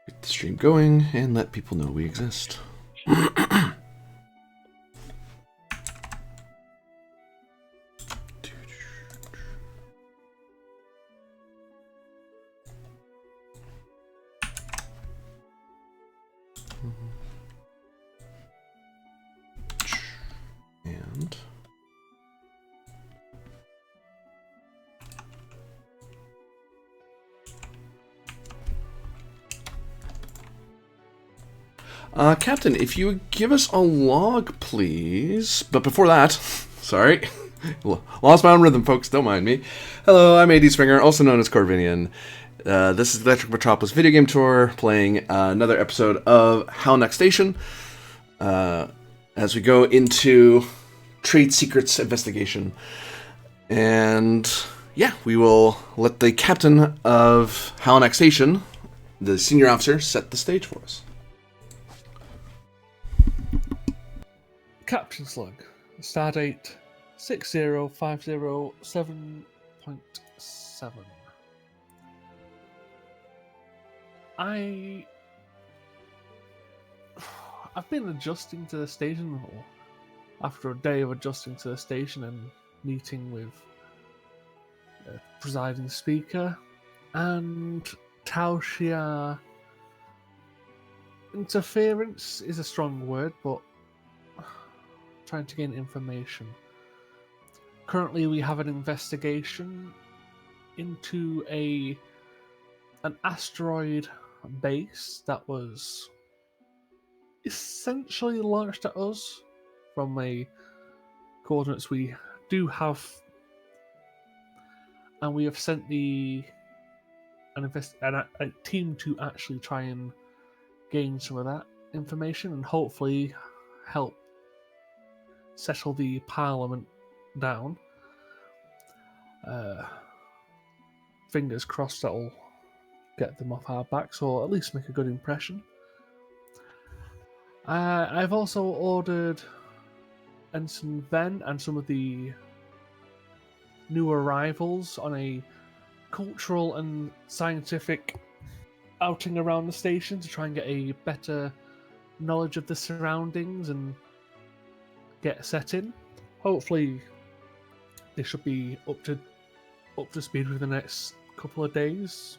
Get the stream going and let people know we exist. And Captain, if you would give us a log, please. But before that, sorry, lost my own rhythm, folks. Don't mind me. Hello, I'm AD Springer, also known as Corvinian. This is the Electric Metropolis video game tour, playing another episode of Halanak Station. As we go into trade secrets investigation, and yeah, we will let the captain of Halanak Station, the senior officer, set the stage for us. Captain's log. Stardate 60507.7. I've been adjusting to the station after a day of adjusting to the station and meeting with the presiding speaker and Taoxia. Interference is a strong word, but trying to gain information. Currently, we have an investigation into an asteroid base that was essentially launched at us from a coordinates we do have, and we have sent a team to actually try and gain some of that information and hopefully help settle the Parliament down. Fingers crossed that'll get them off our backs, or at least make a good impression. I've also ordered Ensign Ven and some of the new arrivals on a cultural and scientific outing around the station to try and get a better knowledge of the surroundings and get set in. Hopefully they should be up to speed within the next couple of days.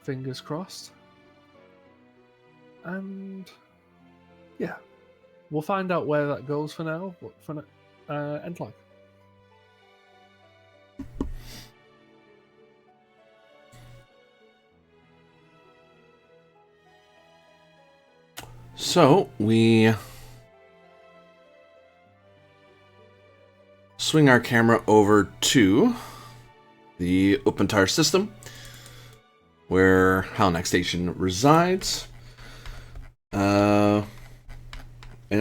Fingers crossed. And yeah, we'll find out where that goes for now. But for end log. So we swing our camera over to the open tire system where Halanak Station resides. And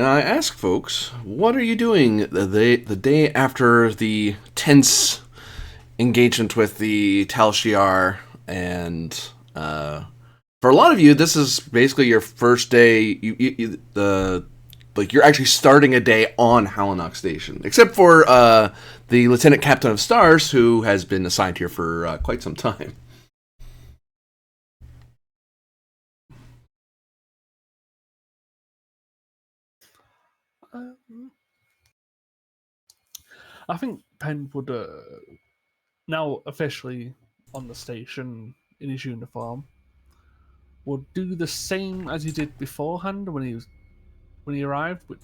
I ask folks, what are you doing the day after the tense engagement with the Tal Shiar? And for a lot of you, this is basically your first day. You're actually starting a day on Halanak Station, except for the Lieutenant Captain of Stars, who has been assigned here for quite some time. I think Penn would now officially on the station in his uniform would do the same as he did beforehand when he arrived, but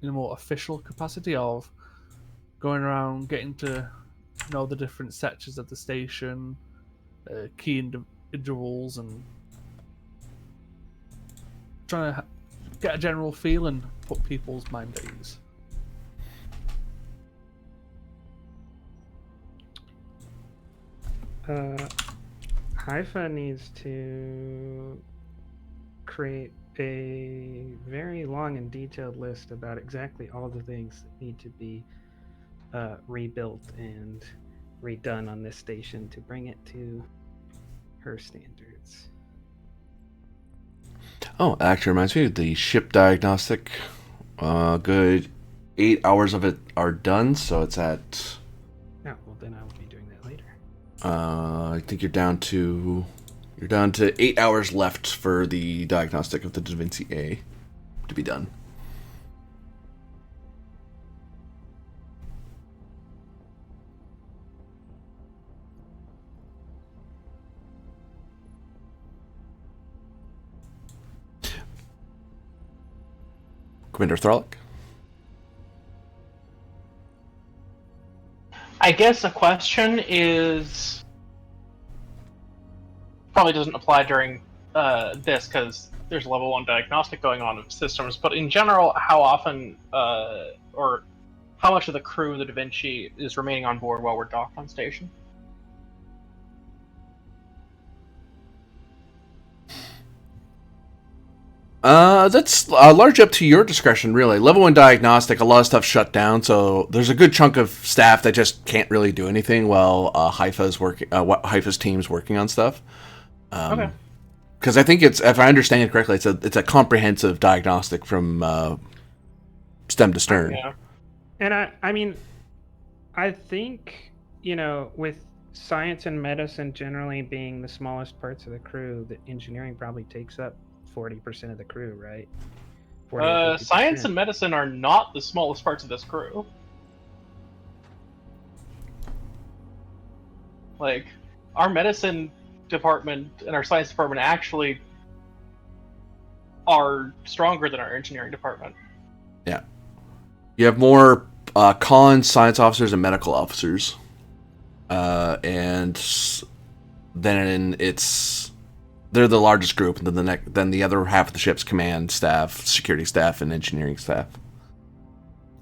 in a more official capacity of going around, getting to know the different sectors of the station, key individuals, and trying to get a general feel and put people's mind at ease. Haifa needs to create a very long and detailed list about exactly all the things that need to be rebuilt and redone on this station to bring it to her standards. Oh, actually reminds me, the ship diagnostic, good 8 hours of it are done, so it's at... Oh, well then I will be doing that later. I think you're down to You're down to 8 hours left for the diagnostic of the Da Vinci A to be done. Commander Thralic? I guess a question is probably doesn't apply during this because there's a level 1 diagnostic going on of systems. But in general, how often or how much of the crew of the Da Vinci is remaining on board while we're docked on station? That's largely up to your discretion, really. Level 1 diagnostic, a lot of stuff shut down, so there's a good chunk of staff that just can't really do anything while Haifa's team's working on stuff. Okay. Because I think it's, if I understand it correctly, it's a comprehensive diagnostic from stem to stern. Yeah. And I mean, I think, with science and medicine generally being the smallest parts of the crew, the engineering probably takes up 40% of the crew, right? 40 or 50%. Science and medicine are not the smallest parts of this crew. Like, our medicine department and our science department actually are stronger than our engineering department. Yeah. You have more con science officers and medical officers. And then they're the largest group, and then the other half of the ship's command staff, security staff, and engineering staff.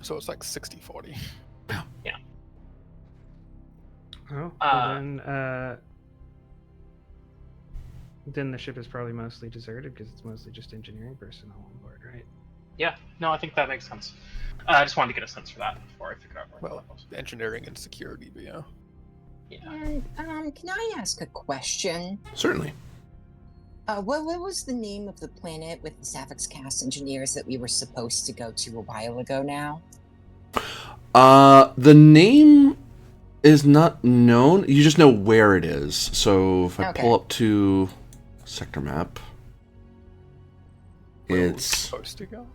So it's like 60-40. Yeah. Oh, then the ship is probably mostly deserted because it's mostly just engineering personnel on board, right? Yeah, no, I think that makes sense. I just wanted to get a sense for that before I figured out where Well, that was. engineering and security, but yeah. Yeah. And can I ask a question? Certainly. What was the name of the planet with the Sapphics cast engineers that we were supposed to go to a while ago now? The name is not known. You just know where it is. So if I pull up to sector map, Where it's supposed to go.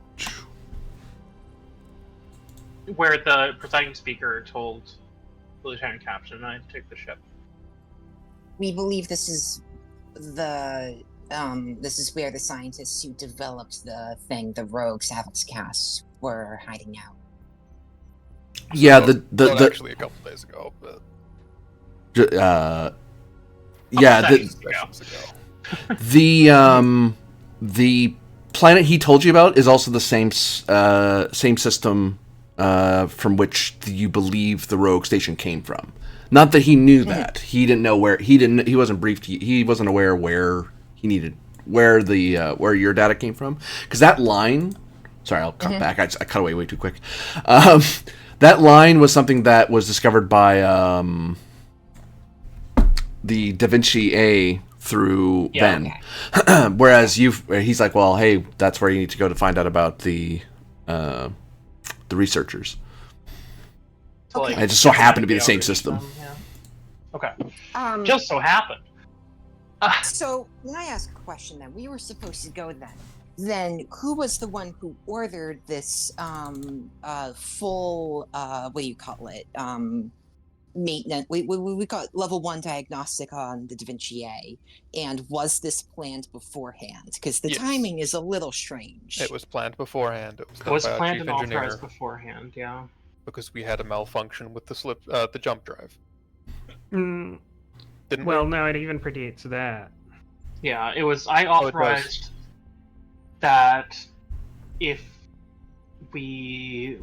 Where the presiding speaker told the lieutenant captain and I to take the ship. We believe this is this is where the scientists who developed the rogue Sapphics cast were hiding out. yeah, Well, the actually a couple days ago, but yeah, sessions ago. the planet he told you about is also the same system from which you believe the rogue station came from. Not that he knew that. He didn't know where. He wasn't briefed. He wasn't aware where your data came from. Because that line. Sorry, I'll cut back. I cut away way too quick. That line was something that was discovered by the Da Vinci A through Ben. Okay. Whereas he's like, well, hey, that's where you need to go to find out about the researchers. So, like, It just so happened to be the same system. Yeah. Okay. Um, Just so happened. So, can I ask a question then? We were supposed to go then. Then, who was the one who ordered this full, what do you call it? Maintenance. We got level 1 diagnostic on the Da Vinci A. And was this planned beforehand? Because the Yes. timing is a little strange. It was planned beforehand. It was It done was by our planned chief and engineer authorized beforehand, yeah. because we had a malfunction with the jump drive. Mm, Didn't well, no, it even predates that. Yeah, it was. I Oh, it was. authorized that if we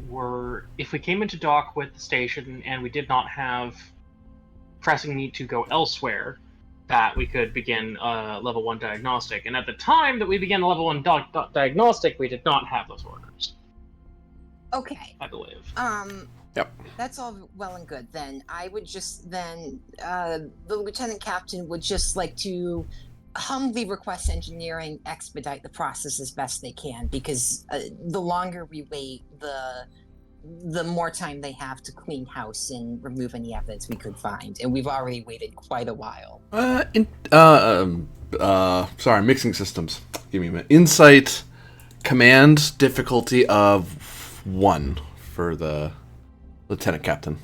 came into dock with the station and we did not have pressing need to go elsewhere, that we could begin level 1 diagnostic. And at the time that we began level 1 diagnostic, we did not have those orders, Okay. I believe. Yep. That's all well and good. Then I would just the lieutenant captain would just like to humbly request engineering expedite the process as best they can, because the longer we wait, the more time they have to clean house and remove any evidence we could find, and we've already waited quite a while. Sorry, mixing systems. Give me a minute. Insight, command difficulty of 1 for the lieutenant captain.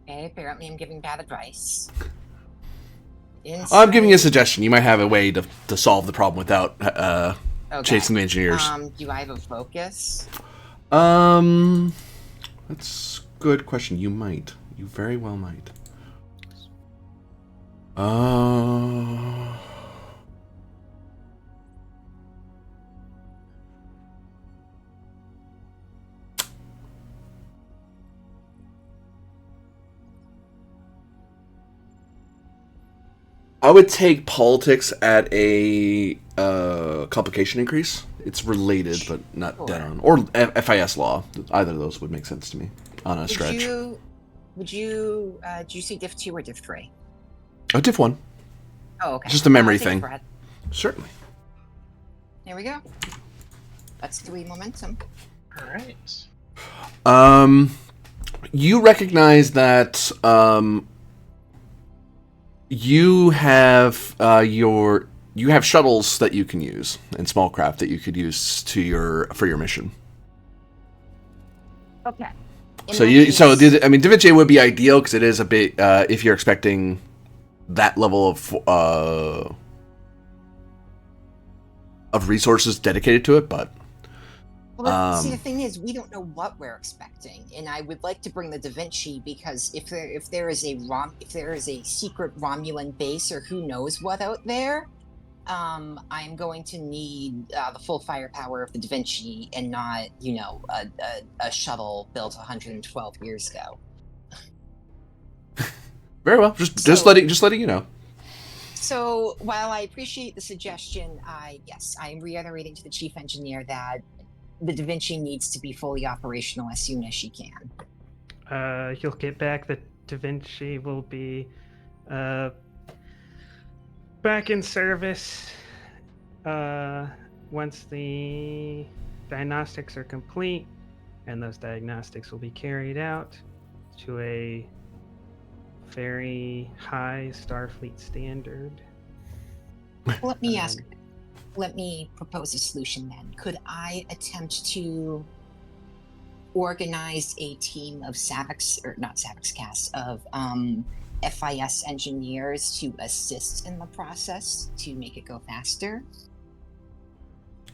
Okay, apparently I'm giving bad advice. I'm giving you a suggestion. You might have a way to solve the problem without chasing the engineers. Do I have a focus? That's a good question. You might. You very well might. I would take politics at a complication increase. It's related, but not dead on. Or FIS law. Either of those would make sense to me on a stretch. Do you see Diff 2 or Diff 3? Oh, Diff 1. Oh, okay. Just a memory Take a thing. breath. Certainly. There we go. That's 3 momentum. All right. You recognize that you have shuttles that you can use and small craft that you could use for your mission. Okay. Da Vinci would be ideal because it is a bit if you're expecting that level of resources dedicated to it, but. Well, see, the thing is, we don't know what we're expecting, and I would like to bring the Da Vinci because if there is a secret Romulan base or who knows what out there, I'm going to need the full firepower of the Da Vinci and not, a shuttle built 112 years ago. Very well. Just letting you know. So while I appreciate the suggestion, I am reiterating to the chief engineer that the Da Vinci needs to be fully operational as soon as she can. You'll get back. The Da Vinci will be back in service once the diagnostics are complete, and those diagnostics will be carried out to a very high Starfleet standard. Let me propose a solution then. Could I attempt to organize a team of FIS engineers to assist in the process to make it go faster?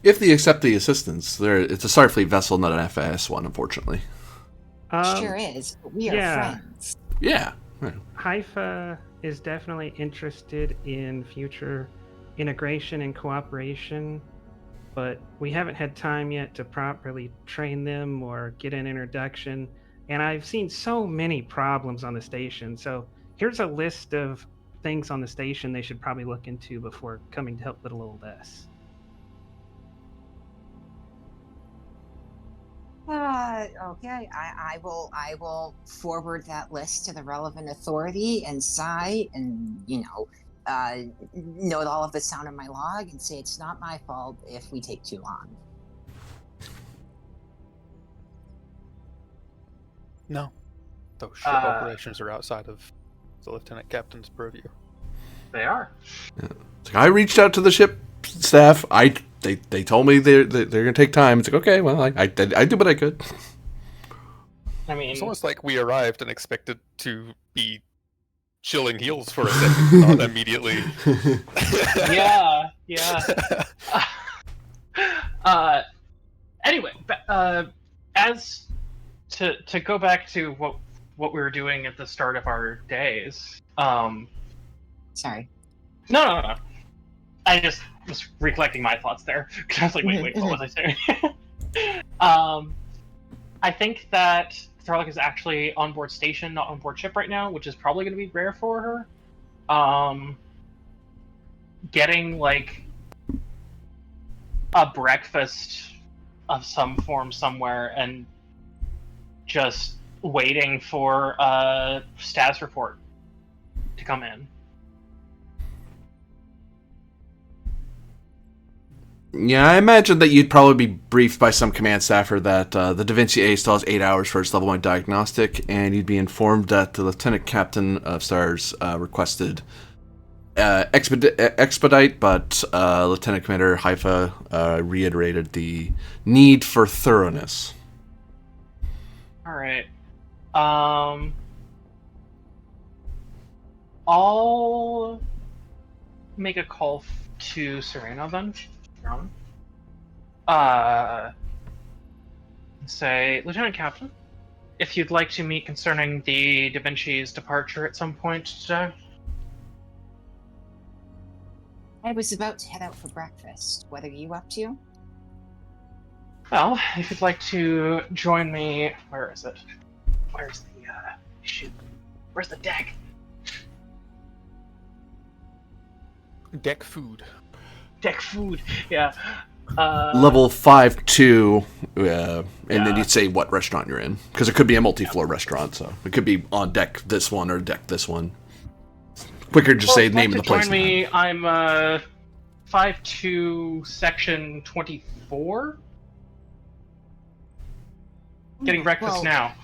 If they accept the assistance, it's a Starfleet vessel, not an FIS one, unfortunately. Sure is, but we are friends. Yeah. Haifa is definitely interested in future integration and cooperation, but we haven't had time yet to properly train them or get an introduction, and I've seen so many problems on the station. So here's a list of things on the station they should probably look into before coming to help with a little less. Okay. I will forward that list to the relevant authority and cite and note all of this down in my log and say it's not my fault if we take too long. No, those ship operations are outside of the lieutenant captain's purview. They are. Yeah. It's like, I reached out to the ship staff. They told me they're gonna take time. It's like, okay, well, I did what I could. I mean, it's almost like we arrived and expected to be chilling heels for a second, not immediately. yeah. Anyway, as to go back to what we were doing at the start of our days. Sorry. No. I just was recollecting my thoughts there. I was like, wait, what was I saying? I think that Tharlek is actually on board station, not on board ship right now, which is probably going to be rare for her. Getting like a breakfast of some form somewhere and just waiting for a status report to come in. Yeah, I imagine that you'd probably be briefed by some command staffer that the Da Vinci A still has 8 hours for its level 1 diagnostic, and you'd be informed that the lieutenant captain of STARS requested expedite, but Lieutenant Commander Haifa reiterated the need for thoroughness. All right. I'll make a call to Serena then. Say, Lieutenant Captain, if you'd like to meet concerning the Da Vinci's departure at some point today. I was about to head out for breakfast. What are you up to? Well, if you'd like to join me, where is it? Where's the shoot? Where's the deck? Deck food. Deck food. Yeah. Level 5-2, and then Yeah. you'd say what restaurant you're in, because it could be a multi-floor restaurant, so it could be on deck this one or deck this one. Quicker to just say the name of the place. Join me. I'm 5-2 section 24. Getting breakfast Well, now.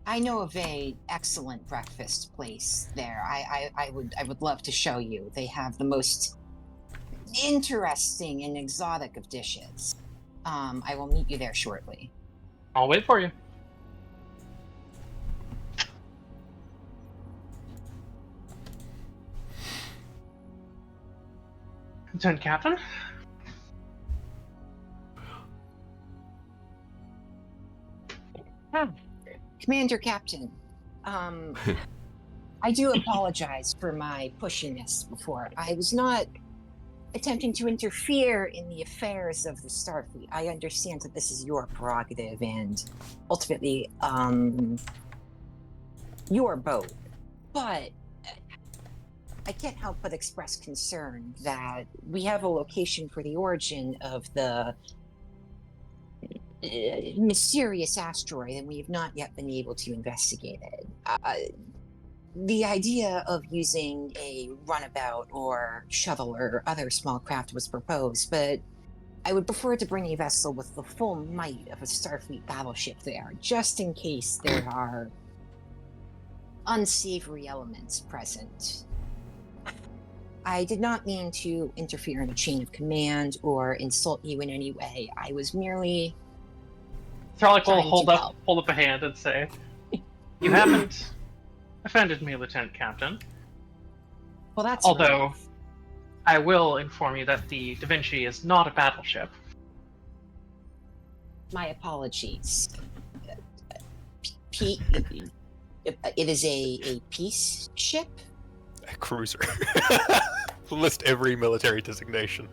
I know of a excellent breakfast place there. I would love to show you. They have the most interesting and exotic of dishes. I will meet you there shortly. I'll wait for you. Lieutenant Captain? Commander Captain, I do apologize for my pushiness before. I was not attempting to interfere in the affairs of the Starfleet. I understand that this is your prerogative and ultimately your boat. But I can't help but express concern that we have a location for the origin of the mysterious asteroid and we have not yet been able to investigate it. The idea of using a runabout or shuttle or other small craft was proposed, but I would prefer to bring a vessel with the full might of a Starfleet battleship there, just in case there are unsavory elements present. I did not mean to interfere in a chain of command or insult you in any way. I was merely Thralic will trying hold to up help. a hand and say, "You haven't offended me, Lieutenant Captain. Well, that's Although, relief. I will inform you that the Da Vinci is not a battleship. My apologies. It is a peace ship. A cruiser. List every military designation.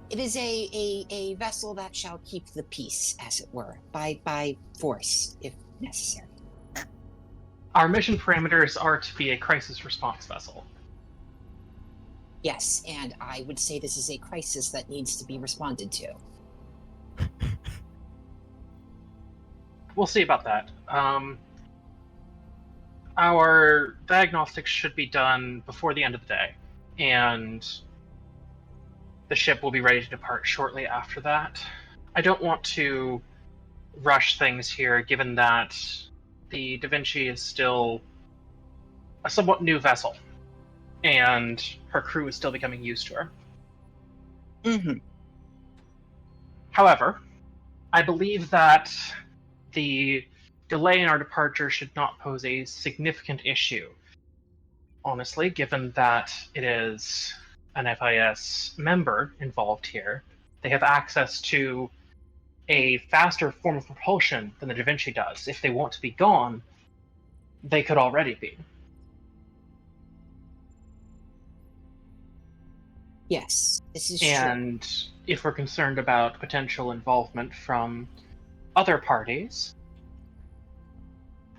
It is a vessel that shall keep the peace, as it were, by force, if necessary. Our mission parameters are to be a crisis response vessel. Yes, and I would say this is a crisis that needs to be responded to. We'll see about that. Our diagnostics should be done before the end of the day, and the ship will be ready to depart shortly after that. I don't want to rush things here, given that the Da Vinci is still a somewhat new vessel, and her crew is still becoming used to her. Mm-hmm. However, I believe that the delay in our departure should not pose a significant issue, honestly, given that it is an FIS member involved here. They have access to a faster form of propulsion than the Da Vinci does. If they want to be gone, they could already be. Yes, this is true. And if we're concerned about potential involvement from other parties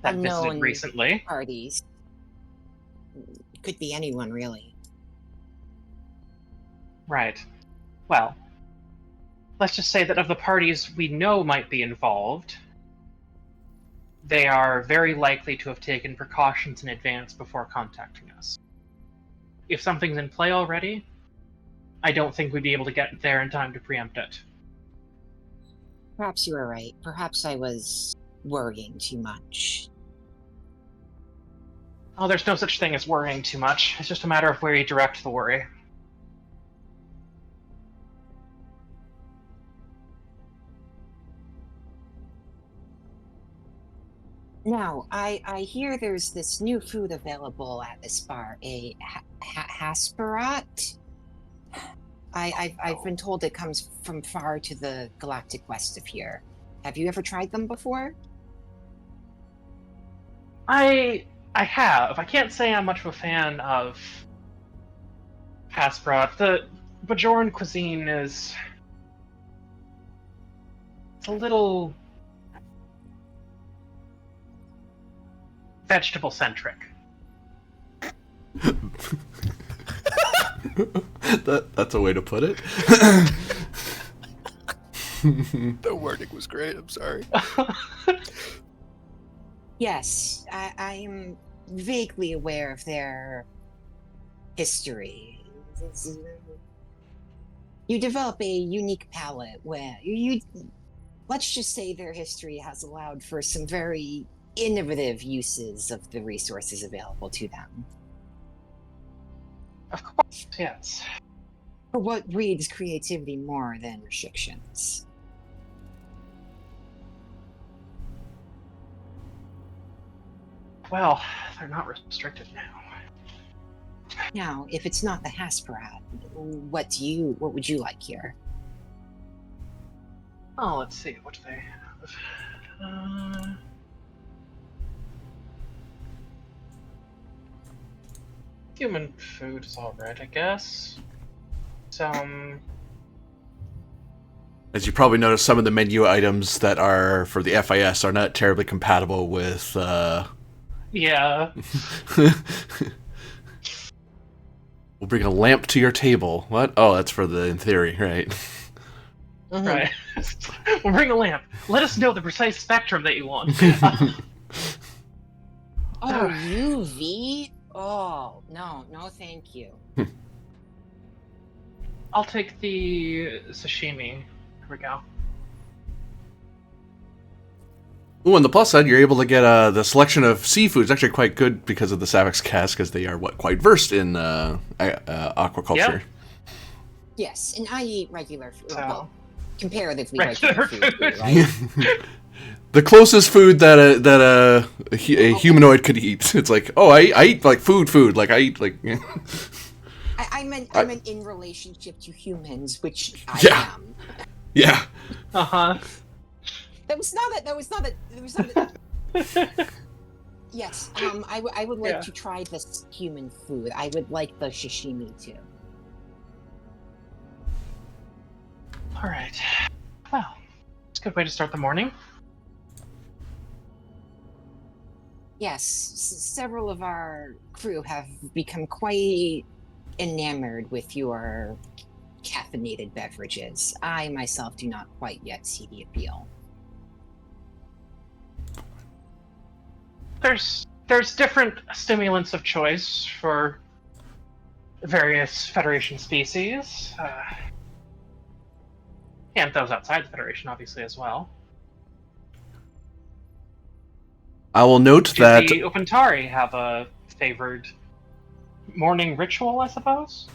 that visited Unknown recently, parties. Could be anyone, really. right. Well, let's just say that of the parties we know might be involved, they are very likely to have taken precautions in advance before contacting us. If something's in play already, I don't think we'd be able to get there in time to preempt it. Perhaps you were right. Perhaps I was worrying too much. Oh, there's no such thing as worrying too much. It's just a matter of where you direct the worry. Now, I hear there's this new food available at this bar, a Hasperat. I've been told it comes from far to the galactic west of here. Have you ever tried them before? I have. I can't say I'm much of a fan of Hasbrat. The Bajoran cuisine is it's a little vegetable centric. That's a way to put it. The wording was great. I'm sorry. Yes, I'm vaguely aware of their history. You develop a unique palate where let's just say their history has allowed for some very innovative uses of the resources available to them. Of course, yes. For what breeds creativity more than restrictions? Well, they're not restricted now. Now, if it's not the Hasperat, what would you like here? Oh, let's see. What do they have? Human food is alright, I guess. Some. As you probably noticed, some of the menu items that are for the FIS are not terribly compatible with. Yeah. We'll bring a lamp to your table. What? Oh, that's for the in theory, right? Right. We'll bring a lamp. Let us know the precise spectrum that you want. Oh, UV? Oh, no, thank you. I'll take the sashimi. Here we go. Ooh, on the plus side, you're able to get the selection of seafood is actually quite good because of the Savix cast, because they are quite versed in aquaculture. Yep. Yes, and I eat regular food. So- Well, comparatively Regular regular food, food. right? The closest food that a humanoid could eat. It's like, oh, I eat like food. Like I eat like. I meant in relationship to humans, which I Yeah. am. Yeah. Uh-huh. That was not a. Yes, I would like Yeah. to try this human food. I would like the sashimi too. Alright. Well, it's a good way to start the morning. Yes, several of our crew have become quite enamored with your caffeinated beverages. I myself do not quite yet see the appeal. There's different stimulants of choice for various Federation species. And those outside the Federation, obviously, as well. I will note Do that the Opentari have a favored morning ritual, I suppose?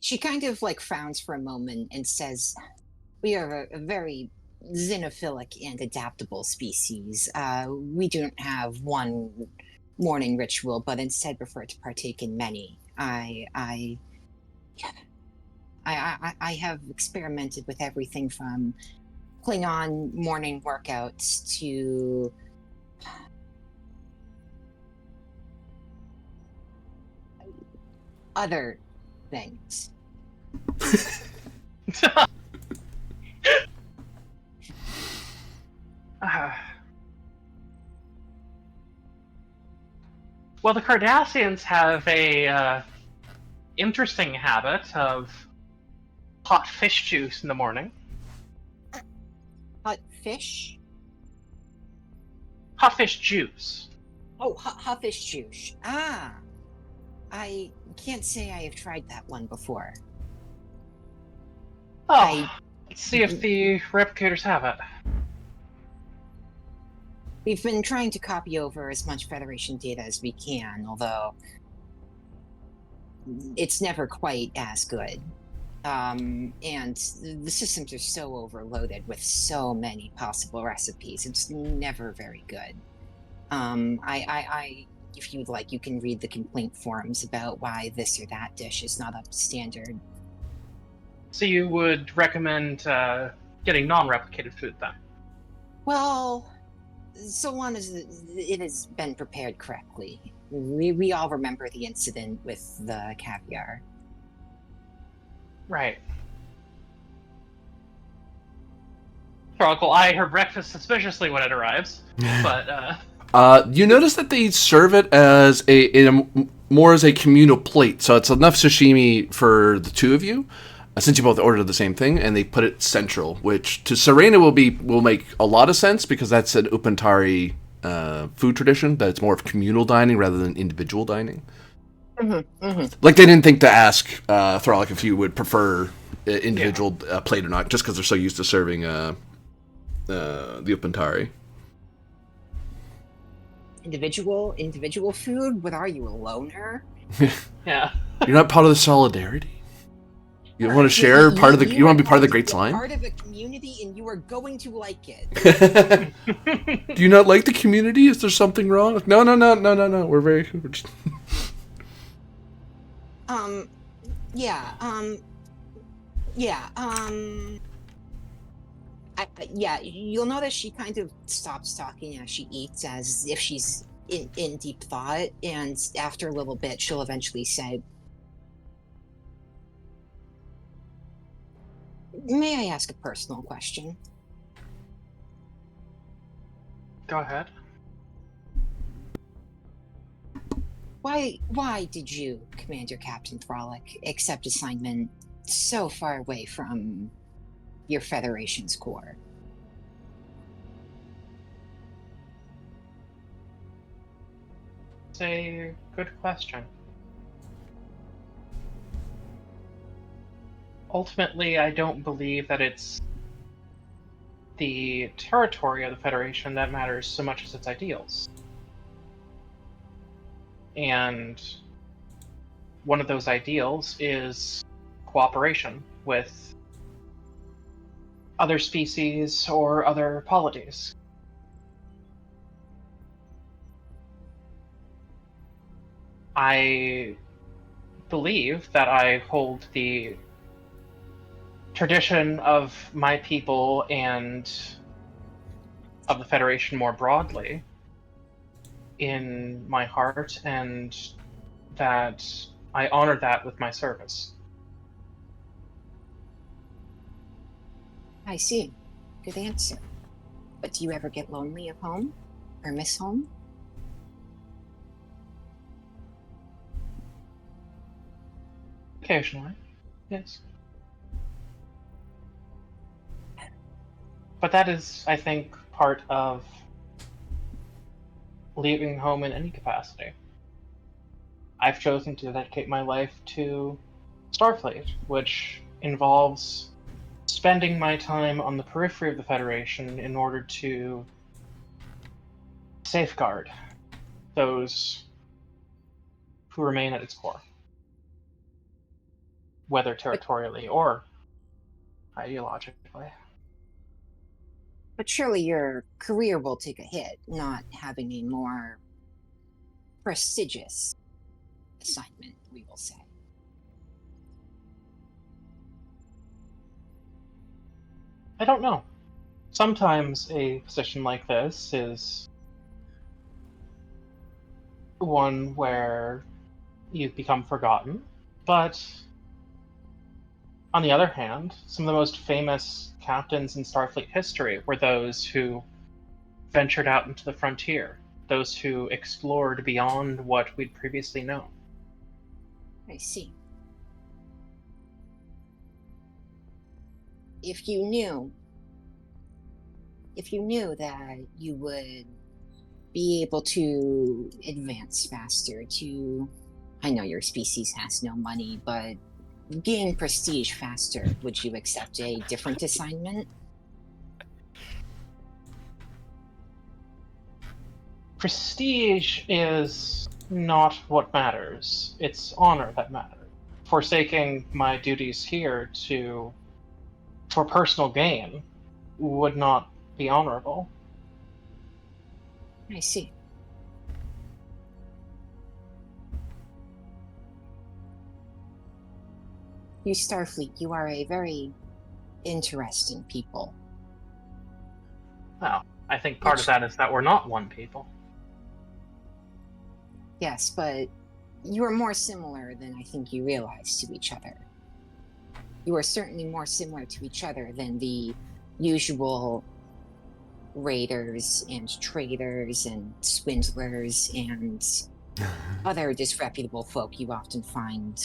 She kind of like frowns for a moment and says, "We are a very xenophilic and adaptable species. We don't have one morning ritual, but instead prefer to partake in many. I have experimented with everything from Klingon morning workouts to other things." Well, the Cardassians have a interesting habit of hot fish juice in the morning. Hot fish? Hot fish juice. Oh, hot fish juice. Ah. I can't say I have tried that one before. Oh, let's see if the replicators have it. We've been trying to copy over as much Federation data as we can, although it's never quite as good. And the systems are so overloaded with so many possible recipes. It's never very good. If you'd like, you can read the complaint forums about why this or that dish is not up to standard. So you would recommend getting non-replicated food then? Well, so long as it has been prepared correctly. We all remember the incident with the caviar. Right. Chronicle, I her breakfast suspiciously when it arrives, but You notice that they serve it as more as a communal plate, so it's enough sashimi for the two of you, since you both ordered the same thing, and they put it central, which to Serena will make a lot of sense because that's an Upantari food tradition that it's more of communal dining rather than individual dining. Like they didn't think to ask Thralic if you would prefer individual plate or not, just because they're so used to serving the Upantari. Individual food? What are you, a loner? yeah. You're not part of the solidarity. You want to share part of the. You want to be part of the Great Slime. Part of a community, and you are going to like it. Do you not like the community? Is there something wrong? No. We're just... You'll notice she kind of stops talking as she eats, as if she's in deep thought, and after a little bit, she'll eventually say, "May I ask a personal question?" Go ahead. Why did you, Commander Captain Thralic, accept assignment so far away from your Federation's core? It's a good question. Ultimately, I don't believe that it's the territory of the Federation that matters so much as its ideals. And one of those ideals is cooperation with other species or other polities. I believe that I hold the tradition of my people and of the Federation more broadly in my heart, and that I honor that with my service. I see. Good answer. But do you ever get lonely at home? Or miss home? Occasionally, yes. But that is, I think, part of leaving home in any capacity. I've chosen to dedicate my life to Starfleet, which involves spending my time on the periphery of the Federation in order to safeguard those who remain at its core, whether territorially or ideologically. But surely your career will take a hit, not having a more prestigious assignment, we will say. I don't know. Sometimes a position like this is one where you've become forgotten, but on the other hand, some of the most famous captains in Starfleet history were those who ventured out into the frontier, those who explored beyond what we'd previously known. I see. If you knew that you would be able to advance faster, to I know your species has no money, but gain prestige faster. Would you accept a different assignment? Prestige is not what matters. It's honor that matters. Forsaking my duties here for personal gain would not be honorable. I see. You Starfleet, you are a very interesting people. Well, I think part of that is that we're not one people. Yes, but you are more similar than I think you realize to each other. You are certainly more similar to each other than the usual raiders and traders and swindlers and other disreputable folk you often find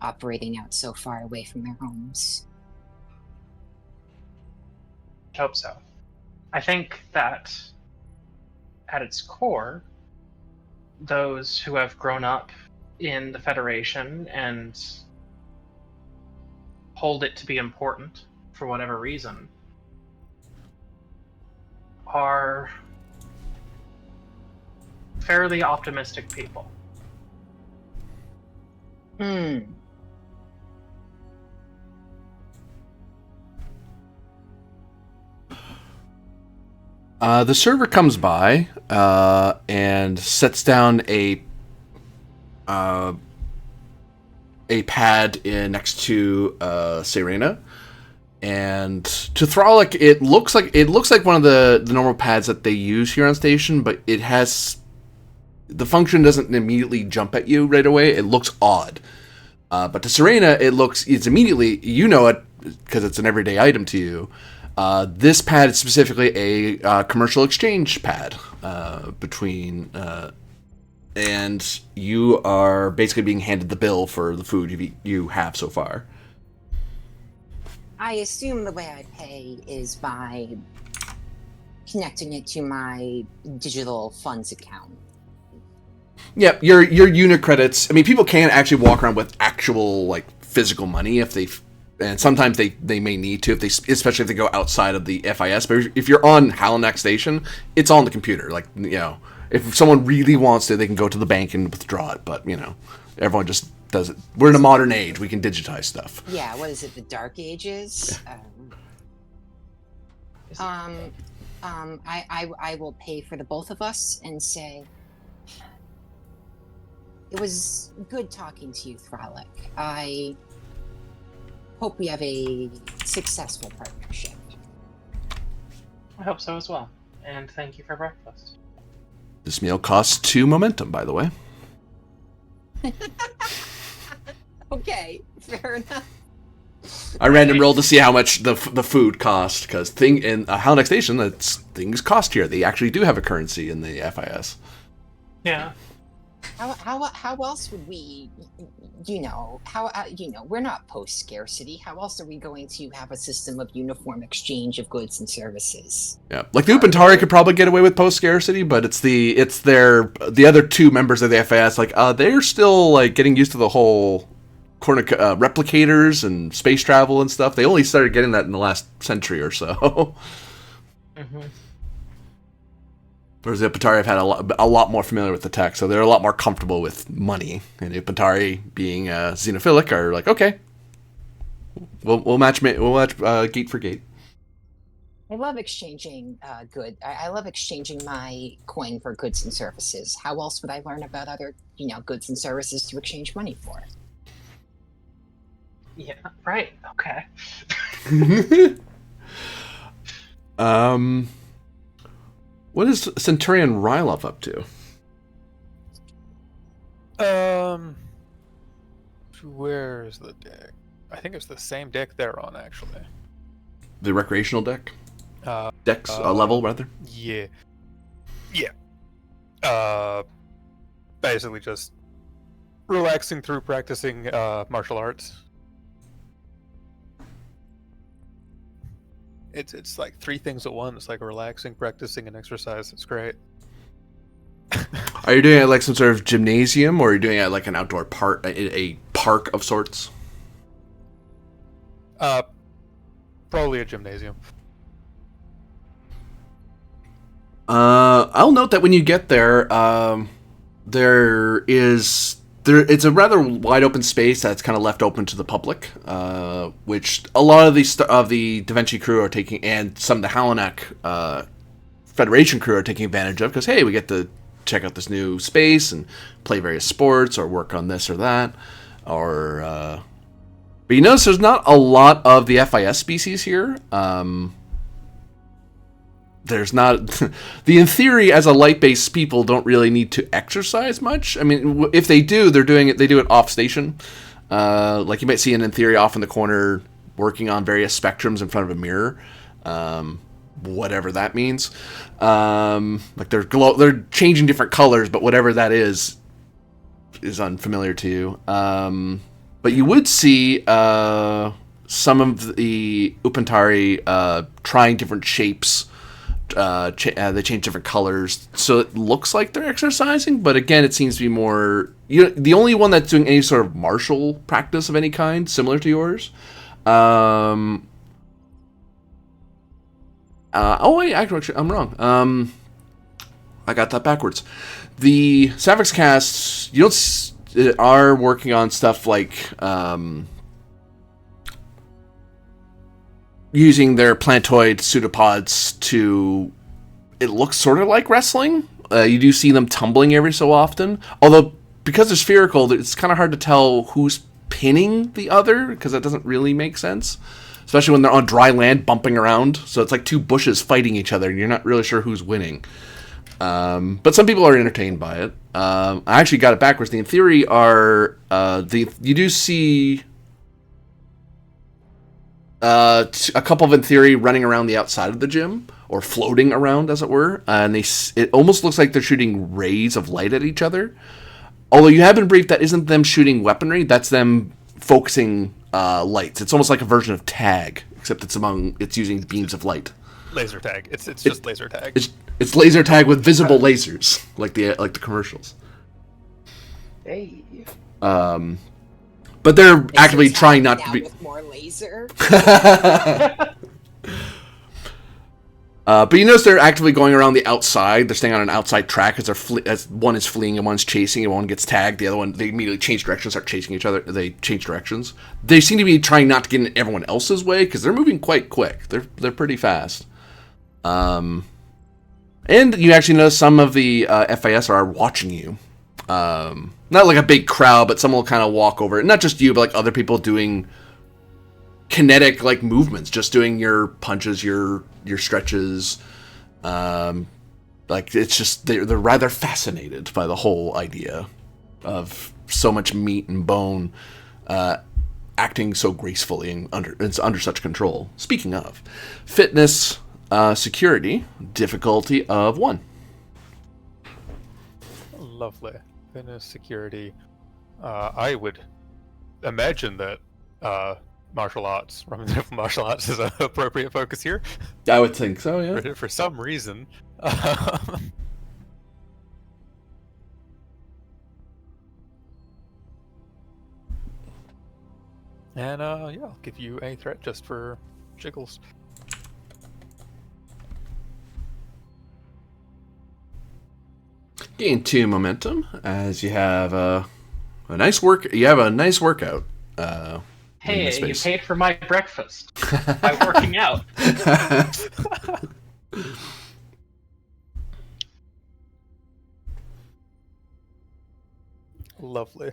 operating out so far away from their homes. I hope so. I think that at its core, those who have grown up in the Federation and hold it to be important for whatever reason are fairly optimistic people. The server comes by and sets down a pad next to Serena, and to Thralic, it looks like one of the normal pads that they use here on station, but it has the function doesn't immediately jump at you right away. It looks odd, but to Serena, it's immediately, you know it because it's an everyday item to you. This pad is specifically a commercial exchange pad between, and you are basically being handed the bill for the food you have so far. I assume the way I pay is by connecting it to my digital funds account. Yeah, your unit credits. I mean, people can actually walk around with actual like physical money and sometimes they may need to especially if they go outside of the FIS. But if you're on Halanak station, it's on the computer. Like, you know, if someone really wants to, they can go to the bank and withdraw it. But you know, everyone just does it. We're in a modern age. We can digitize stuff. Yeah, what is it? The Dark Ages. I will pay for the both of us and say, it was good talking to you, Thralic. I hope we have a successful partnership. I hope so as well. And thank you for breakfast. This meal costs 2 momentum, by the way. Okay, fair enough. I random rolled to see how much the food cost, because in Halanak Station, things cost here. They actually do have a currency in the FIS. Yeah. How else would we, we're not post-scarcity. How else are we going to have a system of uniform exchange of goods and services? Yeah, like the Upantari could probably get away with post-scarcity, but it's the other two members of the FIS, like, they're still, like, getting used to the whole replicators and space travel and stuff. They only started getting that in the last century or so. Mm-hmm. Whereas the Upantari have had a lot more familiar with the tech, so they're a lot more comfortable with money. And the Upantari, being xenophilic, are like, okay, we'll match gate for gate. I love exchanging I love exchanging my coin for goods and services. How else would I learn about other, goods and services to exchange money for? Yeah, right. Okay. What is Centurion Rylov up to? Where's the deck? I think it's the same deck they're on, actually. The recreational deck? Dex level, rather? Yeah. Basically just relaxing through practicing martial arts. It's like 3 things at once, like relaxing, practicing, and exercise. It's great. Are you doing it at like some sort of gymnasium, or are you doing it at like an outdoor park, a park of sorts? Probably a gymnasium. I'll note that when you get there, it's a rather wide open space that's kind of left open to the public, which a lot of the Da Vinci crew are taking, and some of the Halanak Federation crew are taking advantage of, because hey, we get to check out this new space and play various sports or work on this or that, or. But you notice there's not a lot of the FIS species here. There's not the in theory as a light-based people don't really need to exercise much. I mean, if they do, they do it off station. Like you might see an in theory off in the corner working on various spectrums in front of a mirror, whatever that means. Like they're changing different colors, but whatever that is unfamiliar to you. But you would see some of the Upantari trying different shapes. They change different colors, so it looks like they're exercising. But again, it seems to be more. The only one that's doing any sort of martial practice of any kind, similar to yours. Oh wait, actually, I'm wrong. I got that backwards. The Savix casts, are working on stuff like using their plantoid pseudopods to, it looks sort of like wrestling. You do see them tumbling every so often, although because they're spherical, it's kind of hard to tell who's pinning the other, because that doesn't really make sense, especially when they're on dry land bumping around. So it's like two bushes fighting each other and you're not really sure who's winning. But some people are entertained by it. I actually got it backwards. The in theory are you do see a couple of in theory running around the outside of the gym, or floating around, as it were, and it almost looks like they're shooting rays of light at each other. Although you have been briefed that isn't them shooting weaponry, that's them focusing lights. It's almost like a version of tag, except it's using beams of light. Laser tag. It's just laser tag. It's laser tag with visible lasers, like the commercials. Hey. But they're actively trying not to be. With more laser. But you notice they're actively going around the outside. They're staying on an outside track as one is fleeing and one's chasing, and one gets tagged. The other one, they immediately change directions, start chasing each other. They change directions. They seem to be trying not to get in everyone else's way, because they're moving quite quick. They're pretty fast. And you actually notice some of the FIS are watching you. Not like a big crowd, but some will kind of walk over. Not just you, but like other people doing kinetic like movements, just doing your punches, your stretches. Like it's just they're rather fascinated by the whole idea of so much meat and bone acting so gracefully and under such control. Speaking of fitness, security, difficulty of 1. Lovely. Fitness, security. I would imagine that martial arts, martial arts is an appropriate focus here. I would think so, yeah. For some reason. And yeah, I'll give you a threat just for jiggles. Gain 2 momentum as you have a nice workout. Hey, you paid for my breakfast by working out. Lovely.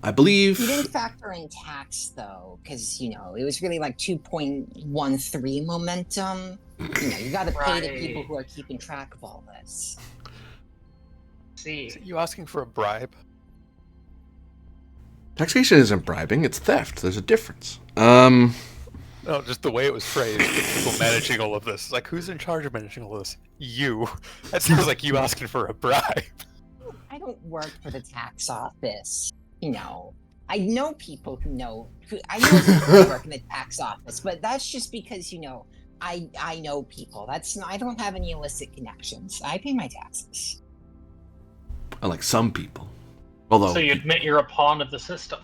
I believe You didn't factor in tax though, because it was really like 2.13 momentum. You got to pay the people who are keeping track of all this. See, Is you asking for a bribe? taxation isn't bribing; it's theft. There's a difference. No, just the way it was phrased. The people managing all of this. Like, who's in charge of managing all this? You. That sounds like you asking for a bribe. I don't work for the tax office. I know people who know. I know people who work in the tax office, but that's just because I know people. That's not, I don't have any illicit connections. I pay my taxes. Unlike some people. Although, So you admit you're a pawn of the system.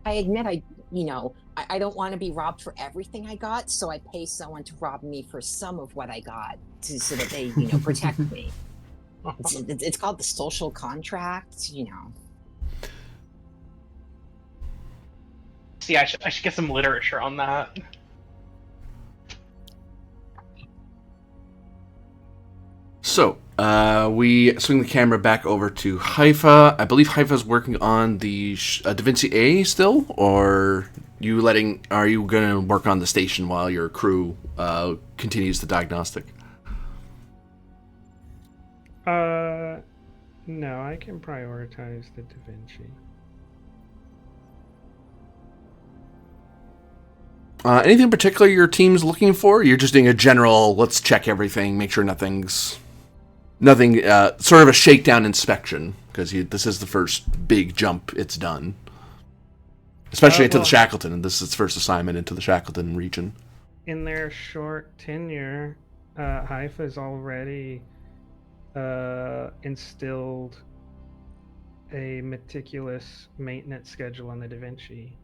I admit I don't want to be robbed for everything I got, so I pay someone to rob me for some of what I got so that they, protect me. It's called the social contract, See, I should get some literature on that. So, we swing the camera back over to Haifa. I believe Haifa's working on the Da Vinci A still, or are you going to work on the station while your crew continues the diagnostic? No, I can prioritize the Da Vinci. Anything in particular your team's looking for? You're just doing a general, let's check everything, make sure nothing, sort of a shakedown inspection, because this is the first big jump it's done. Especially into the Shackleton, and this is its first assignment into the Shackleton region. In their short tenure, Haifa's already instilled a meticulous maintenance schedule on the Da Vinci.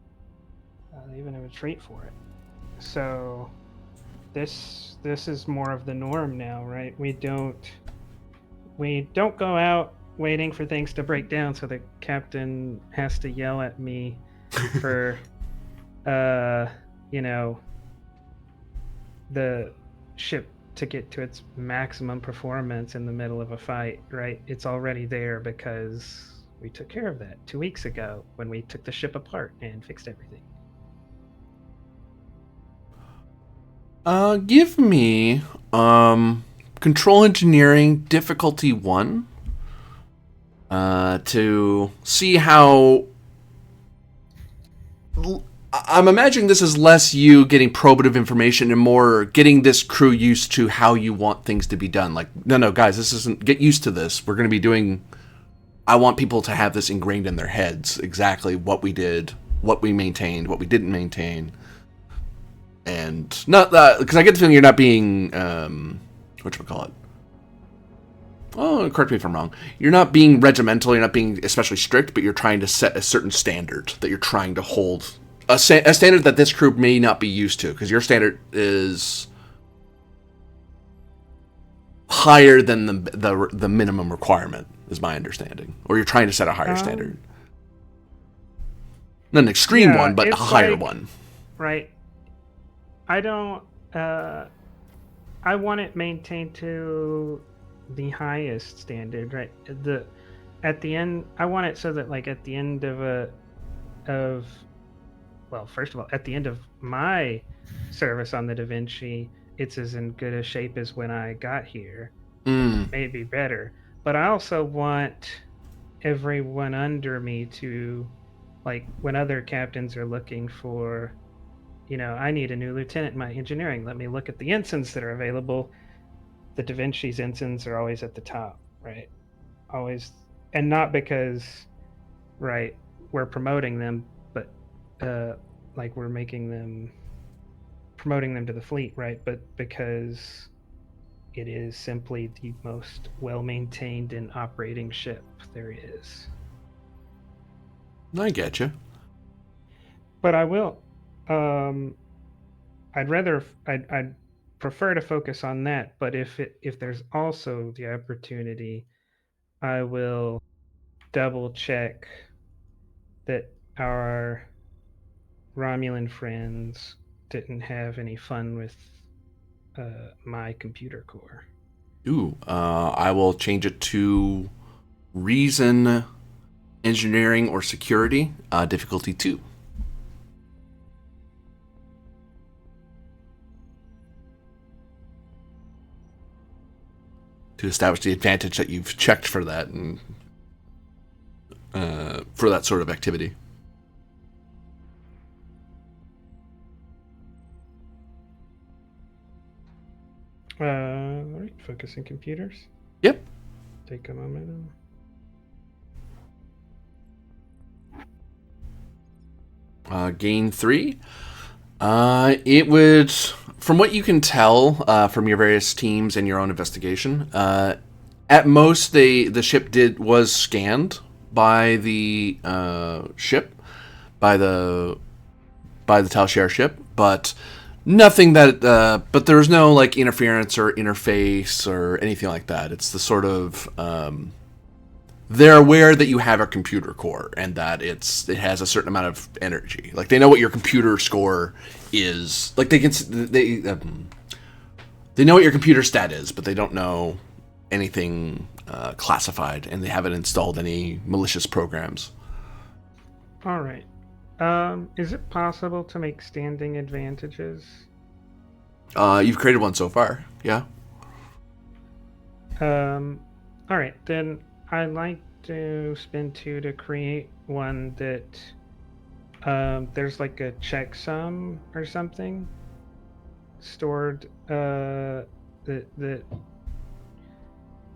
They even have a treat for it. So this is more of the norm now, right? We don't go out waiting for things to break down so the captain has to yell at me for the ship to get to its maximum performance in the middle of a fight, right? It's already there because we took care of that 2 weeks ago when we took the ship apart and fixed everything. Give me control engineering difficulty 1 to see how. I'm imagining this is less you getting probative information and more getting this crew used to how you want things to be done. Like, no, guys, this isn't. Get used to this. We're going to be doing. I want people to have this ingrained in their heads. Exactly what we did, what we maintained, what we didn't maintain. And not that, because I get the feeling you're not being, whatchamacallit? Oh, correct me if I'm wrong. You're not being regimental, you're not being especially strict, but you're trying to set a certain standard that you're trying to hold. A standard that this crew may not be used to, because your standard is higher than the minimum requirement, is my understanding. Or you're trying to set a higher standard. Not an extreme one, but a higher one. Right. I don't. I want it maintained to the highest standard, right? At the end, I want it so that, like, at the end first of all, at the end of my service on the Da Vinci, it's as in good a shape as when I got here. Maybe better. But I also want everyone under me to, like, when other captains are looking for. I need a new lieutenant in my engineering. Let me look at the ensigns that are available. The Da Vinci's ensigns are always at the top, right? Always. And not because, right, we're promoting them, but like we're promoting them to the fleet, right? But because it is simply the most well-maintained and operating ship there is. I get you. But I will. I'd prefer to focus on that, but if there's also the opportunity, I will double check that our Romulan friends didn't have any fun with my computer core. Ooh, I will change it to reason, engineering, or security, difficulty 2. To establish the advantage that you've checked for that and for that sort of activity. All right, focus on computers. Yep. Take a moment. Gain 3. It would, from what you can tell from your various teams and your own investigation, at most the ship was scanned by the ship, by the Talshare ship, but nothing that. But there was no like interference or interface or anything like that. It's the sort of they're aware that you have a computer core and that it has a certain amount of energy. Like they know what your computer score is. Like they know what your computer stat is, but they don't know anything classified, and they haven't installed any malicious programs. All right. Is it possible to make standing advantages? You've created one so far, yeah. All right, then I'd like to spend 2 to create one that there's like a checksum or something stored that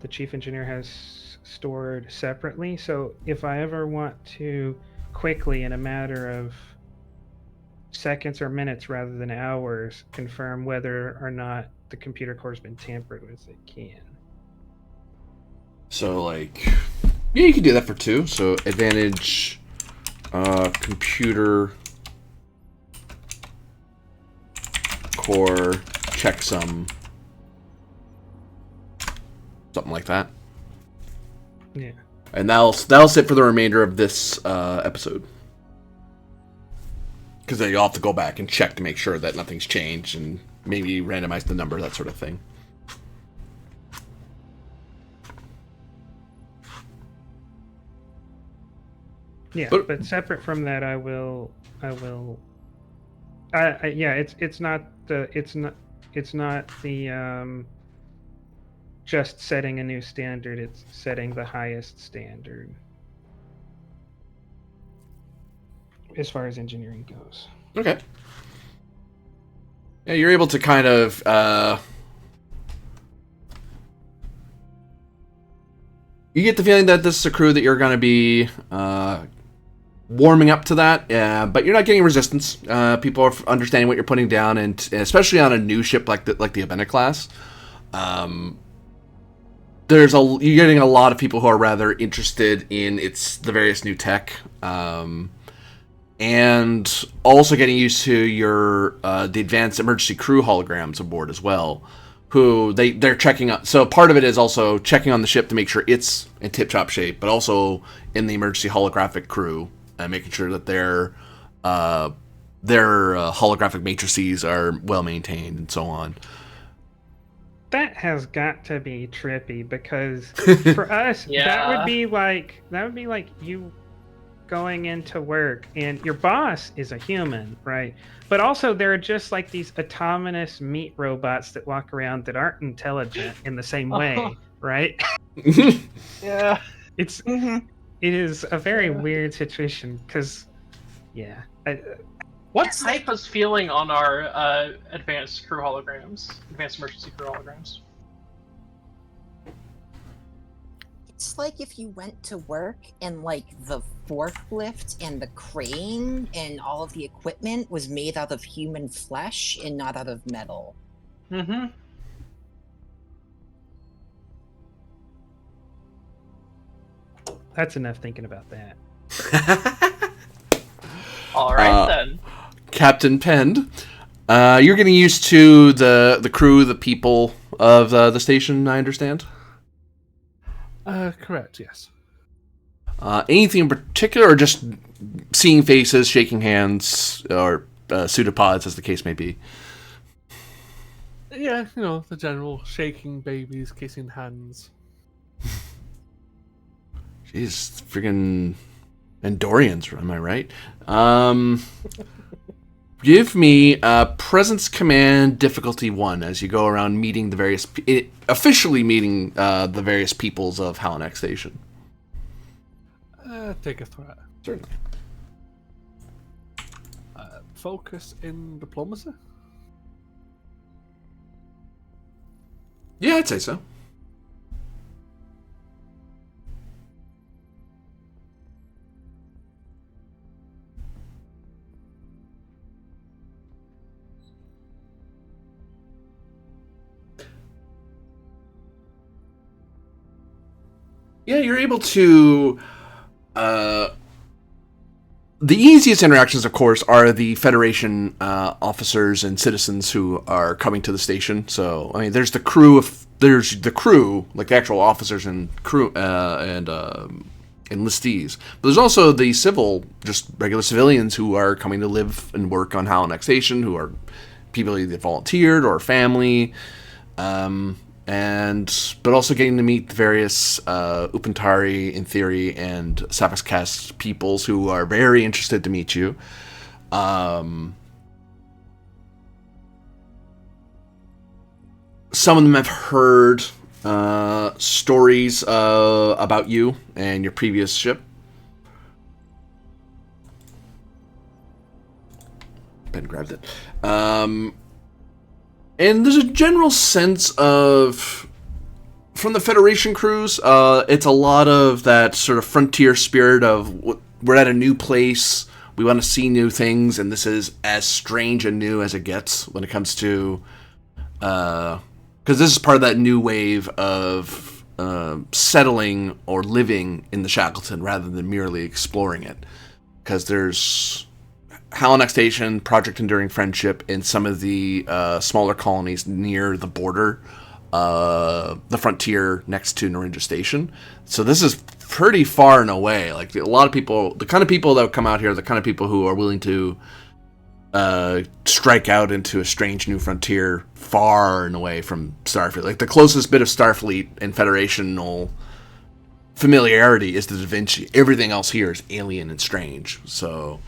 the chief engineer has stored separately. So if I ever want to quickly, in a matter of seconds or minutes rather than hours, confirm whether or not the computer core has been tampered with, it can. So, like, yeah, you can do that for 2. So, advantage, computer core checksum, something like that. Yeah. And that'll sit for the remainder of this episode. Because then you'll have to go back and check to make sure that nothing's changed and maybe randomize the number, that sort of thing. Yeah, but separate from that, I will. Yeah, it's not the just setting a new standard. It's setting the highest standard as far as engineering goes. Okay. Yeah, you're able to kind of you get the feeling that this is a crew that you're going to be warming up to that, but you're not getting resistance. People are understanding what you're putting down, and especially on a new ship like the Avena class, you're getting a lot of people who are rather interested in the various new tech, and also getting used to your the advanced emergency crew holograms aboard as well. Who they're checking on. So part of it is also checking on the ship to make sure it's in tip-top shape, but also in the emergency holographic crew and making sure that their holographic matrices are well maintained and so on. That has got to be trippy because for us, that would be like you going into work and your boss is a human, right? But also there are just like these autonomous meat robots that walk around that aren't intelligent in the same way, right? Yeah. It is a very weird situation because, yeah. What's Naipa's feeling on our advanced emergency crew holograms? It's like if you went to work and like the forklift and the crane and all of the equipment was made out of human flesh and not out of metal. Mm-hmm. That's enough thinking about that. All right then. Captain Pend, you're getting used to the crew, the people of the station, I understand? Correct, yes. Anything in particular, or just seeing faces, shaking hands, or pseudopods, as the case may be? Yeah, the general shaking babies, kissing hands. Jeez, friggin' Andorians, am I right? Give me Presence Command Difficulty 1 as you go around meeting the various... officially meeting the various peoples of Halanak Station. Take a threat. Certainly. Focus in diplomacy? Yeah, I'd say so. Yeah, you're able to. The easiest interactions, of course, are the Federation officers and citizens who are coming to the station. So, I mean, there's the crew, like the actual officers and crew and enlistees. But there's also the civil, just regular civilians who are coming to live and work on Halanak Station, who are people either volunteered or family. But also getting to meet the various Upentari, in theory, and Sapphix Cast peoples who are very interested to meet you. Some of them have heard stories about you and your previous ship. Ben grabbed it. And there's a general sense of, from the Federation crews, it's a lot of that sort of frontier spirit of, we're at a new place, we want to see new things, and this is as strange and new as it gets when it comes to, because this is part of that new wave of settling or living in the Shackleton rather than merely exploring it. Because there's Halanak Station, Project Enduring Friendship, and some of the smaller colonies near the border, the frontier next to Narinja Station. So this is pretty far and away. Like, a lot of people, the kind of people that come out here, the kind of people who are willing to strike out into a strange new frontier far and away from Starfleet. Like, the closest bit of Starfleet and Federational familiarity is the Da Vinci. Everything else here is alien and strange. So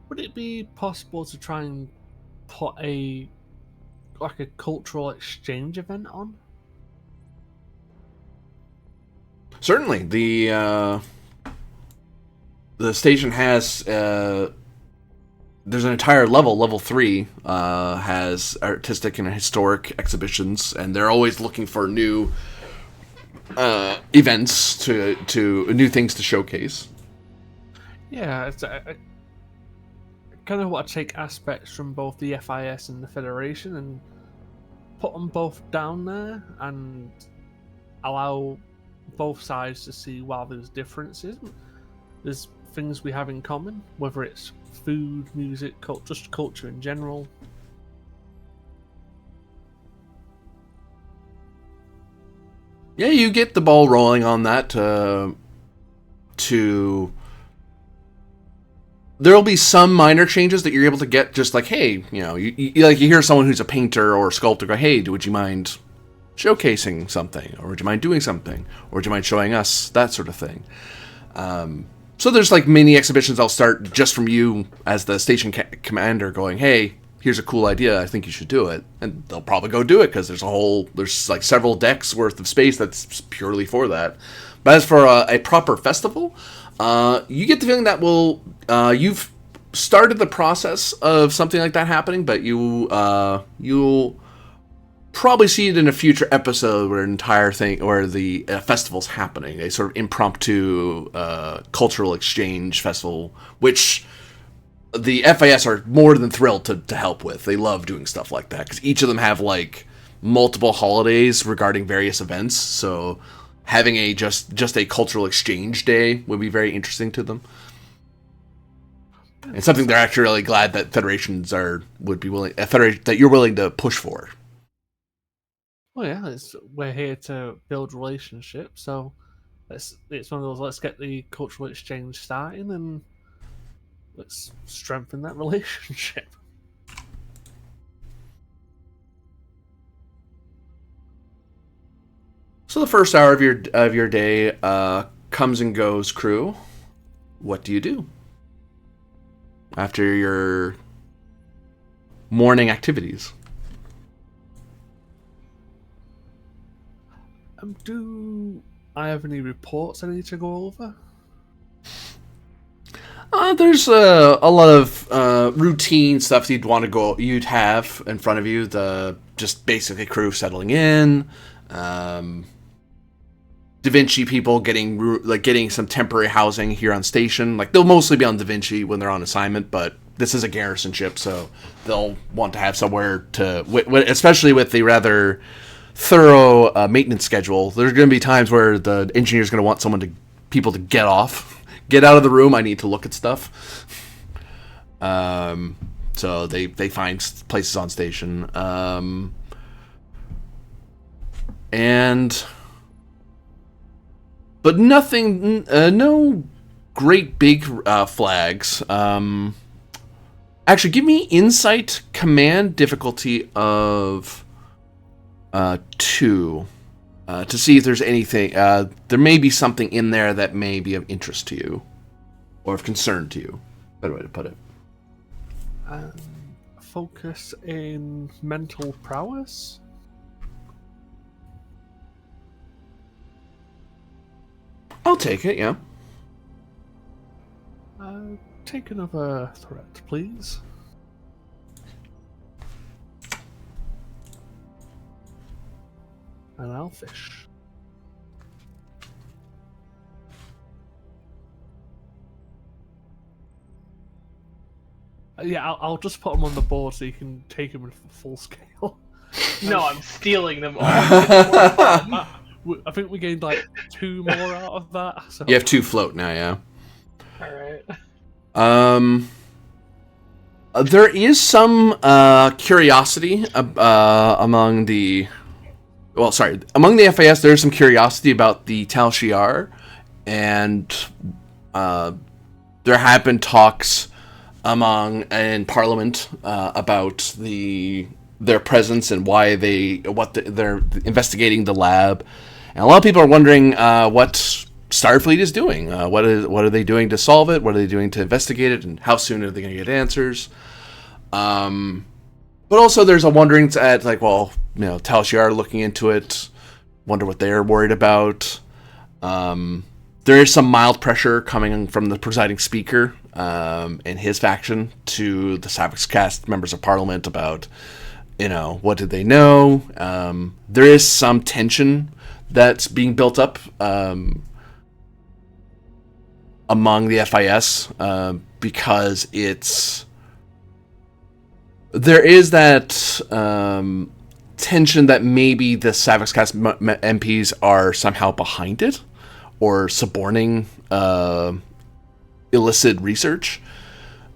would it be possible to try and put a cultural exchange event on? Certainly, the station has there's an entire level 3 has artistic and historic exhibitions, and they're always looking for new events to new things to showcase. Yeah, I kind of want to take aspects from both the FIS and the Federation and put them both down there and allow both sides to see while there's differences, there's things we have in common, whether it's food, music, just culture in general. Yeah, you get the ball rolling on that. There'll be some minor changes that you're able to get, just like, hey, you hear someone who's a painter or a sculptor go, hey, would you mind showcasing something, or would you mind doing something, or would you mind showing us, that sort of thing. So there's like mini exhibitions I'll start just from you as the station commander going, hey, here's a cool idea, I think you should do it. And they'll probably go do it, because there's like several decks worth of space that's purely for that. But as for a proper festival, you get the feeling that you've started the process of something like that happening, but you'll probably see it in a future episode where the festival's happening, a sort of impromptu cultural exchange festival, which the FAS are more than thrilled to help with. They love doing stuff like that, because each of them have like multiple holidays regarding various events, so having just a cultural exchange day would be very interesting to them. And something they're actually really glad that federations that you're willing to push for. Well, yeah, we're here to build relationships, so it's one of those, let's get the cultural exchange starting and let's strengthen that relationship. So the first hour of your day comes and goes, crew. What do you do after your morning activities? Do I have any reports I need to go over? There's a lot of routine stuff you'd have in front of you. Just basically crew settling in, Da Vinci people getting some temporary housing here on station. Like, they'll mostly be on Da Vinci when they're on assignment, but this is a garrison ship, so they'll want to have somewhere to, especially with the rather thorough maintenance schedule. There's going to be times where the engineer's going to want people to get out of the room. I need to look at stuff. So they find places on station. But nothing, no great big flags. Actually, give me insight command difficulty of 2 to see if there's anything. There may be something in there that may be of interest to you or of concern to you. Better way to put it. Focus in mental prowess. I'll take it, yeah. Take another threat, please. An elfish. Yeah, I'll just put them on the board so you can take them in full scale. No, I'm stealing them all. I think we gained like 2 more out of that. So. You have 2 float now, yeah. Alright. There is some curiosity among the FAS. There's some curiosity about the Tal Shiar, and there have been talks in Parliament about their presence and why they're investigating the lab, and a lot of people are wondering what Starfleet is doing. What are they doing to solve it? What are they doing to investigate it? And how soon are they going to get answers? But also there's a wondering at like, well, Tal Shiar looking into it. Wonder what they're worried about. There is some mild pressure coming from the presiding speaker and his faction to the Savix Cast members of Parliament about, what did they know? There is some tension that's being built up among the FIS because there is that tension that maybe the Savix Cast MPs are somehow behind it or suborning illicit research.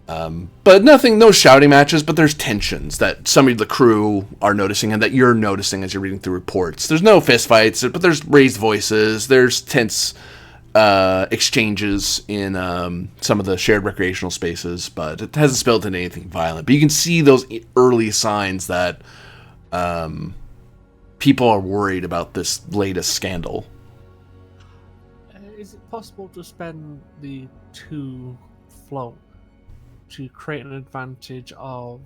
But no shouting matches, but there's tensions that some of the crew are noticing and that you're noticing as you're reading through reports. There's no fistfights, but there's raised voices, there's tense exchanges in some of the shared recreational spaces, but it hasn't spilled into anything violent. But you can see those early signs that people are worried about this latest scandal. Is it possible to spend the 2 float to create an advantage of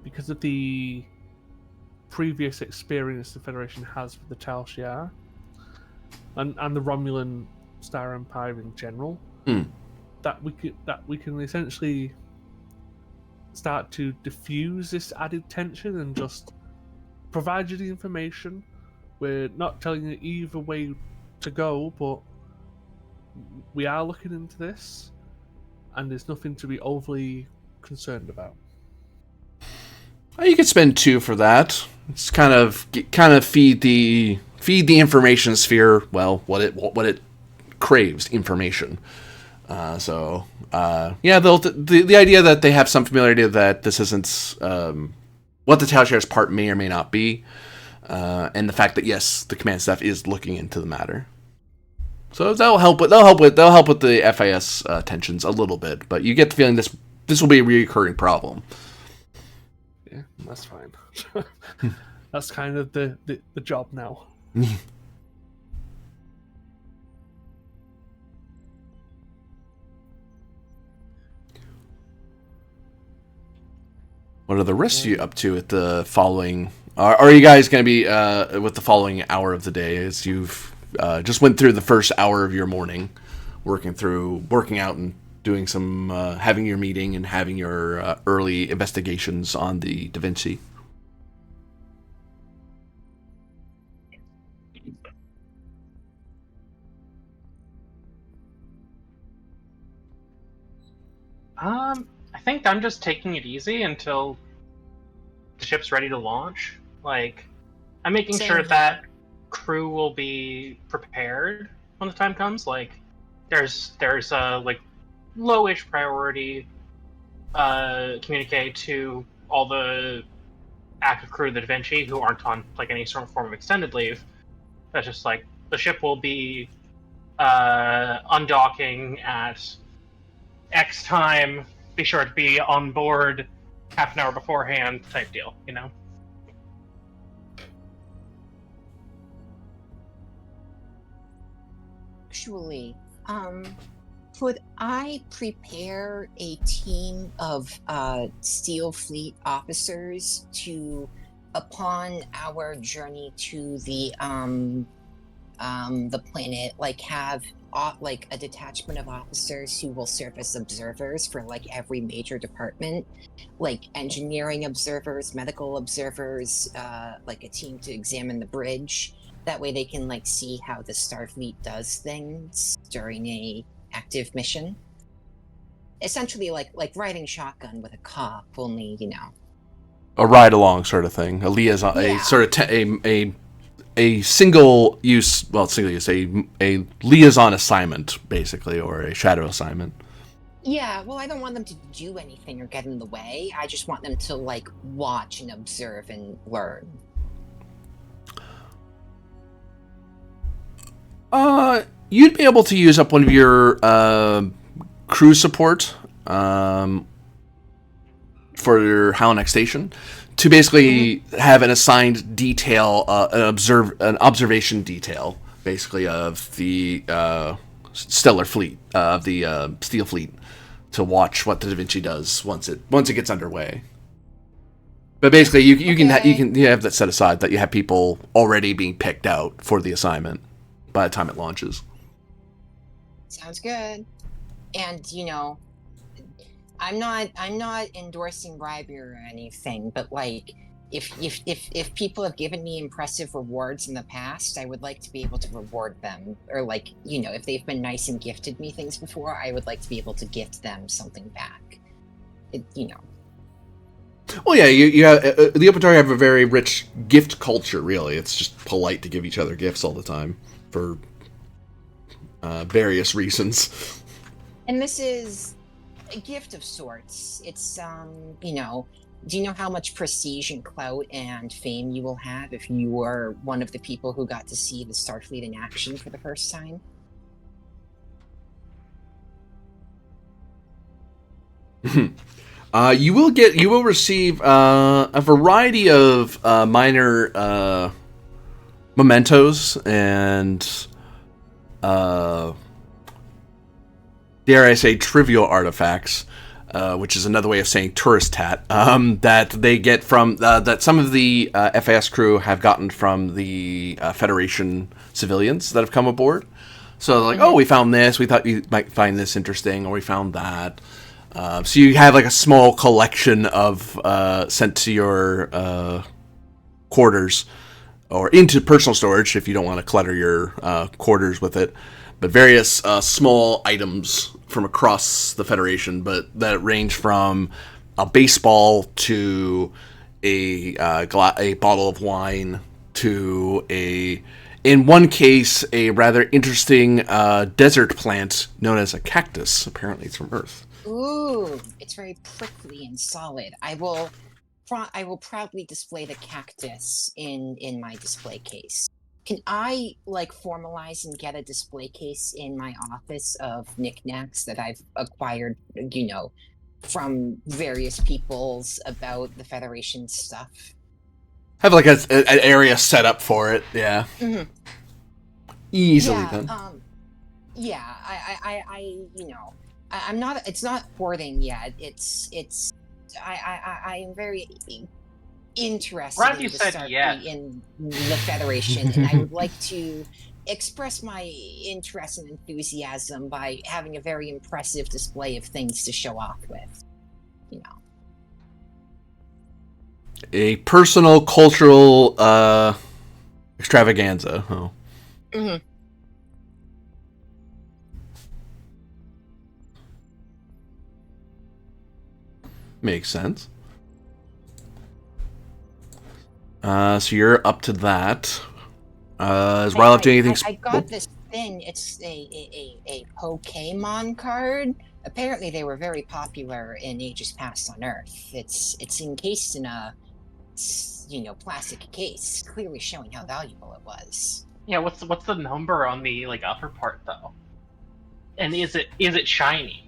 because of the previous experience the Federation has with the Tal Shiar and the Romulan Star Empire in general, that we can essentially start to diffuse this added tension and just provide you the information. We're not telling you either way to go, but we are looking into this, and there's nothing to be overly concerned about. You could spend 2 for that. It's kind of feed the information sphere. Well, what it craves, information. The idea that they have some familiarity that this isn't what the Tal Shiar's part may or may not be, and the fact that yes, the command staff is looking into the matter. So they'll help with the FIS tensions a little bit, but you get the feeling this will be a recurring problem. Yeah, that's fine. That's kind of the job now. What are the rest of you up to at the following? Are you guys going to be with the following hour of the day as you've just went through the first hour of your morning, working out and doing some, having your meeting and having your early investigations on the Da Vinci? I think I'm just taking it easy until the ship's ready to launch. Like, I'm making Same sure here. that crew will be prepared when the time comes. Like, there's like lowish priority communicate to all the active crew of the Da Vinci who aren't on like any sort of form of extended leave. That's just like the ship will be undocking at X time. Be sure to be on board half an hour beforehand, type deal. You know. Actually, could I prepare a team of Steel Fleet officers to, upon our journey to the planet, like have like a detachment of officers who will serve as observers for like every major department, like engineering observers, medical observers, like a team to examine the bridge. That way they can like see how the Starfleet does things during a active mission. Essentially like riding shotgun with a cop, only, you know. A ride along sort of thing, a liaison, a Yeah. sort of a single use, a liaison assignment basically, or a shadow assignment. Yeah, well, I don't want them to do anything or get in the way. I just want them to like watch and observe and learn. You'd be able to use up one of your crew support for your Halanak station to basically have an assigned detail, an observation detail, basically of the stellar fleet, of the steel fleet, to watch what the Da Vinci does once it gets underway. But basically, you can have that set aside, that you have people already being picked out for the assignment by the time it launches. Sounds good. And you know, I'm not endorsing bribery or anything, but like if people have given me impressive rewards in the past, I would like to be able to reward them. Or like, you know, if they've been nice and gifted me things before, I would like to be able to gift them something back. You know. Well, yeah, the Opatari have a very rich gift culture, really. It's just polite to give each other gifts all the time for various reasons. And this is a gift of sorts. It's, you know, do you know how much prestige and clout and fame you will have if you are one of the people who got to see the Starfleet in action for the first time? You will receive a variety of minor mementos and dare I say trivial artifacts, which is another way of saying tourist tat, that they get from that some of the FAS crew have gotten from the Federation civilians that have come aboard. So like, oh, we found this. We thought you might find this interesting, or we found that. So you have like a small collection of sent to your quarters or into personal storage if you don't want to clutter your quarters with it. But various small items from across the Federation, but that range from a baseball to a bottle of wine to in one case, a rather interesting desert plant known as a cactus. Apparently, it's from Earth. Ooh, it's very prickly and solid. I will proudly display the cactus in my display case. Can I like formalize and get a display case in my office of knickknacks that I've acquired, you know, from various peoples about the Federation stuff? Have like an area set up for it, yeah. Mm-hmm. Easily done. Yeah, I you know, I'm not. It's not hoarding yet. I am very interested Right, in you the said Starfleet in the Federation, and I would like to express my interest and enthusiasm by having a very impressive display of things to show off with. You know. A personal cultural extravaganza. Oh. Mm-hmm. Makes sense. So you're up to that. Is Ryloff doing anything? I got this thing. It's a Pokemon card. Apparently, they were very popular in ages past on Earth. It's encased in a plastic case, clearly showing how valuable it was. Yeah, what's the number on the upper part though? And is it shiny?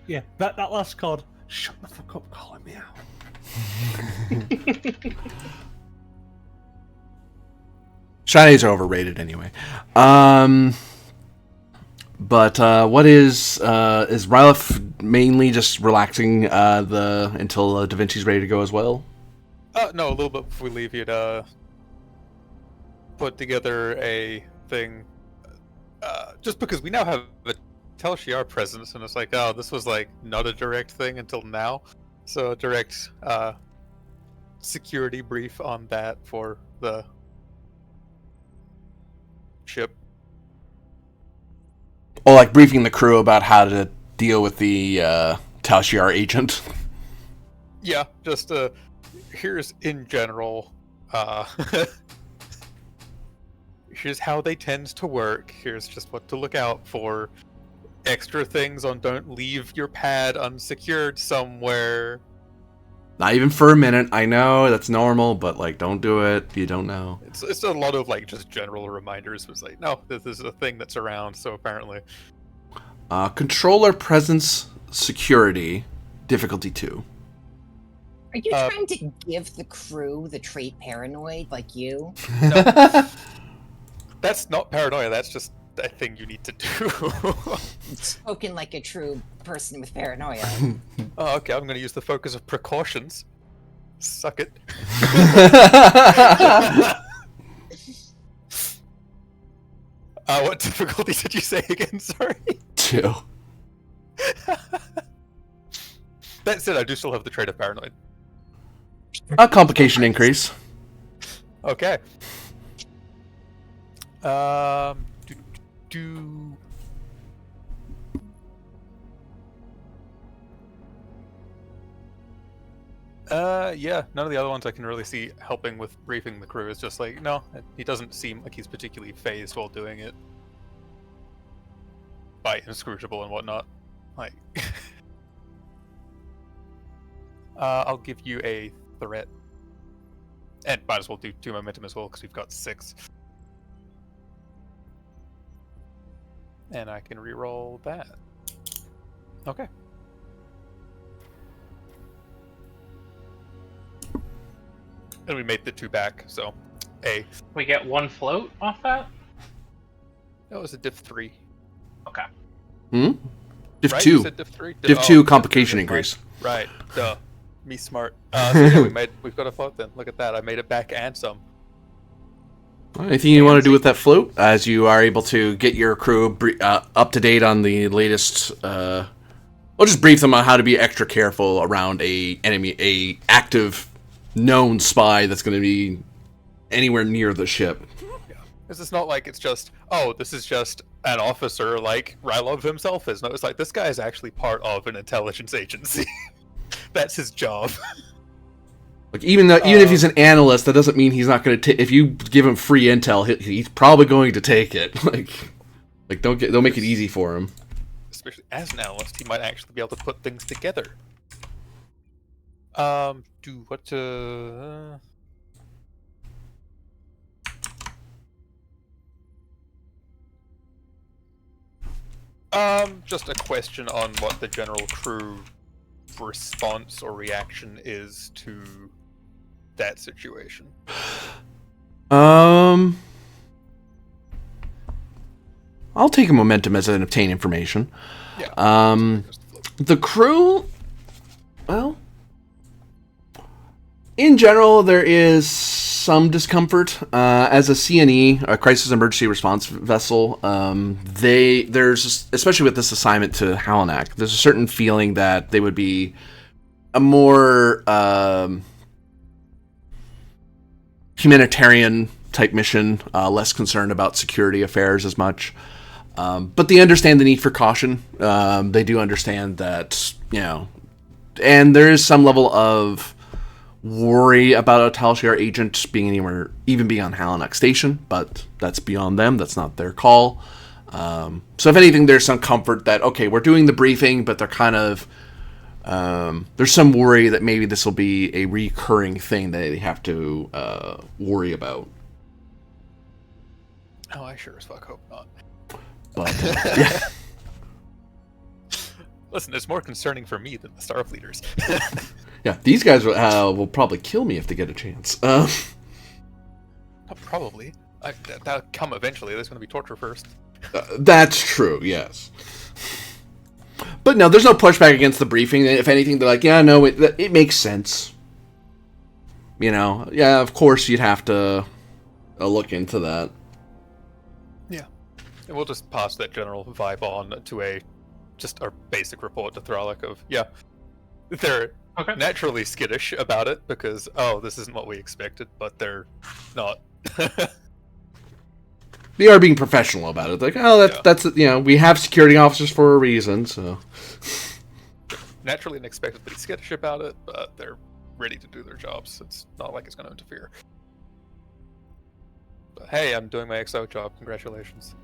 Yeah, that last card. Shut the fuck up, calling me out. Shinies are overrated anyway. But what is Ryloff mainly just relaxing until Da Vinci's ready to go as well? No, a little bit before we leave, you'd put together a thing. Just because we now have a Tel Shiar presence, and it's like, oh, this was like not a direct thing until now. So a direct security brief on that for the ship. Or like briefing the crew about how to deal with the Tel Shiar agent. Yeah, just here's in general. Here's how they tend to work. Here's just what to look out for. Extra things on don't leave your pad unsecured somewhere. Not even for a minute. I know that's normal, but like, don't do it. You don't know. It's a lot of like just general reminders. It was like, no, this is a thing that's around. So apparently, controller presence security difficulty 2. Are you trying to give the crew the trait paranoid like you? No. That's not paranoia. That's just a thing you need to do. Spoken like a true person with paranoia. Oh, okay. I'm going to use the focus of precautions. Suck it. What difficulty did you say again? Sorry. 2. That said, I do still have the trait of paranoid. A complication increase. Okay. Yeah, none of the other ones I can really see helping with briefing the crew. It's just like, no, he doesn't seem like he's particularly phased while doing it. By inscrutable and whatnot. Like, I'll give you a threat. And might as well do 2 momentum as well, because we've got 6. And I can reroll that. Okay. And we made the 2 back, so A. We get 1 float off that? That was a diff 3. Okay. Diff Right? 2. You said diff 3? Diff 2 complication increase. Right. Duh. Me smart. So yeah, we've got a float then. Look at that. I made it back and some. Anything you want to do with that float, as you are able to get your crew up to date on the latest? We'll just brief them on how to be extra careful around a active, known spy that's going to be anywhere near the ship. Yeah, this is not like it's just, oh, this is just an officer like Rylov himself is. No, it's like this guy is actually part of an intelligence agency. That's his job. Like even if he's an analyst, that doesn't mean he's not going to. If you give him free intel, he's probably going to take it. Like don't make it easy for him. Especially as an analyst, he might actually be able to put things together. Just a question on what the general crew response or reaction is to that situation. I'll take a momentum as an obtain information. Yeah. The crew, well, in general, there is some discomfort. As a CNE, a crisis emergency response vessel, there's, especially with this assignment to Halanak, there's a certain feeling that they would be a more humanitarian type mission, less concerned about security affairs as much. But they understand the need for caution. They do understand that, and there is some level of worry about a Tal Shiar agent being anywhere, even being on Halanak Station, but that's beyond them. That's not their call. So if anything, there's some comfort that, okay, we're doing the briefing, but they're kind of, there's some worry that maybe this will be a recurring thing that they have to worry about. Oh, I sure as fuck hope not. But, yeah. Listen, it's more concerning for me than the Starfleeters. Yeah, these guys will probably kill me if they get a chance. Probably. That'll come eventually. There's going to be torture first. That's true, yes. But no, there's no pushback against the briefing. If anything, they're like, yeah, no, it makes sense. Yeah, of course you'd have to look into that. Yeah. And we'll just pass that general vibe on to just our basic report to Thralic of, yeah, they're naturally skittish about it because, this isn't what we expected, but they're not. They are being professional about it. Like, that's we have security officers for a reason, so. Naturally and expectedly skittish about it, but they're ready to do their jobs. It's not like it's going to interfere. But hey, I'm doing my XO job. Congratulations.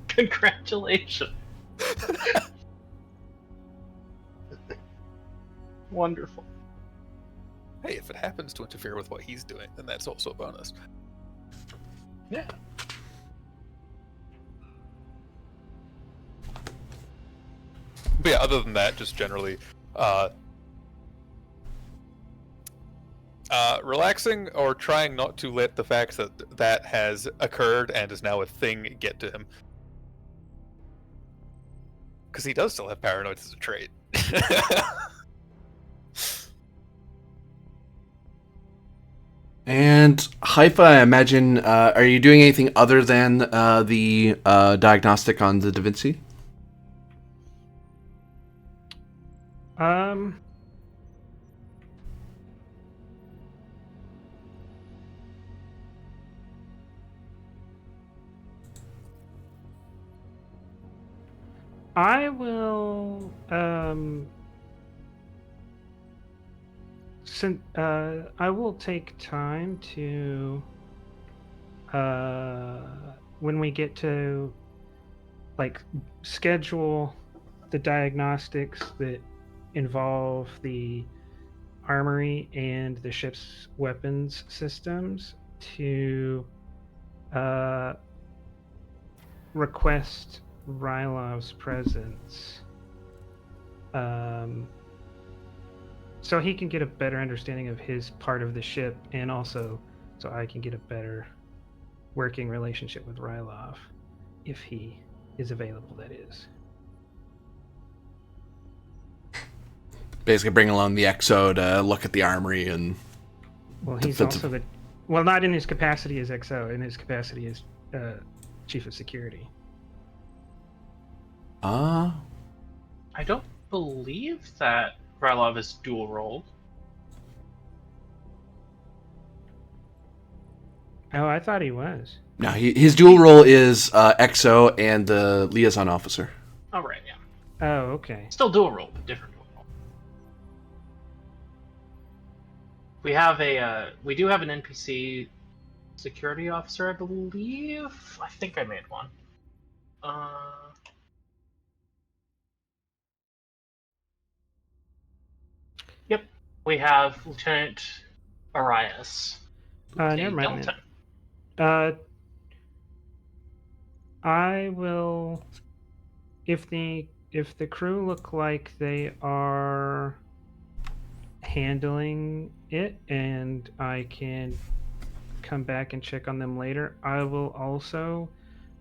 Congratulations. Wonderful. Hey, if it happens to interfere with what he's doing, then that's also a bonus. Yeah. But yeah, other than that, just generally, relaxing or trying not to let the fact that has occurred and is now a thing get to him. Because he does still have paranoid as a trait. And Haifa, I imagine, are you doing anything other than the diagnostic on the Da Vinci? I will I will take time to when we get to schedule the diagnostics that involve the armory and the ship's weapons systems to request Rylov's presence, so he can get a better understanding of his part of the ship, and also so I can get a better working relationship with Rylov, if he is available, that is. Basically bring along the XO to look at the armory and... Well, he's also the... Well, not in his capacity as XO, in his capacity as Chief of Security. I don't believe that Rylov is dual rolled. Oh, I thought he was. No, his dual role is XO and the liaison officer. Oh, right, yeah. Oh, okay. Still dual role, but different dual role. We do have an NPC security officer, I believe. I think I made one. Yep, we have Lieutenant Arias. Never mind. I will. If the crew look like they are handling it, and I can come back and check on them later, I will also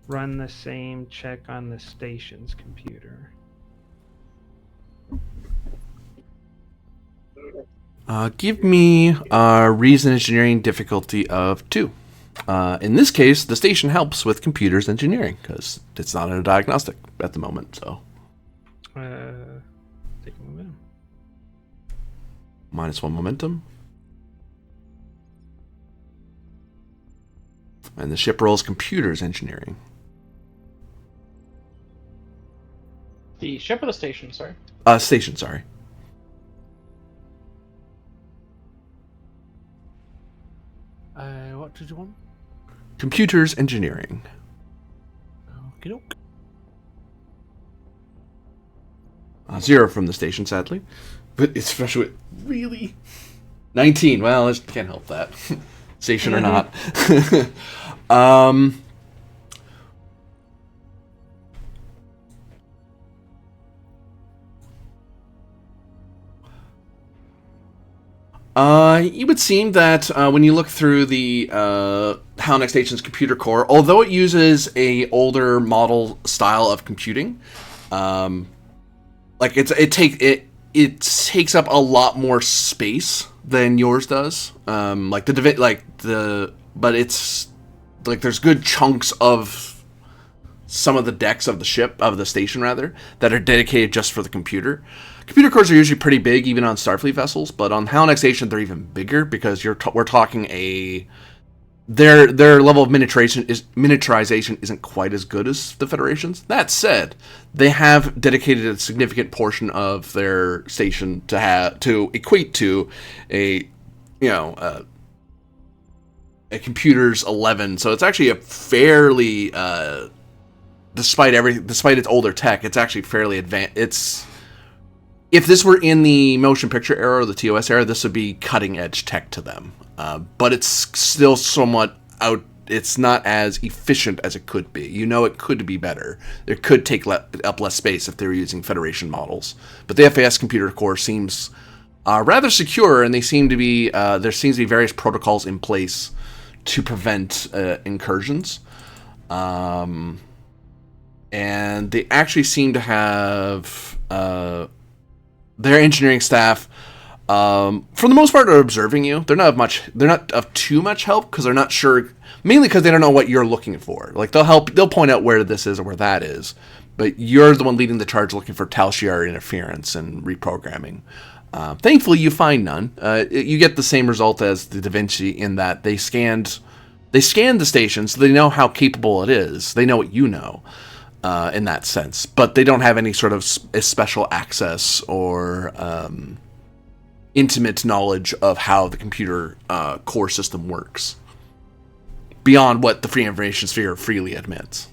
run the same check on the station's computer. Give me a reason engineering difficulty of 2. In this case, the station helps with computers engineering because it's not in a diagnostic at the moment. So, take a momentum. -1 momentum, and the ship rolls computers engineering. The ship or the station, sorry? Station, sorry. What did you want? Computers engineering. Okie doke. 0 from the station, sadly. But it's especially really 19. Well, I can't help that. Station or not. It would seem that when you look through the Halanak Station's computer core, although it uses a older model style of computing, like it takes up a lot more space than yours does. But it's like there's good chunks of some of the decks of the station rather, that are dedicated just for the computer. Computer cores are usually pretty big, even on Starfleet vessels, but on Halanak Station they're even bigger because we're talking their level of miniaturization isn't quite as good as the Federation's. That said, they have dedicated a significant portion of their station to equate to a computer's 11. So it's actually a fairly despite its older tech, it's actually fairly advanced. If this were in the motion picture era or the TOS era, this would be cutting edge tech to them. But it's still somewhat out. It's not as efficient as it could be. It could be better. It could take up less space if they were using Federation models. But the FAS computer core seems rather secure, and there seems to be various protocols in place to prevent incursions. And they actually seem to have their engineering staff, for the most part, are observing you. They're not of too much help because they're not sure, mainly because they don't know what you're looking for. Like they'll point out where this is or where that is, but you're the one leading the charge looking for Tal Shiar interference and reprogramming. Thankfully, you find none. You get the same result as the Da Vinci in that they scanned the station, so they know how capable it is. They know what you know. In that sense, but they don't have any sort of special access or intimate knowledge of how the computer core system works beyond what the free information sphere freely admits.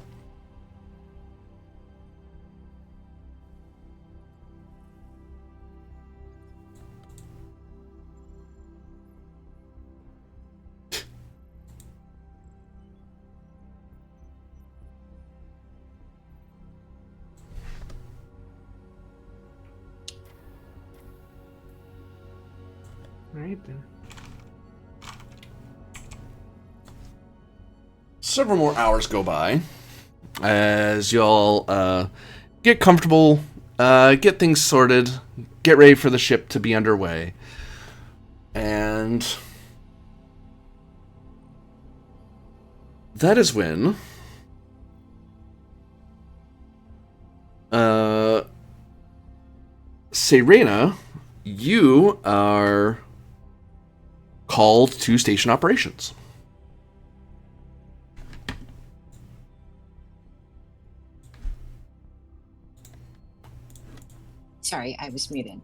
Right then. Several more hours go by as y'all get comfortable, get things sorted, get ready for the ship to be underway. And that is when Serena, you are called to station operations. Sorry, I was muted.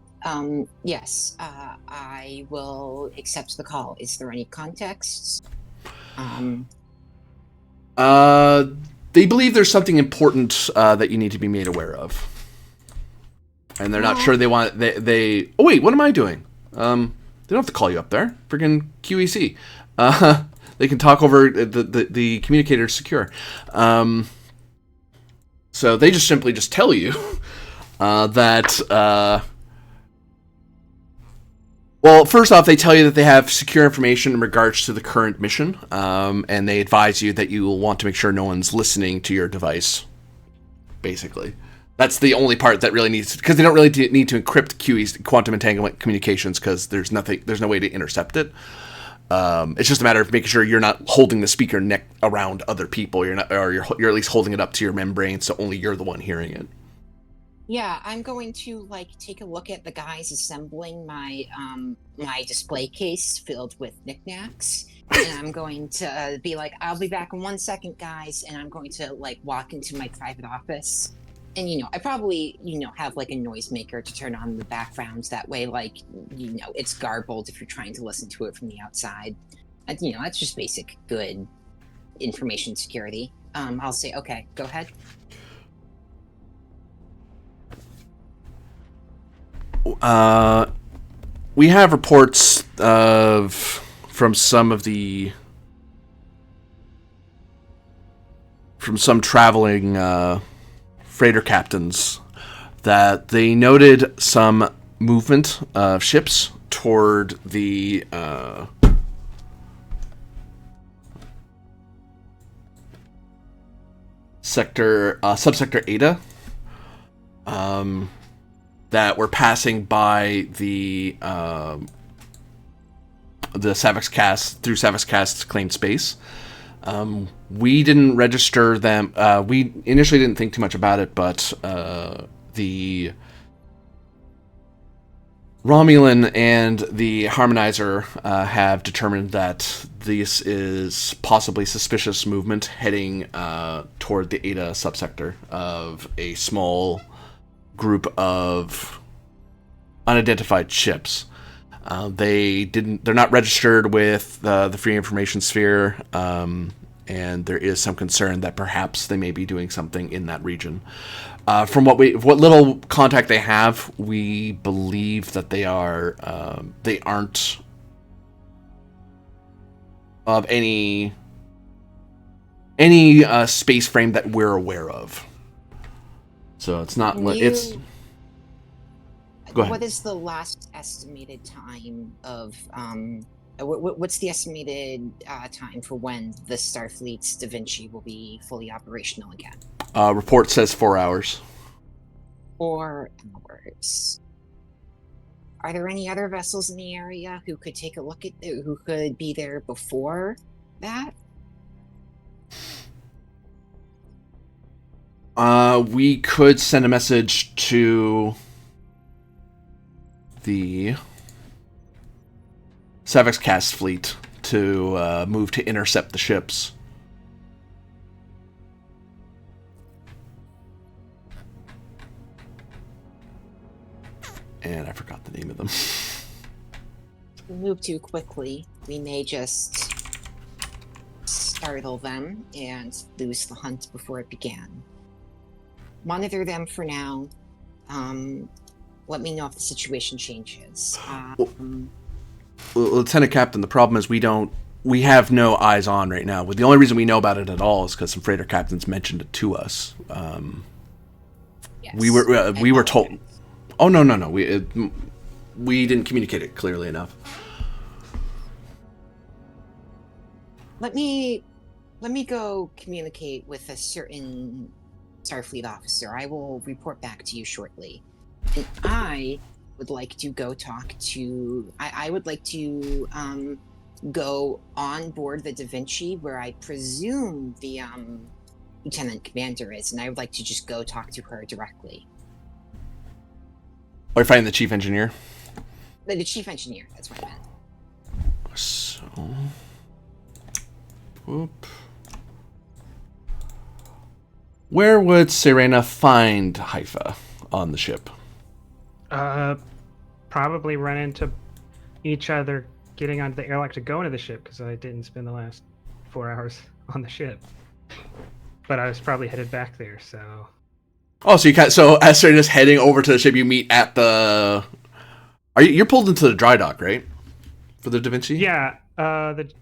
Yes, I will accept the call. Is there any context? They believe there's something important that you need to be made aware of. And they're not sure they want... They oh, wait, what am I doing? They don't have to call you up there. Friggin' QEC. They can talk over... The communicator's secure. So they just simply tell you that... Well, first off, they tell you that they have secure information in regards to the current mission, and they advise you that you will want to make sure no one's listening to your device, basically. That's the only part that really needs... Because they don't really need to encrypt QE's quantum entanglement communications, because there's no way to intercept it. It's just a matter of making sure you're not holding the speaker neck around other people. You're at least holding it up to your membrane, so only you're the one hearing it. Yeah, I'm going to take a look at the guys assembling my my display case filled with knickknacks, and I'm going to be like, "I'll be back in 1 second, guys," and I'm going to walk into my private office And I probably have like a noisemaker to turn on the backgrounds. That way, like it's garbled if you're trying to listen to it from the outside. And that's just basic good information security. I'll say, okay, go ahead. We have reports from some traveling freighter captains that they noted some movement of ships toward the subsector Ada, that were passing by the Savix Cast through Savix Cast's claimed space. We didn't register them. We initially didn't think too much about it, but the Romulan and the Harmonizer have determined that this is possibly suspicious movement heading toward the Ada subsector of a small group of unidentified ships. They're not registered with the Free Information Sphere, and there is some concern that perhaps they may be doing something in that region. From what little contact they have, we believe that they aren't of any space frame that we're aware of. So it's not. It's. Go ahead. What is the last estimated time of? What's the estimated time for when the Starfleet's Da Vinci will be fully operational again? Report says 4 hours. 4 hours. Are there any other vessels in the area who could take a look at who could be there before that? We could send a message to the Savix Cast fleet to move to intercept the ships. And I forgot the name of them. If we move too quickly, we may just startle them and lose the hunt before it began. Monitor them for now. Let me know if the situation changes. Lieutenant Captain, the problem is we have no eyes on right now. The only reason we know about it at all is because some freighter captains mentioned it to us. Yes, we were told. Oh no! We didn't communicate it clearly enough. Let me go communicate with a certain Starfleet officer. I will report back to you shortly. And I would like to go talk to. I would like to go on board the Da Vinci, where I presume the lieutenant commander is, and I would like to just go talk to her directly. Or find the chief engineer. The chief engineer. That's what I meant. So, whoop. Where would Serena find Haifa on the ship? Probably run into each other getting onto the airlock to go into the ship, because I didn't spend the last 4 hours on the ship. But I was probably headed back there, so. Oh, so as Serena's heading over to the ship, you meet at the. You're pulled into the dry dock, right? For the Da Vinci? Yeah.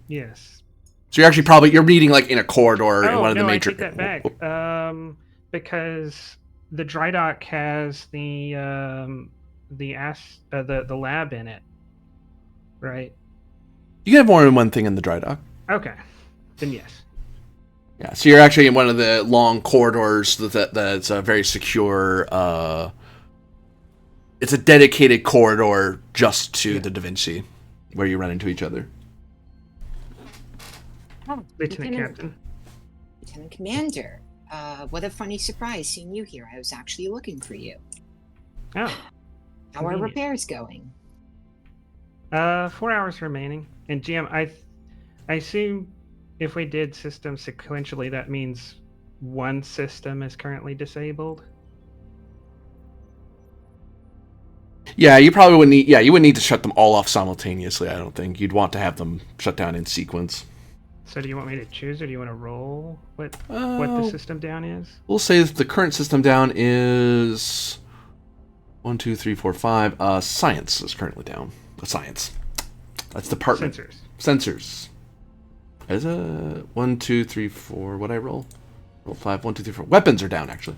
Yes. So you're actually you're meeting like in a corridor in one of the major. I take that back. Because the dry dock has the lab in it, right? You can have more than one thing in the dry dock. Okay, then yes. Yeah, so you're actually in one of the long corridors that's a very secure. It's a dedicated corridor just to the Da Vinci, where you run into each other. Oh, Lieutenant Captain. Lieutenant Commander. What a funny surprise seeing you here. I was actually looking for you. Oh. How are repairs going? 4 hours remaining. And GM, I assume if we did systems sequentially, that means one system is currently disabled? Yeah, you probably wouldn't need. Yeah, you wouldn't need to shut them all off simultaneously. I don't think you'd want to have them shut down in sequence. So do you want me to choose, or do you want to roll what the system down is? We'll say that the current system down is 1, 2, 3, 4, 5. Science is currently down. Science. That's department. Sensors. Is a 1, 2, 3, 4. What I roll? Roll 5. 1, 2, 3, 4. Weapons are down actually.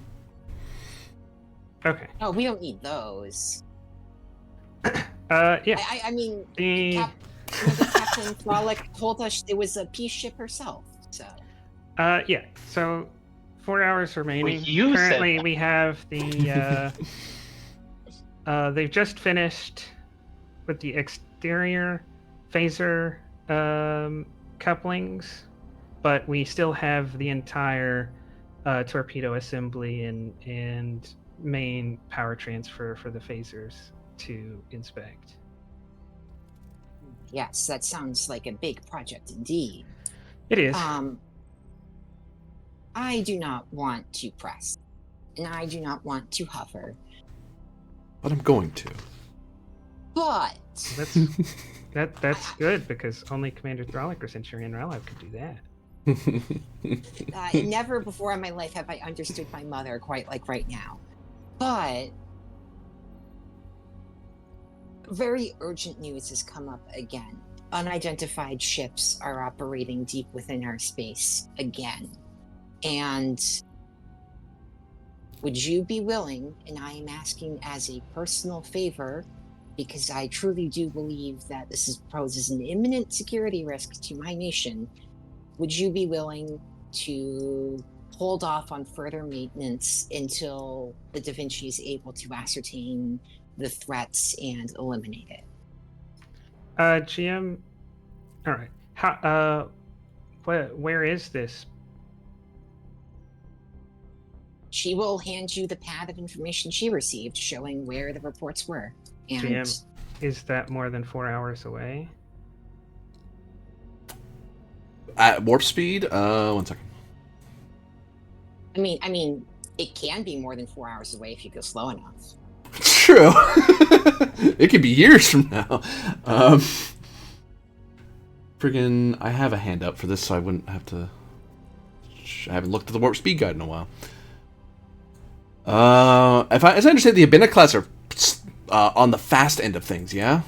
Okay. Oh, we don't need those. Yeah. I mean, The Captain Frolic told us it was a peace ship herself. So. Yeah. So 4 hours remaining. Well, you said Currently, that. we have the. They've just finished with the exterior phaser couplings, but we still have the entire torpedo assembly and main power transfer for the phasers to inspect. Yes, that sounds like a big project indeed. It is. I do not want to press, and I do not want to hover. But I'm going to. But That's good, because only Commander Thralic or Centurion Ralab could do that. never before in my life have I understood my mother quite like right now. But very urgent news has come up again. Unidentified ships are operating deep within our space again. And would you be willing, and I am asking as a personal favor, because I truly do believe that poses an imminent security risk to my nation, would you be willing to hold off on further maintenance until the Da Vinci is able to ascertain the threats and eliminate it? GM, all right. How? Where is this? She will hand you the pad of information she received showing where the reports were. And GM, is that more than 4 hours away? At warp speed? 1 second. I mean, it can be more than 4 hours away if you go slow enough. It's true. It could be years from now. Friggin', I have a hand up for this, so I wouldn't have to. I haven't looked at the warp speed guide in a while. As I understand, the Abina class are on the fast end of things, yeah?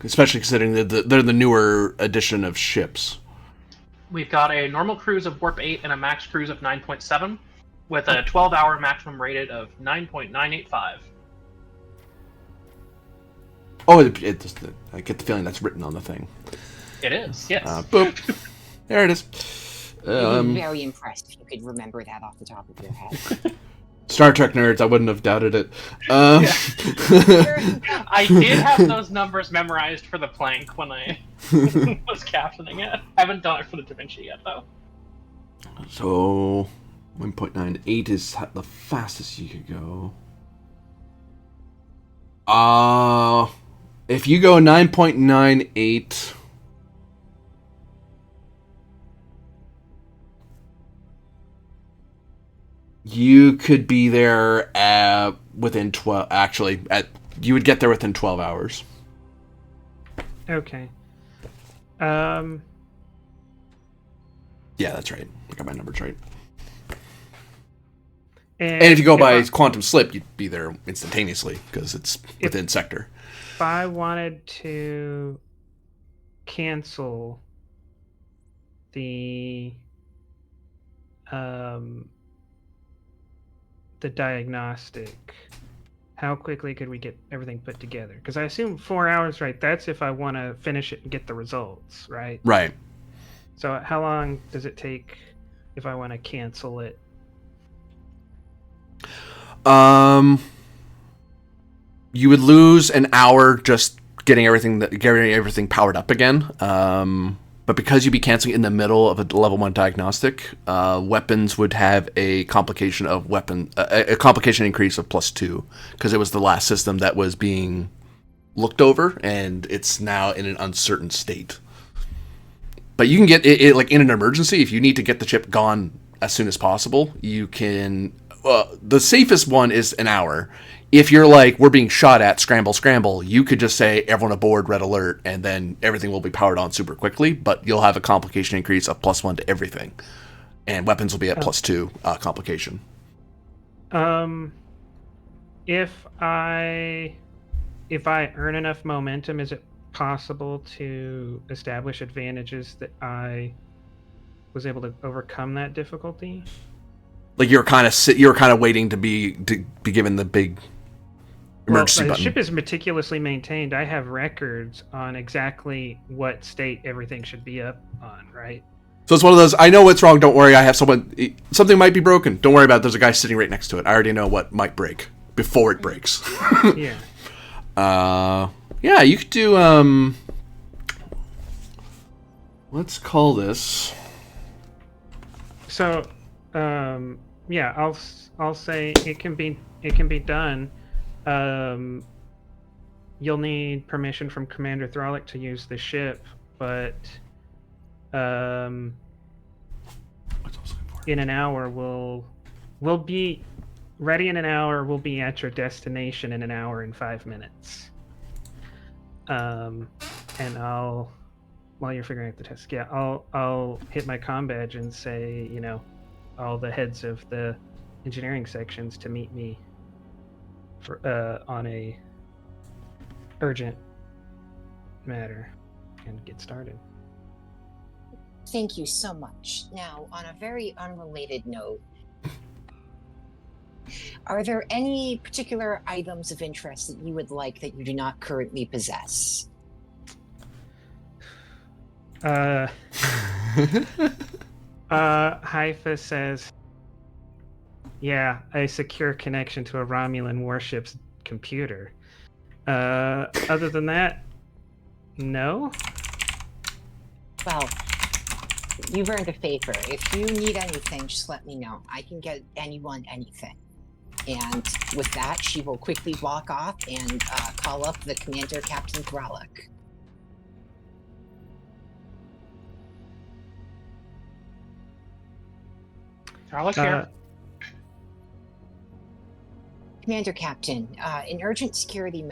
Especially considering that they're the newer edition of ships. We've got a normal cruise of warp 8 and a max cruise of 9.7, with a 12-hour maximum rated of 9.985. Oh, it just, I get the feeling that's written on the thing. It is, yes. Boop. There it is. I'd be very impressed if you could remember that off the top of your head. Star Trek nerds, I wouldn't have doubted it. I did have those numbers memorized for the plank when I was captaining it. I haven't done it for the Da Vinci yet, though. So, 1.98 is the fastest you could go. If you go 9.98... you could be there within 12... Actually, you would get there within 12 hours. Okay. Yeah, that's right. I got my numbers right. And if you go by quantum slip, you'd be there instantaneously, because it's within sector. If I wanted to cancel the diagnostic, how quickly could we get everything put together? Because I assume 4 hours, right? That's if I want to finish it and get the results, right? Right. So how long does it take if I want to cancel it? You would lose an hour just getting everything powered up again. But because you'd be canceling in the middle of a level 1 diagnostic, weapons would have a complication increase of +2, because it was the last system that was being looked over, and it's now in an uncertain state. But you can get it like in an emergency, if you need to get the chip gone as soon as possible, you can. The safest one is an hour. if you're like, we're being shot at, scramble, scramble, you could just say, everyone aboard, red alert, and then everything will be powered on super quickly, but you'll have a complication increase of +1 to everything. And weapons will be at +2 complication. If I earn enough momentum, is it possible to establish advantages that I was able to overcome that difficulty? Like you're kind of waiting to be given the big emergency button. The ship is meticulously maintained. I have records on exactly what state everything should be up on, right? So it's one of those, I know what's wrong, don't worry, I have something might be broken. Don't worry about it, there's a guy sitting right next to it. I already know what might break before it breaks. Yeah. Yeah, you could do, let's call this. So, yeah, I'll say it can be done. You'll need permission from Commander Thralic to use the ship, but in an hour we'll be ready in an hour. We'll be at your destination in an hour and 5 minutes. And while you're figuring out the task, yeah, I'll hit my comm badge and say, you know, all the heads of the engineering sections to meet me for on a urgent matter and get started. Thank you so much. Now, on a very unrelated note, are there any particular items of interest that you would like that you do not currently possess? Haifa says, yeah, a secure connection to a Romulan warship's computer. Other than that, no? Well, you've earned a favor. If you need anything, just let me know. I can get anyone anything. And with that, she will quickly walk off and call up the commander, Captain Thralic. Thralic here. Commander Captain, an urgent security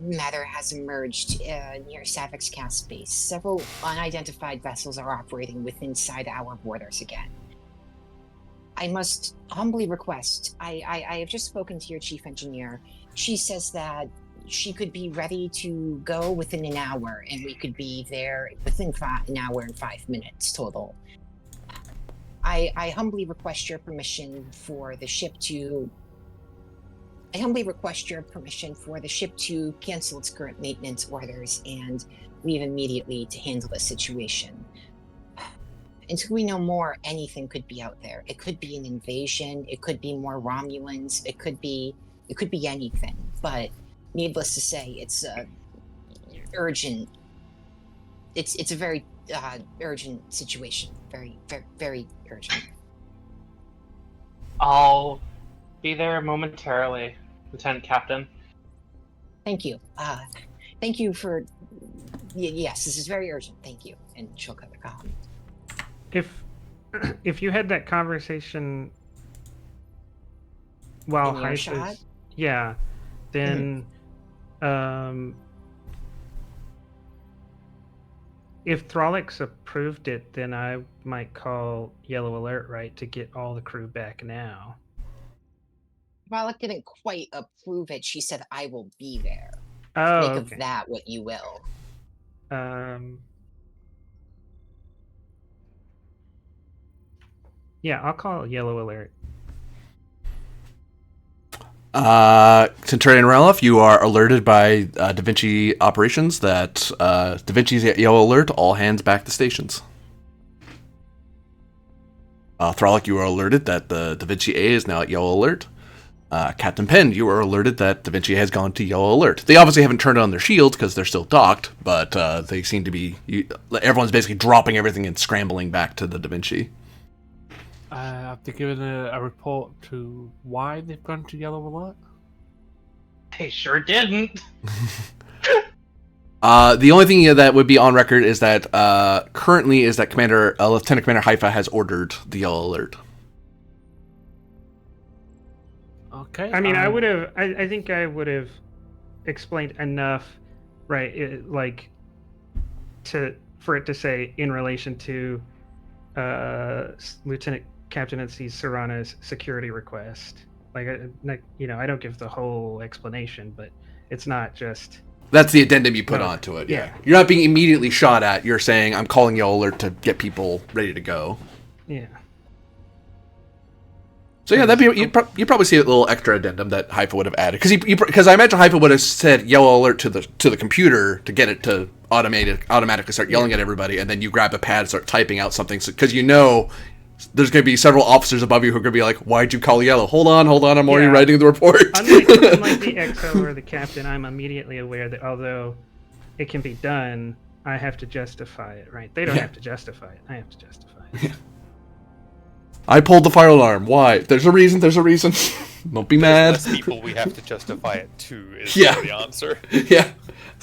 matter has emerged near Savik's cast base. Several unidentified vessels are operating inside our borders again. I must humbly request, I have just spoken to your chief engineer. She says that she could be ready to go within an hour, and we could be there within an hour and 5 minutes total. I humbly request your permission for the ship to cancel its current maintenance orders and leave immediately to handle the situation. Until we know more, anything could be out there. It could be an invasion, it could be more Romulans, it could be anything. But needless to say, it's urgent. It's a very urgent situation. Very, very, very urgent. I'll be there momentarily, Lieutenant Captain. Thank you. Thank you for... Yes, this is very urgent. Thank you. And she'll cut the call. If you had that conversation while Haifa's... Yeah, then... If Thralic's approved it, then I might call Yellow Alert, right, to get all the crew back now. Thralic didn't quite approve it. She said, I will be there. Oh, Make okay. of that what you will. Yeah, I'll call Yellow Alert. Centurion Raloff, you are alerted by Da Vinci operations that Da Vinci's at Yellow Alert, all hands back to stations. Thralic, you are alerted that the Da Vinci A is now at Yellow Alert. Captain Penn, you are alerted that Da Vinci has gone to Yellow Alert. They obviously haven't turned on their shields because they're still docked, but they seem to be... everyone's basically dropping everything and scrambling back to the Da Vinci. Have they given a report to why they've gone to Yellow Alert? They sure didn't. The only thing that would be on record is that currently is that Lieutenant Commander Haifa has ordered the Yellow Alert. Okay. I mean, I think I would have explained enough, right? For it to say in relation to Lieutenant Captain NC Serrano's security request. I don't give the whole explanation, but it's not just. That's the addendum you put onto it. Yeah. You're not being immediately shot at. You're saying, I'm calling Yellow Alert to get people ready to go. Yeah. So yeah, you'd probably see a little extra addendum that Haifa would have added, because I imagine Haifa would have said Yellow Alert to the computer to get it to automatically start yelling at everybody, and then you grab a pad and start typing out something, because there's going to be several officers above you who are going to be like, "Why'd you call Yellow? Hold on, I'm already writing the report." Unlike the XO or the captain, I'm immediately aware that although it can be done, I have to justify it. Right? They don't have to justify it. I have to justify it. I pulled the fire alarm. Why? There's a reason. Don't be mad. Less people we have to justify it to is the answer. Yeah.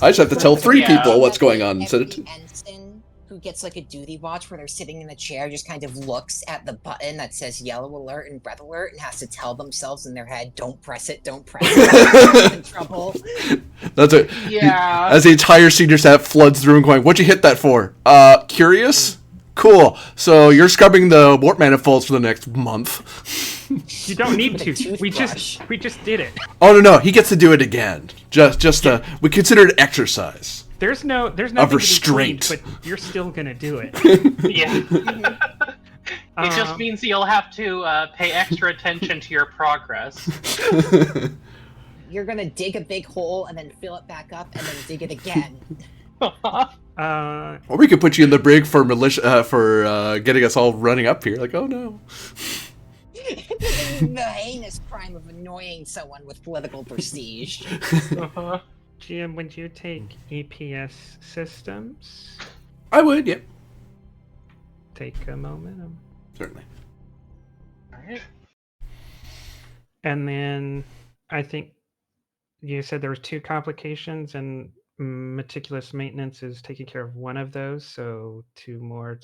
I just have to tell 3 people what's going on instead of 2. Ensign who gets like a duty watch where they're sitting in the chair just kind of looks at the button that says Yellow Alert and Red Alert and has to tell themselves in their head, don't press it. I'm in trouble. That's it. Yeah. As the entire senior staff floods through and going, "What'd you hit that for? Curious? Cool. So you're scrubbing the warp manifolds for the next month." You don't need to. We just did it. Oh no, he gets to do it again. We consider it exercise. There's nothing of restraint, to be cleaned, but you're still gonna do it. Yeah. It just means you'll have to pay extra attention to your progress. You're gonna dig a big hole and then fill it back up and then dig it again. Or we could put you in the brig for militia for getting us all running up here. Like, oh no. The heinous crime of annoying someone with political prestige. GM, would you take EPS systems? I would, yeah. Take a momentum. Certainly. Alright. And then I think you said there was 2 complications, and meticulous maintenance is taking care of one of those, so 2 more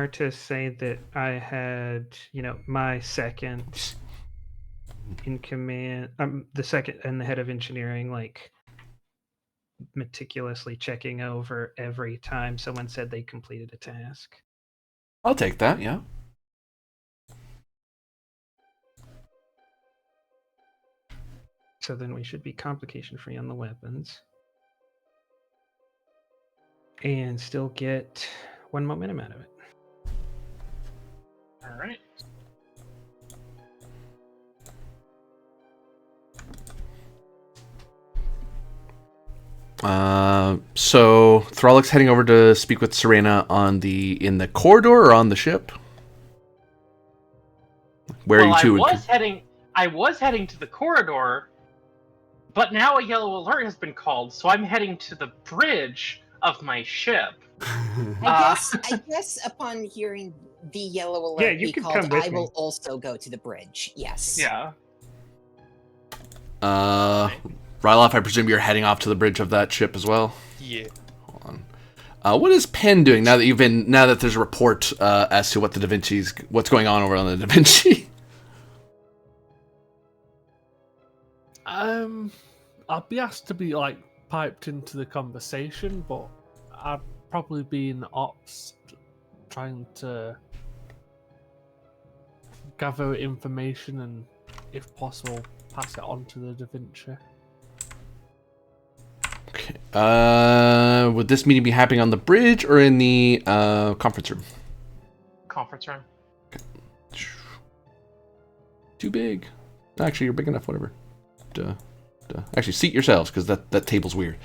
to say that I had, my second in command, the second and the head of engineering, meticulously checking over every time someone said they completed a task. I'll take that, yeah. So then we should be complication free on the weapons. And still get 1 momentum out of it. Alright. So Throllic's heading over to speak with Serena in the corridor or on the ship? Where are you two? I was heading to the corridor, but now a Yellow Alert has been called, so I'm heading to the bridge of my ship. I guess upon hearing the Yellow Alert be called, I will also go to the bridge. Yes. Yeah. Ryloff, I presume you're heading off to the bridge of that ship as well? Yeah. Hold on. What is Penn doing now that there's a report as to what's going on over on the Da Vinci? I'd be asked to be piped into the conversation, but I'd probably be in ops trying to gather information and, if possible, pass it on to the Da Vinci. Okay. Would this meeting be happening on the bridge or in the conference room? Conference room. Okay. Too big. Actually, you're big enough. Whatever. Duh. Actually, seat yourselves because that table's weird.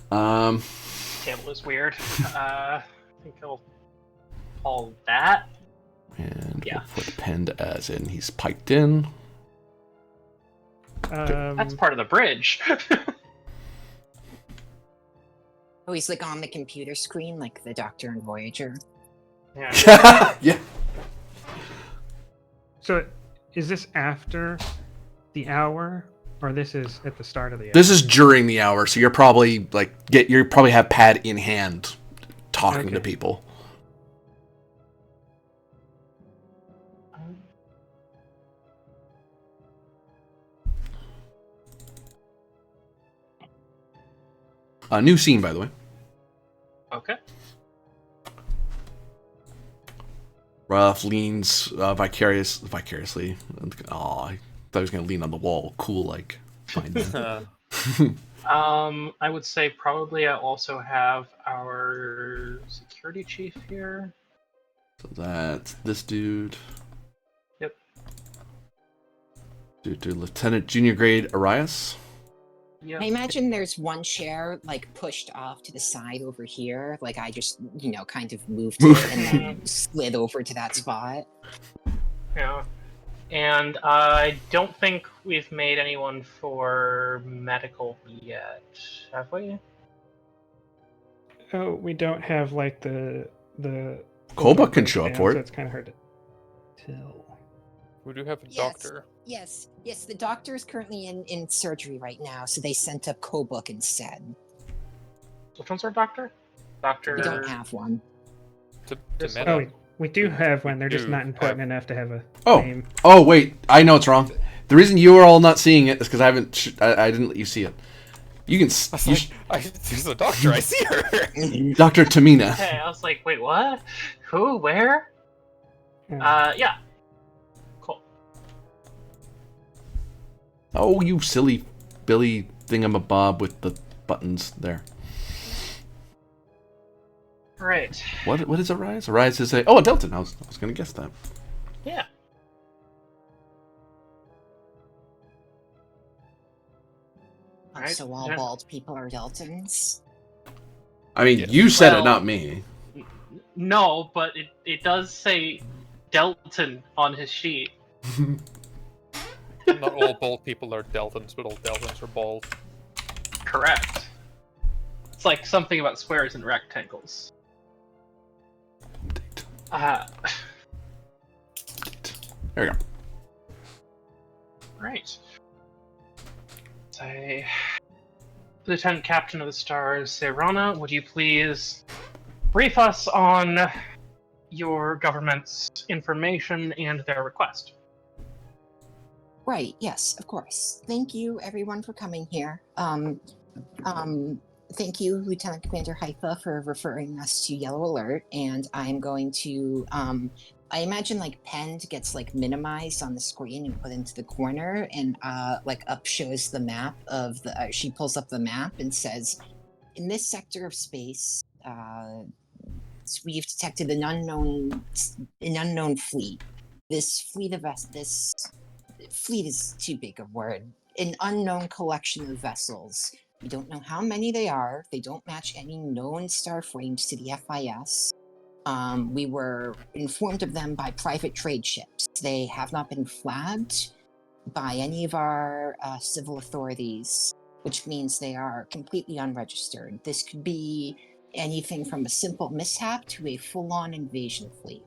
Table is weird. I think I'll call that. And we'll put Penned as in he's piked in. That's part of the bridge. Oh, he's on the computer screen like the Doctor in Voyager. Yeah. Yeah. So, is this after the hour, or this is at the start of the hour? This is during the hour, so you're probably you probably have pad in hand, talking to people. New scene, by the way. Okay. Ruff leans vicariously. Oh, I thought he was going to lean on the wall. Cool, like. Fine. I would say probably I also have our security chief here. So that's this dude. Yep. Dude, Lieutenant Junior Grade Arias. Yep. I imagine there's one chair like pushed off to the side over here. Like I just, kind of moved it and then slid over to that spot. Yeah. And I don't think we've made anyone for medical yet, have we? Oh, we don't have like the Koba can show up breakdown, for so it. it's kind of hard to tell. We do have a Yes. doctor. Yes, the doctor is currently in surgery right now, so they sent up Kobuk instead. Which one's our doctor? Doctor. We don't have one. To Yes. Meta. Oh, we do have one. They're just do not important have- enough to have a Oh. name. Oh, wait. I know it's wrong. The reason you are all not seeing it is because I didn't let you see it. You can. There's a doctor. I see her. Dr. Tamina. Okay, I was like, wait, what? Who? Where? Yeah. Cool. Oh, you silly Billy thingamabob with the buttons there. Right. What is Arias? Arias is a Delton. I was gonna guess that. Yeah. Right. So all Yeah. bald people are Deltons. I mean, Yes. you said it, Well- not me. No, but it does say Delton on his sheet. Not all bald people are Deltons, but all Deltons are bald. Correct. It's like something about squares and rectangles. There we go. Right. Say, Lieutenant Captain of the Stars, Serana, would you please brief us on your government's information and their request? Right, yes, of course. Thank you everyone for coming here. Thank you, Lieutenant Commander Haifa, for referring us to Yellow Alert, and I'm going to I imagine like Pend gets like minimized on the screen and put into the corner, and like up shows the map of the. She pulls up the map and says, "In this sector of space, we've detected an unknown fleet. This fleet is too big a word. An unknown collection of vessels. We don't know how many they are. They don't match any known star frames to the FIS." We were informed of them by private trade ships. They have not been flagged by any of our civil authorities, which means they are completely unregistered. This could be anything from a simple mishap to a full-on invasion fleet.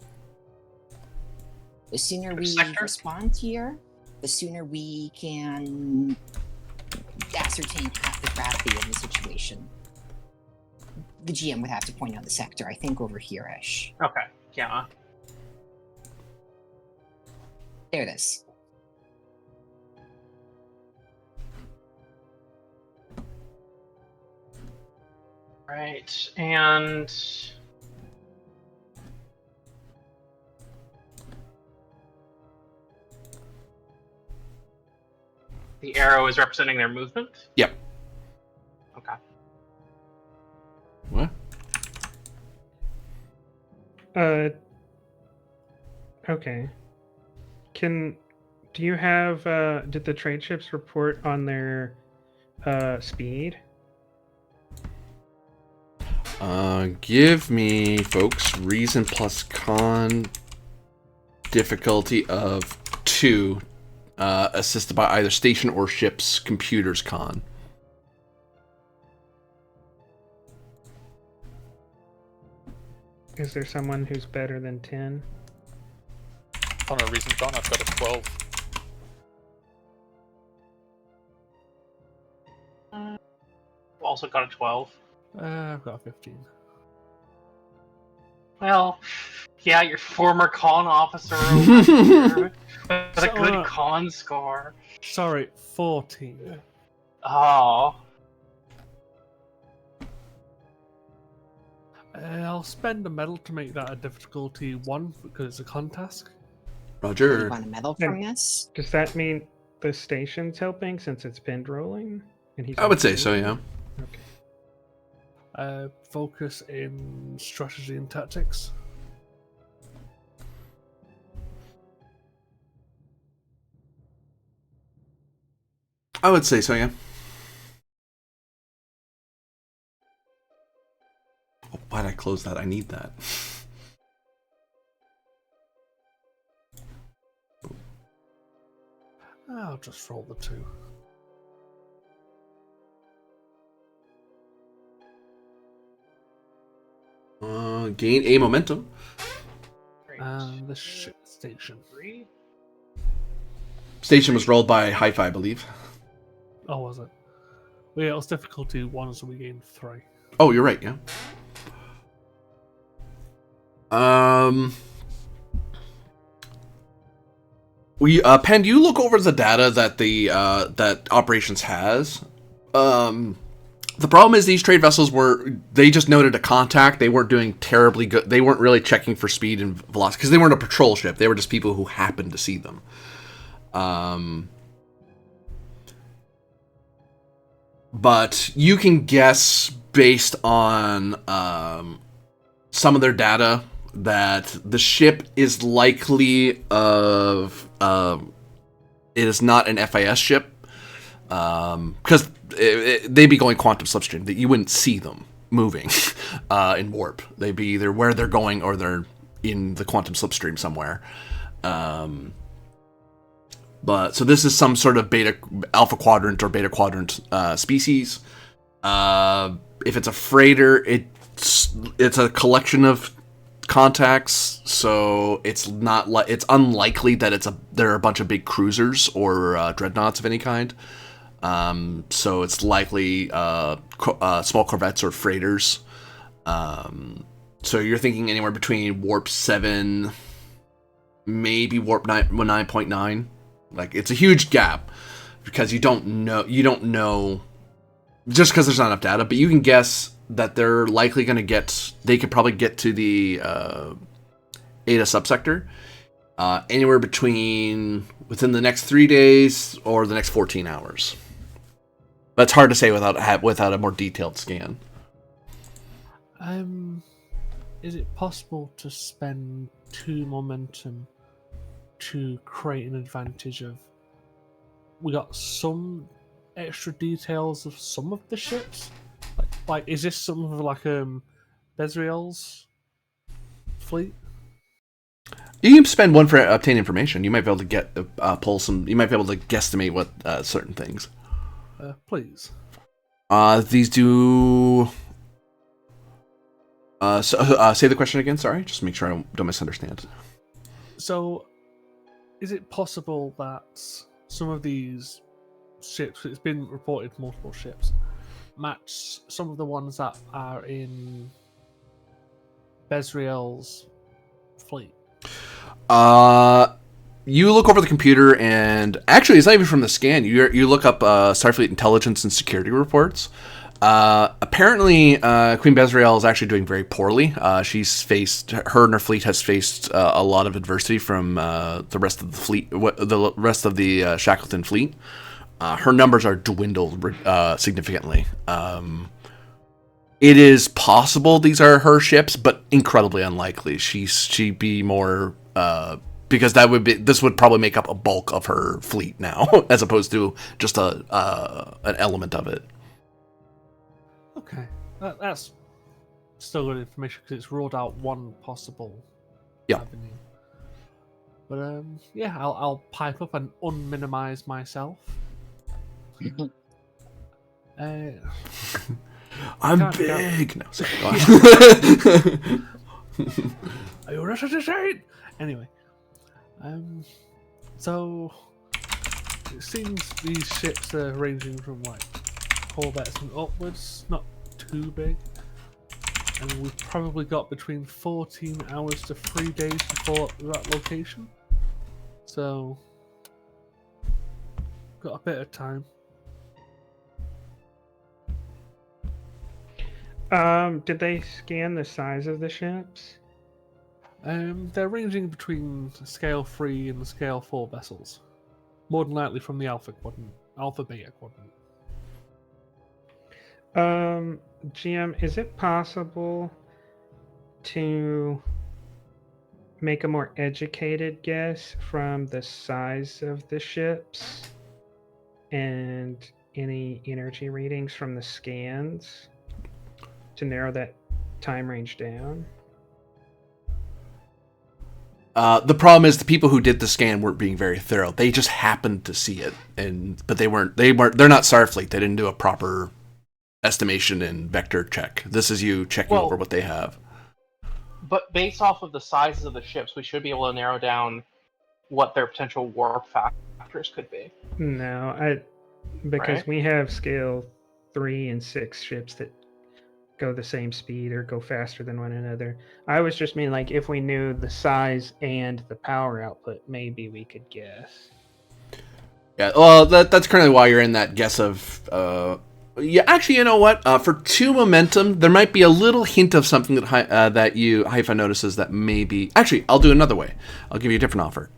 The sooner we respond here, the sooner we can ascertain the gravity of the situation. The GM would have to point out the sector, I think over here-ish. Okay, yeah. There it is. Right, and the arrow is representing their movement? Yep. Okay. What? Okay. Do you have did the trade ships report on their speed? Give me, folks, reason plus con difficulty of 2, assisted by either station or ship's computers con. Is there someone who's better than 10? On a reason con, I've got a 12. Also got a 12. I've got a 15. Well, yeah, your former con officer over here with a good con score. Sorry, 14. Oh. I'll spend a medal to make that a difficulty 1 because it's a con task. You Roger. want a medal from this? Does that mean the station's helping since it's pinned rolling? And he's I would say on so, two? yeah. Okay. Focus in strategy and tactics. I would say so, yeah. Oh, why'd I close that? I need that. I'll just roll the 2. Gain a momentum. And the ship station. Station was rolled by Hi-Fi, I believe. Oh, was it? Well, yeah, it was difficulty 1, so we gained 3. Oh, you're right, yeah. Pen, do you look over the data that the that operations has? The problem is these trade vessels they just noted a contact. They weren't doing terribly good. They weren't really checking for speed and velocity because they weren't a patrol ship. They were just people who happened to see them. But you can guess based on some of their data that the ship is likely it is not an FIS ship because they'd be going quantum slipstream. That you wouldn't see them moving in warp. They'd be either where they're going or they're in the quantum slipstream somewhere. But so this is some sort of alpha quadrant or beta quadrant species. If it's a freighter, it's a collection of contacts, so it's unlikely that there are a bunch of big cruisers or dreadnoughts of any kind. So it's likely small corvettes or freighters. So you're thinking anywhere between warp 7, maybe warp 9.9. Like, it's a huge gap because you don't know just because there's not enough data, but you can guess that they're likely going to they could probably get to the Eta subsector anywhere within the next 3 days or the next 14 hours. That's hard to say without a more detailed scan. Is it possible to spend 2 momentum to create an advantage of? We got some extra details of some of the ships. Like is this some of Bezriel's fleet? You can spend 1 for obtain information. You might be able to get pull some. You might be able to guesstimate what certain things. Please. These do. Say the question again. Sorry, just make sure I don't misunderstand. So, is it possible that some of these ships, it's been reported multiple ships, match some of the ones that are in Bezriel's fleet? You look over the computer, and actually, it's not even from the scan. You look up Starfleet intelligence and security reports. Apparently, Queen Bezriel is actually doing very poorly. Her and her fleet has faced a lot of adversity from the rest of the fleet, the rest of the Shackleton fleet. Her numbers are dwindled significantly. It is possible these are her ships, but incredibly unlikely. She'd be more because this would probably make up a bulk of her fleet now, as opposed to just an element of it. Okay, that's still good information because it's ruled out one possible avenue. But yeah, I'll pipe up and unminimize myself. I'm big. No, sorry. Go on. Are you ready to say? Anyway, so it seems these ships are ranging from like corvettes and upwards, not too big, and we've probably got between 14 hours to 3 days before that location. So got a bit of time. Did they scan the size of the ships? They're ranging between Scale 3 and Scale 4 vessels. More than likely from the Alpha Quadrant, Alpha Beta Quadrant. GM, is it possible to make a more educated guess from the size of the ships and any energy readings from the scans to narrow that time range down? The problem is the people who did the scan weren't being very thorough. They just happened to see it, but they're not Starfleet. They didn't do a proper estimation and vector check. This is you checking over what they have. But based off of the sizes of the ships, we should be able to narrow down what their potential warp factors could be. No, because Right? we have scale 3 and 6 ships that go the same speed or go faster than one another. I was just mean like if we knew the size and the power output, maybe we could guess. Yeah, well, that's currently why you're in that guess of. Yeah, actually, you know what? For 2 momentum, there might be a little hint of something that Haifa notices that maybe. Actually, I'll do another way. I'll give you a different offer.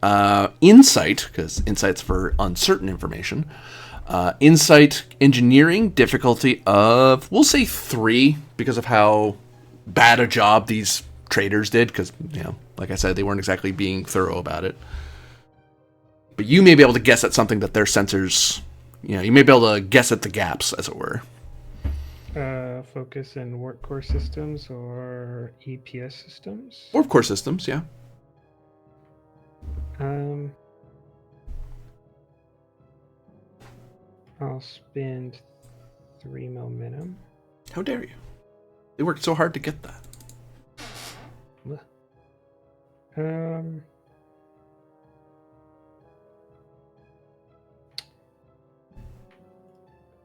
Insight, because insight's for uncertain information. Insight engineering difficulty of, we'll say 3, because of how bad a job these traders did. Because, like I said, they weren't exactly being thorough about it. But you may be able to guess at something that their sensors, you may be able to guess at the gaps, as it were. Focus in work core systems or EPS systems? Or core systems, yeah. I'll spend 3 momentum. How dare you? They worked so hard to get that. Let's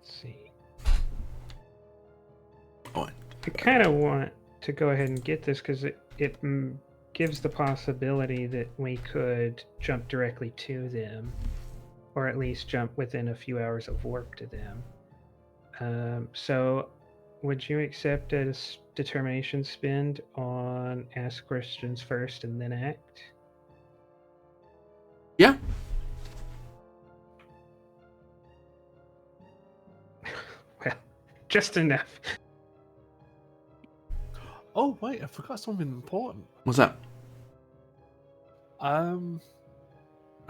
see. Oh, I kind of want to go ahead and get this because it gives the possibility that we could jump directly to them, or at least jump within a few hours of warp to them. So would you accept a determination spend on ask questions first and then act? Yeah. Well, just enough. Oh wait, I forgot something important. What's that? I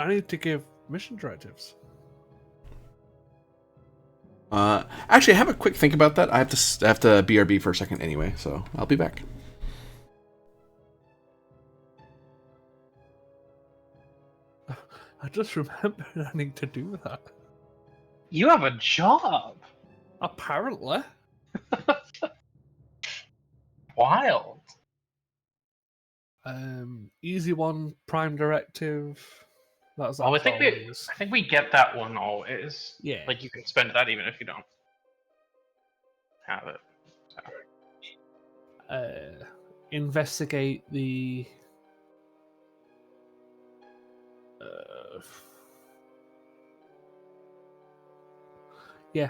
need to give mission directives. Actually, have a quick think about that. I have to BRB for a second anyway, so I'll be back. I just remembered I need to do that. You have a job! Apparently. Wild. Easy one, prime directive. That's I think we get that one always. Yeah. Like you can spend that even if you don't have it. So. Investigate the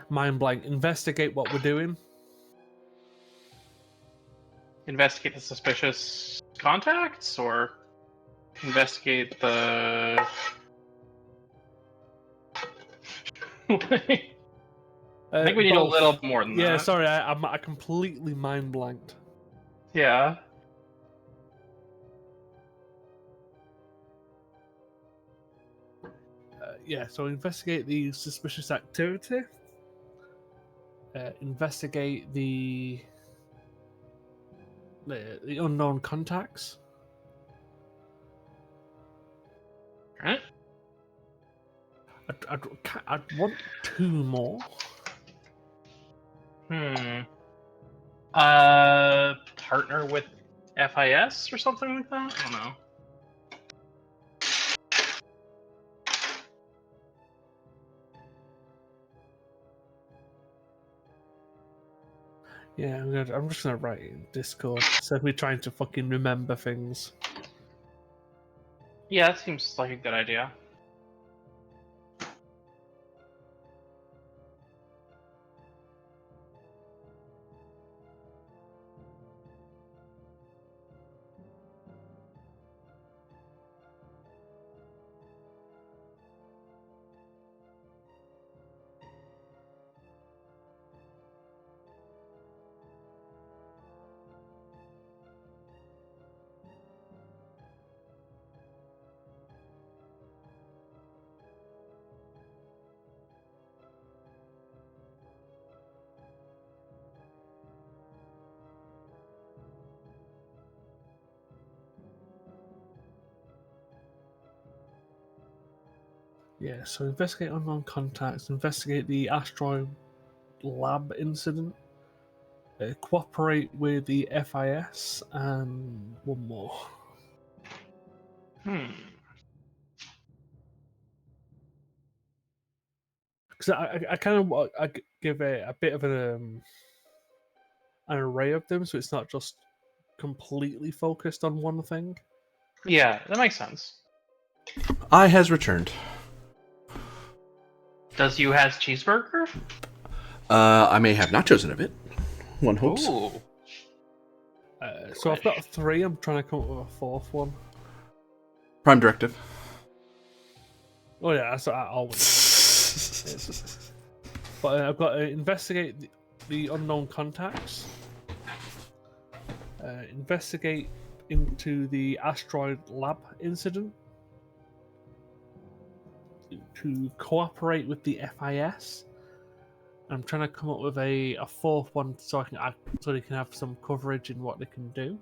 mind blank. Investigate what we're doing. Investigate the suspicious contacts, or investigate the. I think we need both. a little more than that. Yeah, sorry, I completely mind blanked. Yeah. So investigate the suspicious activity. Investigate the unknown contacts. Right. I'd want 2 more. Partner with FIS or something like that? I don't know. Yeah, I'm just gonna write it in Discord. Instead of me trying to fucking remember things. Yeah, that seems like a good idea. Yeah, so investigate unknown contacts, investigate the asteroid lab incident, cooperate with the FIS, and one more. Because I kind of want to give a bit of an array of them, so it's not just completely focused on one thing. Yeah, that makes sense. I has returned. Does you has cheeseburger? I may have nachos in a bit. One hopes. Ooh. So I've got 3. I'm trying to come up with a 4th one. Prime directive. Oh yeah, that's always. But I've got to investigate the unknown contacts. Investigate into the asteroid lab incident. To cooperate with the FIS. I'm trying to come up with a 4th one so they can have some coverage in what they can do.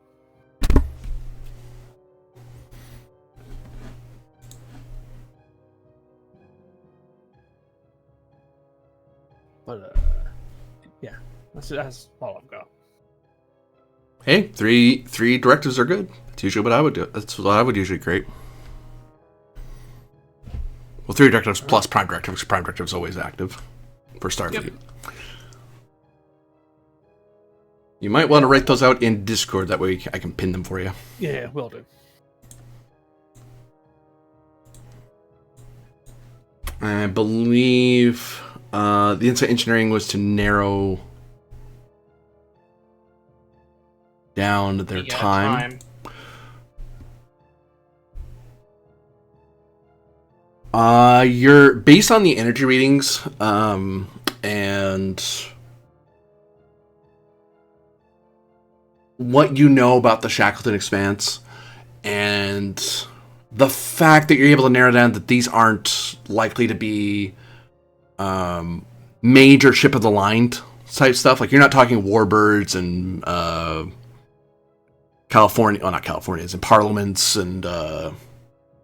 But yeah, that's all I've got. Hey, three directives are good. That's usually what I would do. That's what I would usually create. Well, 3 directives plus prime directive, because prime directive is always active for Starfleet. Yep. You might want to write those out in Discord. That way I can pin them for you. Yeah, will do. I believe the insight engineering was to narrow down their time. You're based on the energy readings, and what you know about the Shackleton Expanse, and the fact that you're able to narrow down that these aren't likely to be major ship of the line type stuff. Like, you're not talking warbirds and not Californians, and Parliaments and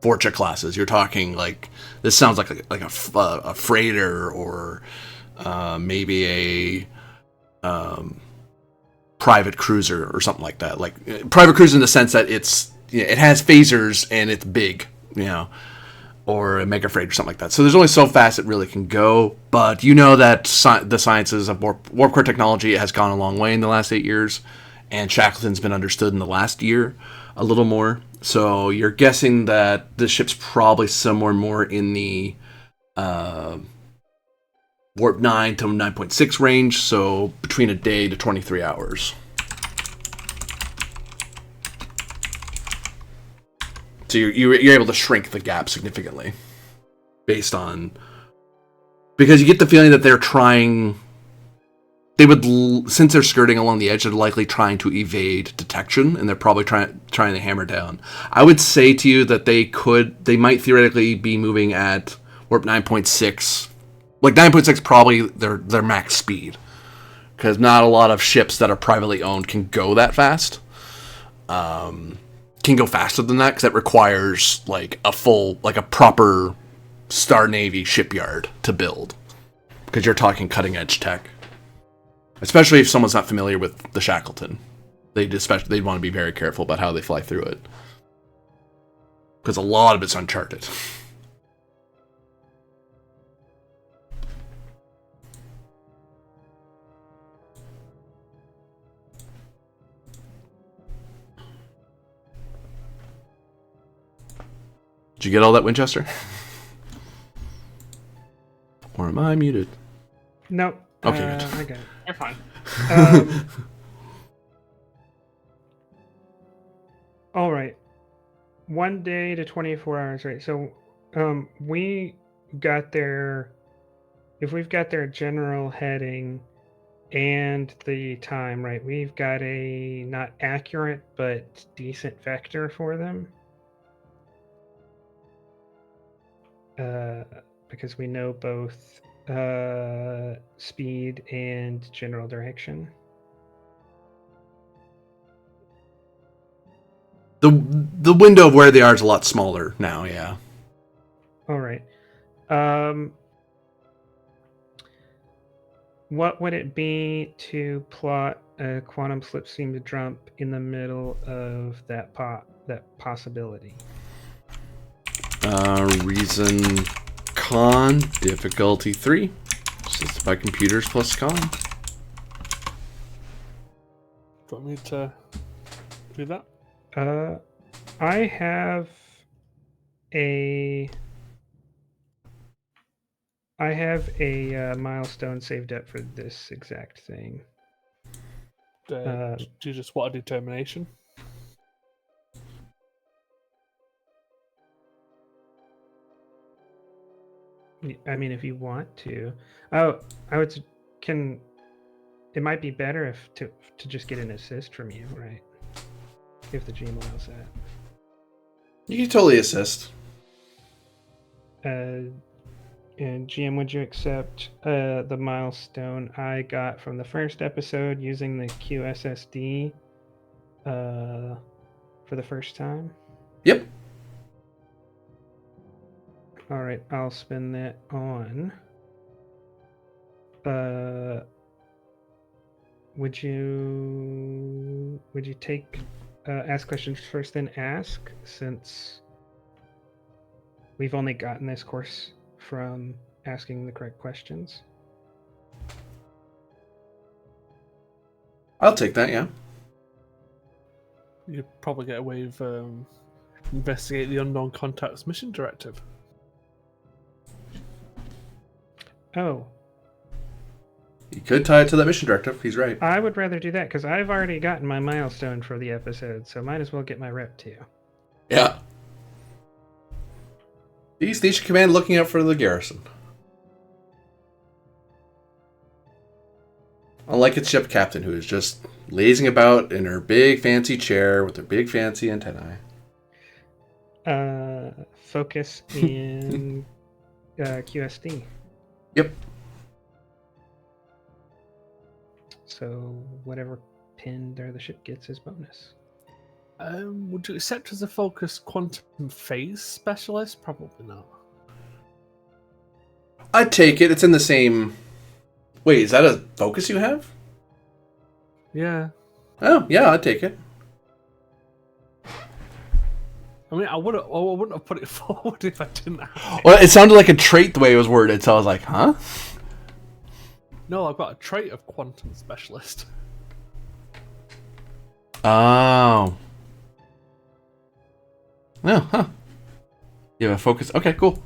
Fortune classes. You're talking like, this sounds like a freighter, or maybe a private cruiser or something like that. Like, private cruiser in the sense that it has phasers and it's big, or a mega freight or something like that. So there's only so fast it really can go. But you know that the sciences of warp core technology has gone a long way in the last 8 years, and Shackleton's been understood in the last year a little more. So you're guessing that this ship's probably somewhere more in the warp 9 to 9.6 range, so between a day to 23 hours. So you're able to shrink the gap significantly based on, because you get the feeling that they're trying, since they're skirting along the edge, they're likely trying to evade detection, and they're probably trying to hammer down. I would say to you that they might theoretically be moving at warp 9.6. Like 9.6 probably their max speed, because not a lot of ships that are privately owned can go that fast. Can go faster than that, because that requires like a proper Star Navy shipyard to build, because you're talking cutting edge tech. Especially if someone's not familiar with the Shackleton, they'd want to be very careful about how they fly through it, because a lot of it's uncharted. Did you get all that, Winchester? Or am I muted? Nope. Okay, good. I got it. You're fine. All right. 1 day to 24 hours, right? So, we got their, if we've got their general heading and the time, right? We've got a not accurate but decent vector for them. Because we know both speed and general direction. The window of where they are is a lot smaller now, yeah. All right. What would it be to plot a quantum slipstream jump in the middle of that possibility? Reason con difficulty 3. Assisted by computers plus con. Do you want me to do that? I have a milestone saved up for this exact thing. Do you just want a determination? I mean, if you want to. Oh, it might be better if to just get an assist from you, right? If the GM allows that. You can totally assist. And GM, would you accept the milestone I got from the first episode using the QSSD for the first time? Yep. All right, I'll spend that on. Would you take ask questions first, then ask, since we've only gotten this course from asking the correct questions? I'll take that, yeah. You could probably get away with investigate the unknown contact's mission directive. Oh. You could tie it to that mission directive. He's right. I would rather do that, because I've already gotten my milestone for the episode, so might as well get my rep too. Yeah. The Station Command looking out for the garrison. Unlike its ship captain, who is just lazing about in her big fancy chair with her big fancy antennae. Focus in QSD. Yep. So whatever pin there the ship gets is bonus. Would you accept as a focus quantum phase specialist? Probably not. I'd take it. It's in the same... Wait, is that a focus you have? Yeah. Oh, yeah, I'd take it. I mean, I wouldn't have put it forward if I didn't have it. Well, it sounded like a trait the way it was worded, so I was like, huh? No, I've got a trait of quantum specialist. Oh. Oh, huh. You have a focus. Okay, cool.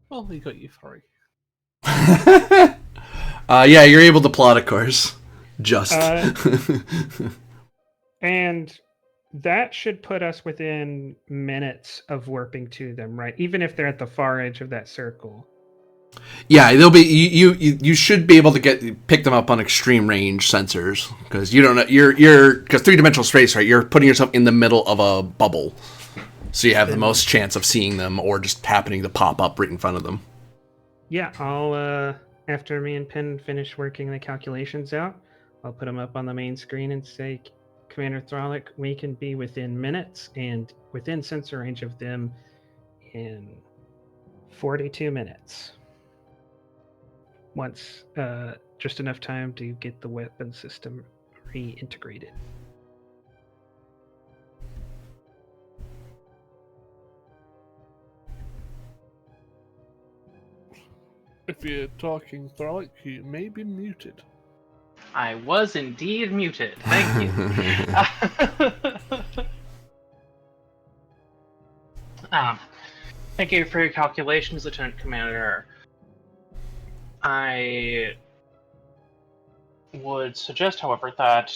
Well, you got you 3. Yeah, you're able to plot a course. Just. And that should put us within minutes of warping to them, right? Even if they're at the far edge of that circle. Yeah, they'll be. You should be able to pick them up on extreme range sensors, because you don't know because 3-dimensional space, right? You're putting yourself in the middle of a bubble, so you have the most chance of seeing them or just happening to pop up right in front of them. Yeah, I'll after me and Penn finish working the calculations out, I'll put them up on the main screen and say, Commander Thralic, we can be within minutes and within sensor range of them in 42 minutes. Once just enough time to get the weapon system reintegrated. If you're talking Thralic, you may be muted. I was indeed muted. Thank you. Thank you for your calculations, Lieutenant Commander. I would suggest, however, that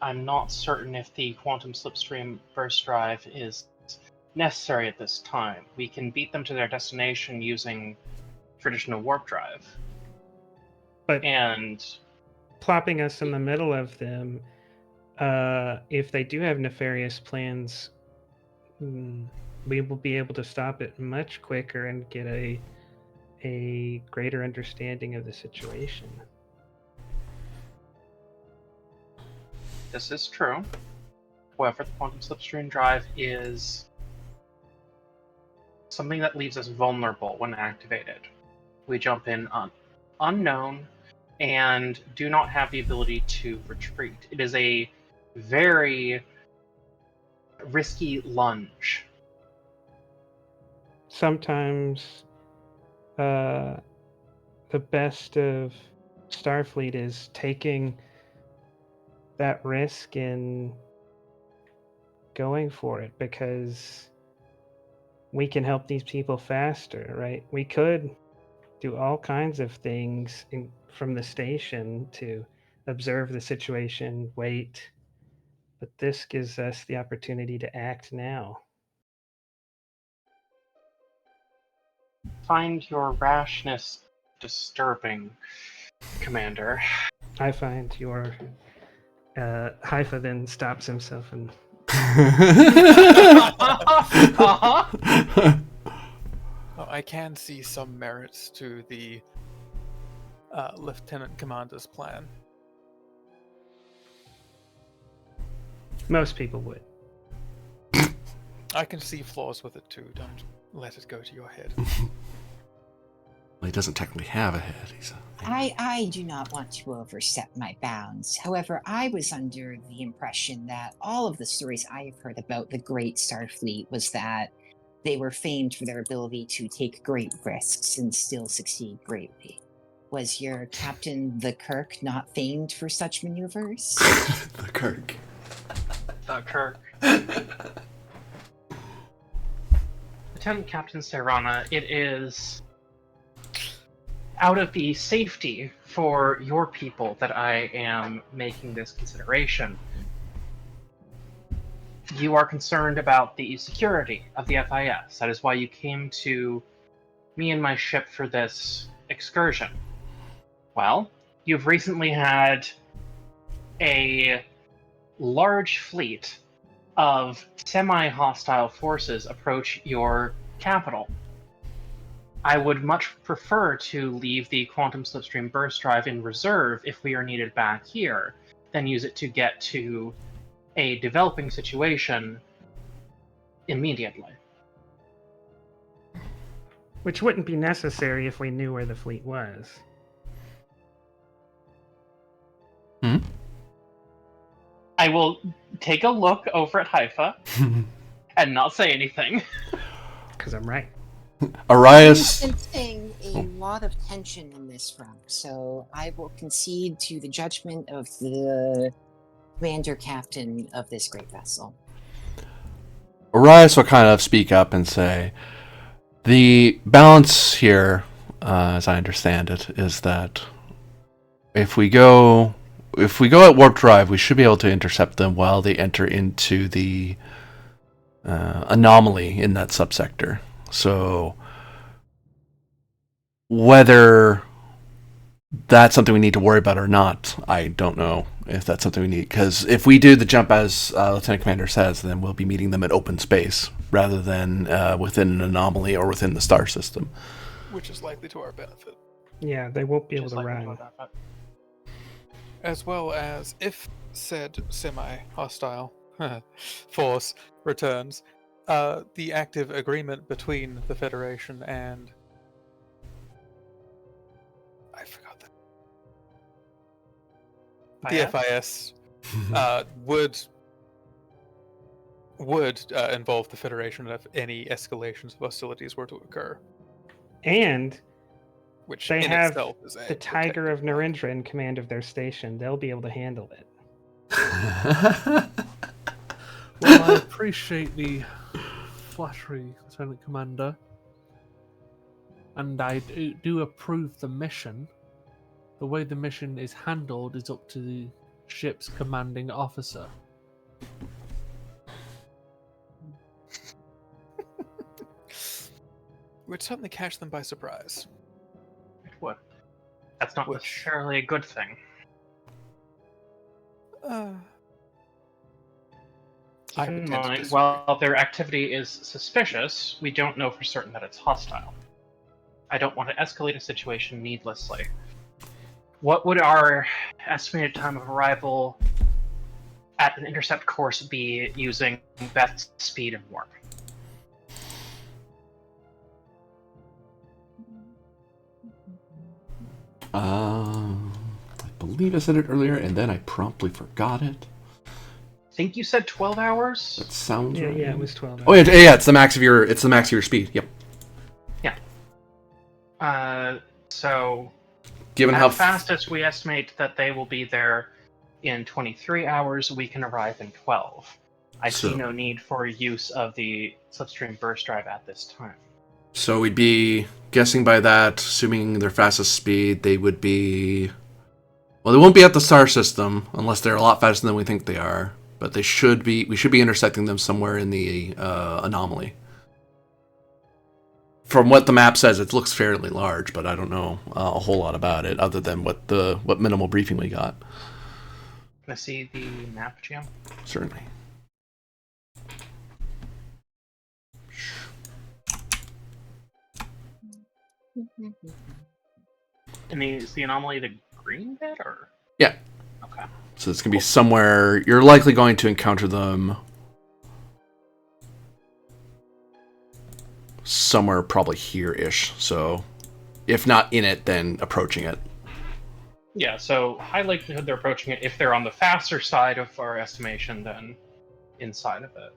I'm not certain if the quantum slipstream burst drive is necessary at this time. We can beat them to their destination using traditional warp drive. And plopping us in the middle of them, if they do have nefarious plans, we will be able to stop it much quicker and get a greater understanding of the situation. This is true. However, the quantum slipstream drive is something that leaves us vulnerable when activated. We jump in unknown and do not have the ability to retreat. It is a very risky lunge. Sometimes the best of Starfleet is taking that risk and going for it, because we can help these people faster, right? We could do all kinds of things from the station to observe the situation, wait, but this gives us the opportunity to act now. Find your rashness disturbing, Commander. I find your Haifa then stops himself and Well, I can see some merits to the Lieutenant Commander's plan. most people would. I can see flaws with it too. Don't let it go to your head. Well, he doesn't technically have a head. He's a... I do not want to overstep my bounds. However, I was under the impression that all of the stories I have heard about the Great Starfleet was that they were famed for their ability to take great risks and still succeed greatly. Was your captain, the Kirk, not famed for such maneuvers? The Kirk. The Kirk. Lieutenant Captain Serana, it is out of the safety for your people that I am making this consideration. You are concerned about the security of the FIS. That is why you came to me and my ship for this excursion. Well, you've recently had a large fleet of semi-hostile forces approach your capital. I would much prefer to leave the quantum slipstream burst drive in reserve if we are needed back here, than use it to get to a developing situation immediately. Which wouldn't be necessary if we knew where the fleet was. Hmm? I will take a look over at Haifa and not say anything. Because I'm right. Arias. I'm sensing a lot of tension in this room, so I will concede to the judgment of the commander captain of this great vessel. Arias will kind of speak up and say, the balance here, as I understand it, is that if we go at warp drive, we should be able to intercept them while they enter into the anomaly in that subsector. So whether that's something we need to worry about or not, I don't know if that's something we need. Because if we do the jump as Lieutenant Commander says, then we'll be meeting them in open space rather than within an anomaly or within the star system. Which is likely to our benefit. Yeah, they won't be able to run. As well as if said semi-hostile force returns, the active agreement between the Federation and... I forgot that. The FIS would involve the Federation if any escalations of hostilities were to occur. And which they in have itself is the Tiger of Narendra in command of their station. They'll be able to handle it. Well, I appreciate the flattery, Lieutenant Commander. And I do approve the mission. The way the mission is handled is up to the ship's commanding officer. Would certainly catch them by surprise. It would. That's not necessarily a good thing. While their activity is suspicious, we don't know for certain that it's hostile. I don't want to escalate a situation needlessly. What would our estimated time of arrival at an intercept course be using Beth's speed and warp. I believe I said it earlier, and then I promptly forgot it. I think you said 12 hours? That sounds right. Yeah, it was 12 hours. Oh yeah, it's the max of your speed. Yep. Yeah. So Given at how fastest we estimate that they will be there in 23 hours, we can arrive in 12. I see no need for use of the slipstream burst drive at this time. So we'd be guessing by that, assuming their fastest speed, they would be... Well, they won't be at the star system, unless they're a lot faster than we think they are. But we should be intersecting them somewhere in the anomaly. From what the map says, it looks fairly large, but I don't know a whole lot about it, other than what minimal briefing we got. Can I see the map, Jim? Certainly. And is the anomaly the green bit, or? Yeah. Okay. So it's going to be somewhere... You're likely going to encounter them... somewhere probably here-ish. So, if not in it, then approaching it. Yeah, so high likelihood they're approaching it if they're on the faster side of our estimation than inside of it.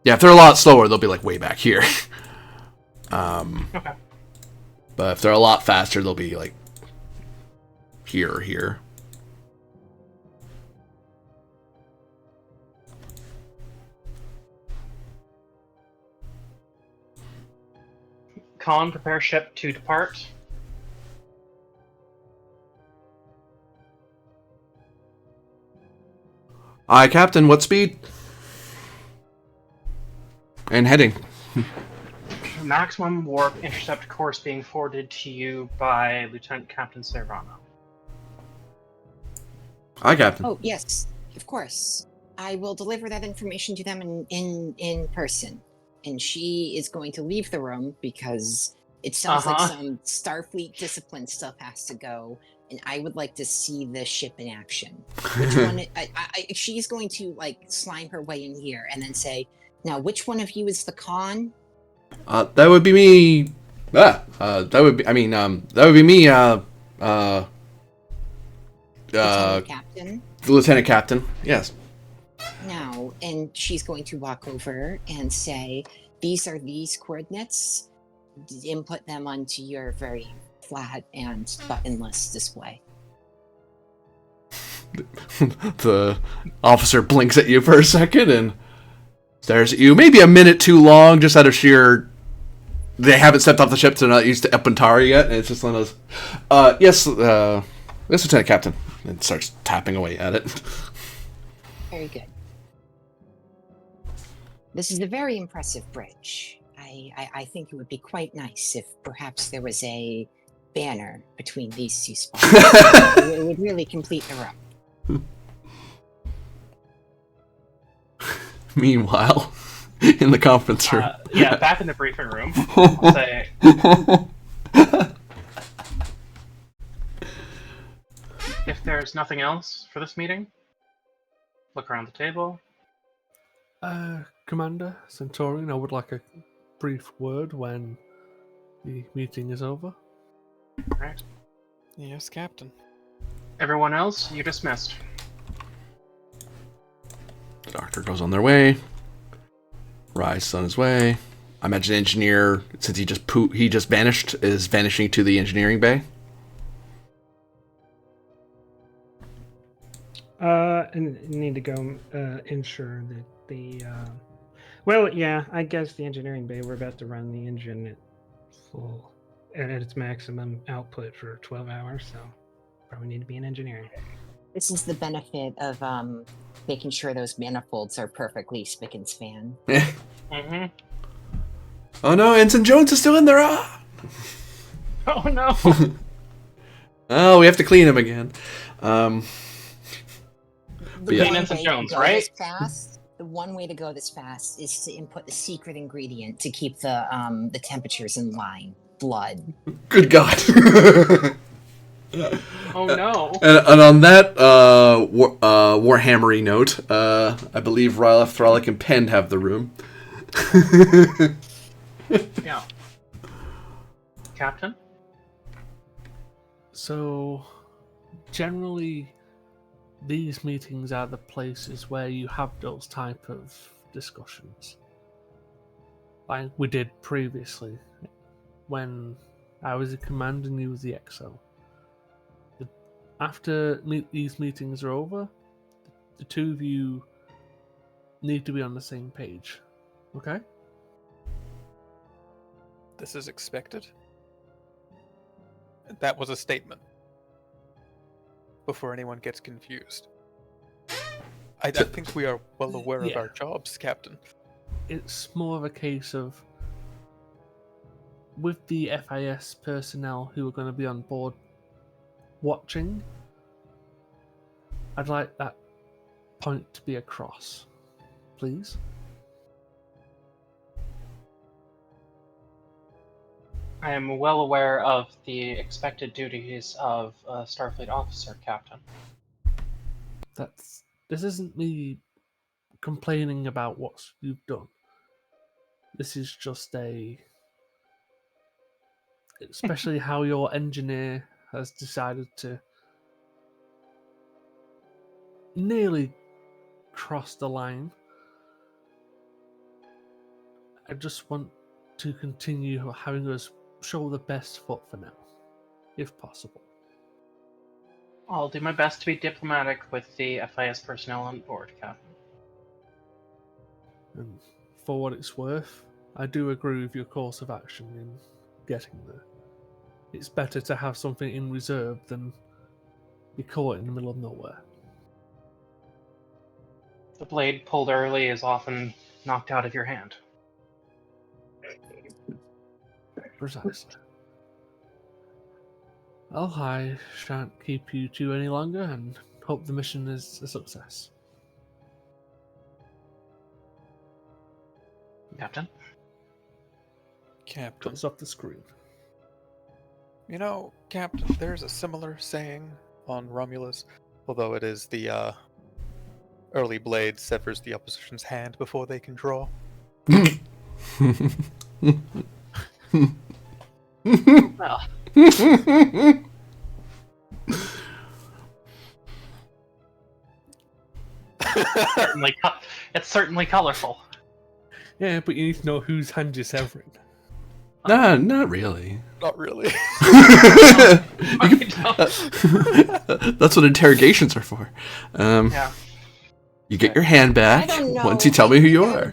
Yeah, if they're a lot slower, they'll be like way back here. Okay. But if they're a lot faster, they'll be like here or here. Con, prepare ship to depart. Aye, Captain, what speed? And heading. Maximum warp intercept course being forwarded to you by Lieutenant Captain Serrano. Aye, Captain. Oh, yes, of course. I will deliver that information to them in person. And she is going to leave the room because it sounds like some Starfleet discipline stuff has to go. And I would like to see the ship in action. Which one? She's going to like slime her way in here and then say, "Now, which one of you is the con?" That would be me. That would be. I mean, that would be me. Lieutenant Captain. The Lieutenant Captain. Yes. Now, and she's going to walk over and say, "These are these coordinates. Input them onto your very flat and buttonless display." The officer blinks at you for a second and stares at you, maybe a minute too long, just out of sheer... They haven't stepped off the ship, so they're not used to Epentari yet, and it's just one of those... Yes, Lieutenant Captain. And starts tapping away at it. Very good. This is a very impressive bridge. I think it would be quite nice if perhaps there was a banner between these two spots. It would really complete the room. Meanwhile, in the conference room. Yeah, back in the briefing room. I'll say, if there's nothing else for this meeting, look around the table. Commander Centurion, I would like a brief word when the meeting is over. Right. Yes, Captain. Everyone else, you dismissed. The doctor goes on their way. Rice on his way. I imagine engineer, since he just vanished, is vanishing to the engineering bay. And need to go ensure that the well, yeah, I guess the engineering bay, we're about to run the engine at full and at its maximum output for 12 hours, so probably need to be in engineering. This is the benefit of making sure those manifolds are perfectly spick and span. Mm-hmm. Oh no, Ensign Jones is still in there. Ah! Oh no! Oh, we have to clean him again. The yeah. one Ensign way Jones, to go right? this fast, the one way to go this fast is to input the secret ingredient to keep the temperatures in line. Blood. Good God. Oh no. And on that Warhammery note, I believe Rylef, Thralic, and Penn have the room. Yeah. Captain? So, generally, these meetings are the places where you have those type of discussions. Like we did previously, when I was in command and you was the XO. After these meetings are over, the two of you need to be on the same page. Okay? This is expected. That was a statement. Before anyone gets confused. I think we are well aware of our jobs, Captain. It's more of a case of, with the FIS personnel who are going to be on board watching, I'd like that point to be across. Please? I am well aware of the expected duties of a Starfleet officer, Captain. This isn't me complaining about what you've done. This is just especially how your engineer has decided to nearly cross the line. I just want to continue having us show the best foot for now, if possible. I'll do my best to be diplomatic with the FIS personnel on board, Captain. And for what it's worth, I do agree with your course of action in getting there. It's better to have something in reserve than be caught in the middle of nowhere. The blade pulled early is often knocked out of your hand. Precisely. Well, I shan't keep you two any longer and hope the mission is a success. Captain? Captain. Cuts off the screen. You know, Captain, there's a similar saying on Romulus, although it is the early blade severs the opposition's hand before they can draw. Well. It's certainly colorful. Yeah, but you need to know whose hand you're severing. Nah, not really. Not really. That's what interrogations are for. Yeah. You get your hand back I don't know. once you tell me who you are.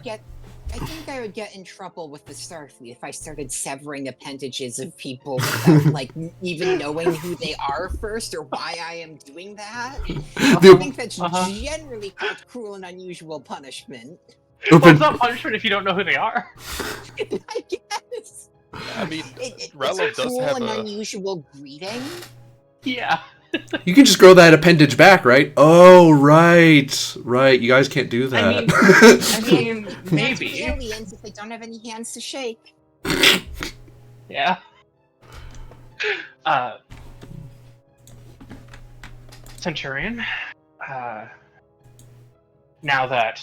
I think I would get in trouble with the Starfleet if I started severing appendages of people without, even knowing who they are first or why I am doing that. I think that's generally called cruel and unusual punishment. Well, it's not punishment if you don't know who they are. I guess. I mean, it's Relo a does cruel have and a... unusual greeting. Yeah. You can just grow that appendage back, right? Oh, right. Right. You guys can't do that. I mean maybe. Aliens, if they don't have any hands to shake. Yeah. Centurion, now that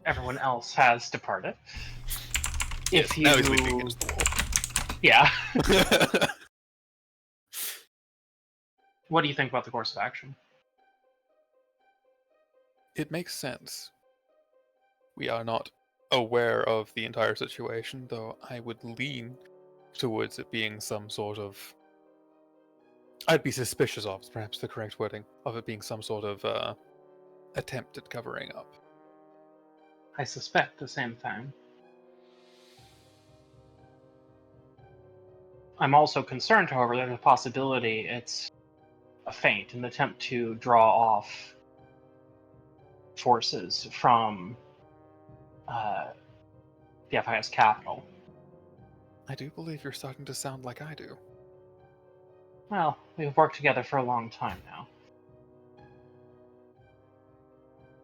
everyone else has departed, if you... Now he's leaning against the wall. Yeah. What do you think about the course of action? It makes sense. We are not aware of the entire situation, though I would lean towards it being some sort of... I'd be suspicious of, is perhaps the correct wording, of it being some sort of attempt at covering up. I suspect the same thing. I'm also concerned, however, there's a possibility it's a feint, an attempt to draw off forces from the FIS capital. I do believe you're starting to sound like I do. Well, we've worked together for a long time now.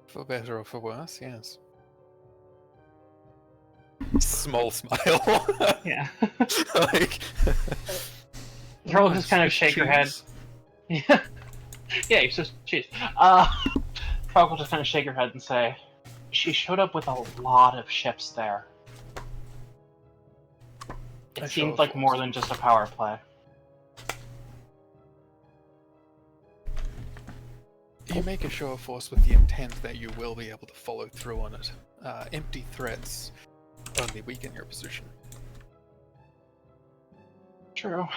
For better or for worse, yes. Small smile. Yeah. Like... Throw just kind of shake her head. Yeah, you're so cheese. Frog will just kind of shake her head and say, she showed up with a lot of ships there. It seemed like more than just a power play. You make a show of force with the intent that you will be able to follow through on it. Empty threats only weaken your position. True.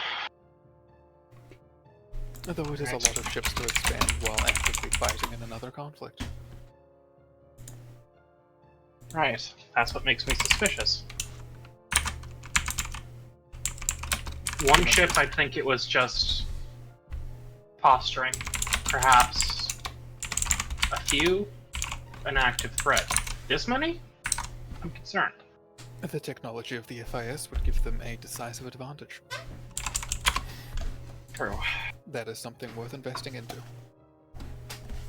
Although it is a lot of ships to expand while actively fighting in another conflict. Right. That's what makes me suspicious. One ship, I think it was just posturing. Perhaps a few, an active threat. This many? I'm concerned. The technology of the FIS would give them a decisive advantage. True. That is something worth investing into.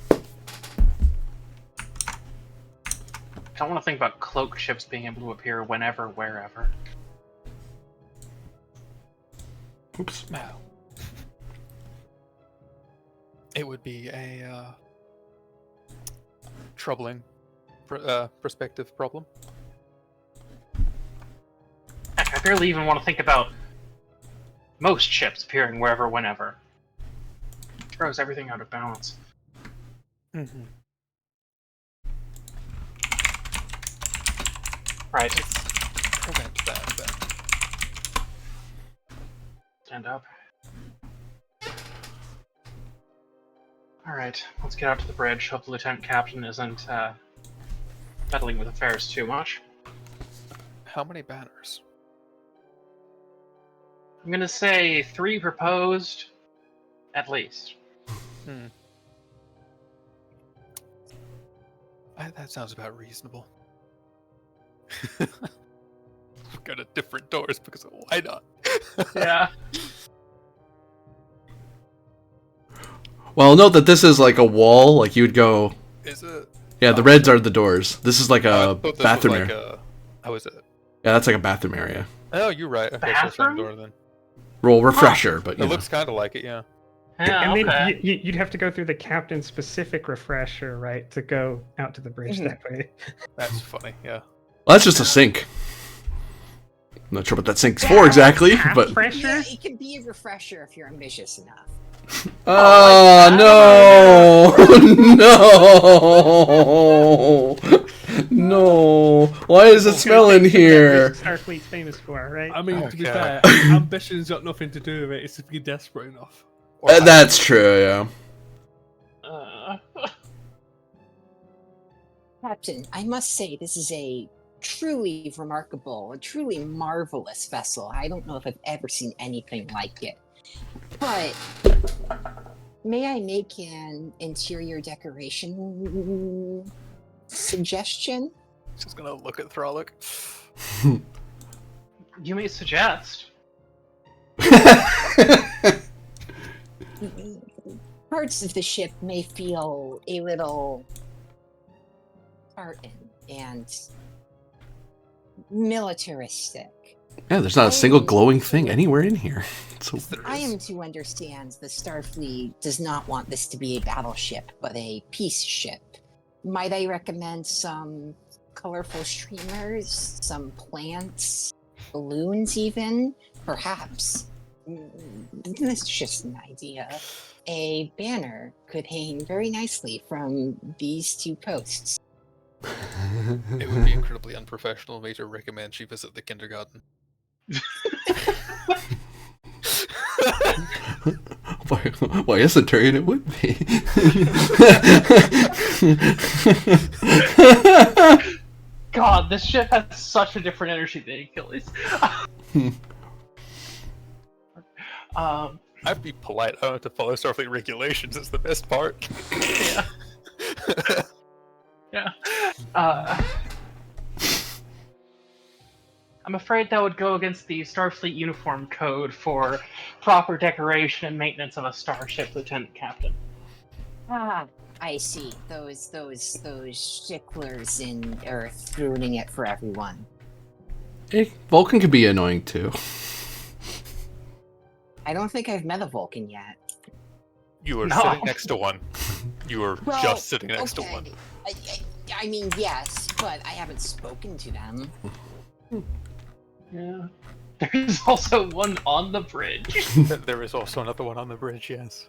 I don't want to think about cloaked ships being able to appear whenever, wherever. Oops. Now, it would be a troubling perspective problem. Heck, I barely even want to think about most ships appearing wherever, whenever. It throws everything out of balance. Mm-hmm. Right. Prevent that, then. Stand up. Alright, let's get out to the bridge. Hope the lieutenant captain isn't meddling with affairs too much. How many banners? I'm gonna say 3 proposed, at least. That sounds about reasonable. Go to different doors because why not? Yeah. Well, note that this is like a wall. Like you would go. Is it? Yeah, the reds are the doors. This is like a bathroom like area. How is it? Yeah, that's like a bathroom area. Oh, you're right. Okay, so same door then. Roll refresher, but It looks kind of like it, yeah. Yeah, And okay. then you'd have to go through the captain's specific refresher, right, to go out to the bridge that way. That's funny, yeah. Well, that's just a sink. I'm not sure what that sink's for exactly, but Refresher? Yeah, it can be a refresher if you're ambitious enough. no, no, no! Why does it smell in here? Starfleet's famous for, right? I mean, to be Okay. fair, ambition's got nothing to do with it. It's if you're desperate enough. That's true. Yeah. Captain, I must say this is a truly remarkable, a truly marvelous vessel. I don't know if I've ever seen anything like it. But may I make an interior decoration suggestion? Just gonna look at Thralic. You may suggest. Parts of the ship may feel a little Spartan and militaristic. Yeah, there's not a single glowing thing anywhere in here. So I am to understand the Starfleet does not want this to be a battleship, but a peace ship. Might I recommend some colorful streamers, some plants, balloons even? Perhaps. This is just an idea. A banner could hang very nicely from these 2 posts. It would be incredibly unprofessional of me to recommend she visit the kindergarten. why yes, Centurion, it would be. God, this ship has such a different energy than Achilles. I'd be polite. I don't have to follow Starfleet regulations. It's the best part. Yeah. Yeah. I'm afraid that would go against the Starfleet uniform code for proper decoration and maintenance of a starship, Lieutenant Captain. Ah, I see. Those sticklers in Earth ruining it for everyone. Hey, Vulcan can be annoying too. I don't think I've met a Vulcan yet. You were No. sitting next to one. You were Well, just sitting next to okay. one. I mean, yes, but I haven't spoken to them. Yeah. There's also one on the bridge. There is also another one on the bridge, yes.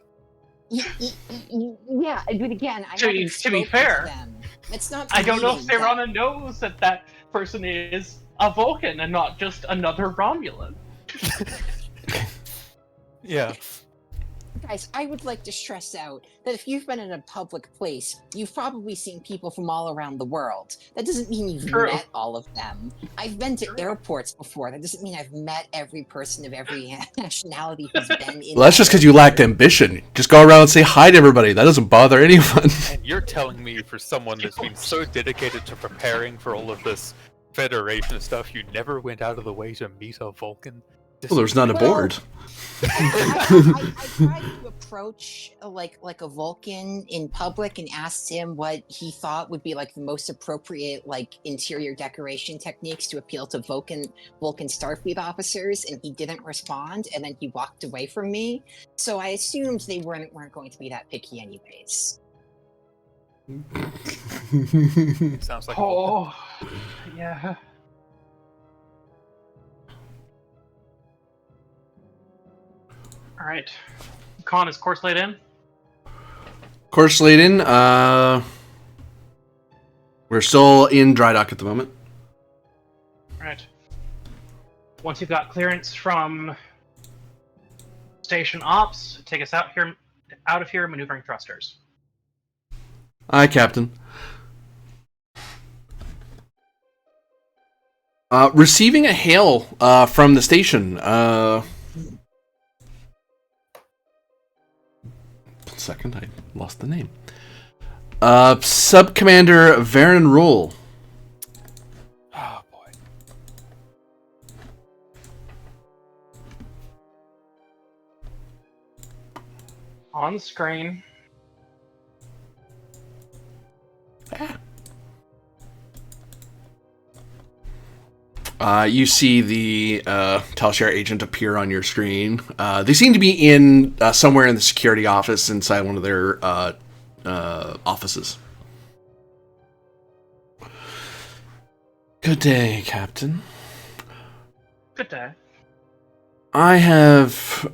Yeah, but again, I To be- haven't to be spoken fair, to them. It's not. I don't know if meaning that- Serana knows that that person is a Vulcan and not just another Romulan. Yeah. Guys, I would like to stress out that if you've been in a public place, you've probably seen people from all around the world. That doesn't mean you've True. met all of them. I've been to True. airports before. That doesn't mean I've met every person of every nationality who's been in. Well, that's just because you lacked ambition. Just go around and say hi to everybody. That doesn't bother anyone. And you're telling me, for someone that's been so dedicated to preparing for all of this Federation stuff, you never went out of the way to meet a Vulcan? Well, there's none aboard. I tried to approach like a Vulcan in public and asked him what he thought would be like the most appropriate like interior decoration techniques to appeal to Vulcan Starfleet officers, and he didn't respond, and then he walked away from me. So I assumed they weren't going to be that picky anyways. Sounds like a Vulcan. Oh, yeah. All right. Con, is course laid in? Course laid in. We're still in dry dock at the moment. All right. Once you've got clearance from station ops, take us out of here, maneuvering thrusters. Aye, Captain. Receiving a hail from the station. Second, I lost the name. Sub-Commander Varen Rule. Oh, boy. On the screen. You see the Telshare agent appear on your screen. They seem to be in somewhere in the security office inside one of their offices. Good day, Captain. Good day. I have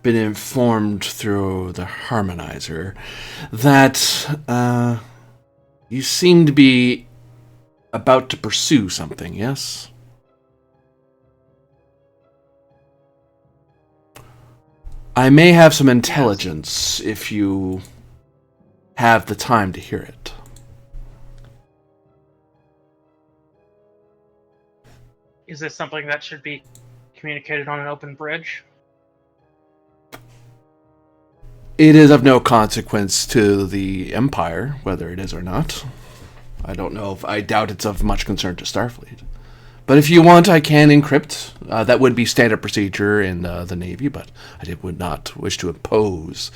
been informed through the Harmonizer that you seem to be about to pursue something, yes? I may have some intelligence if you have the time to hear it. Is this something that should be communicated on an open bridge? It is of no consequence to the Empire, whether it is or not. I don't know if I doubt it's of much concern to Starfleet. But if you want, I can encrypt. That would be standard procedure in the Navy, but I would not wish to impose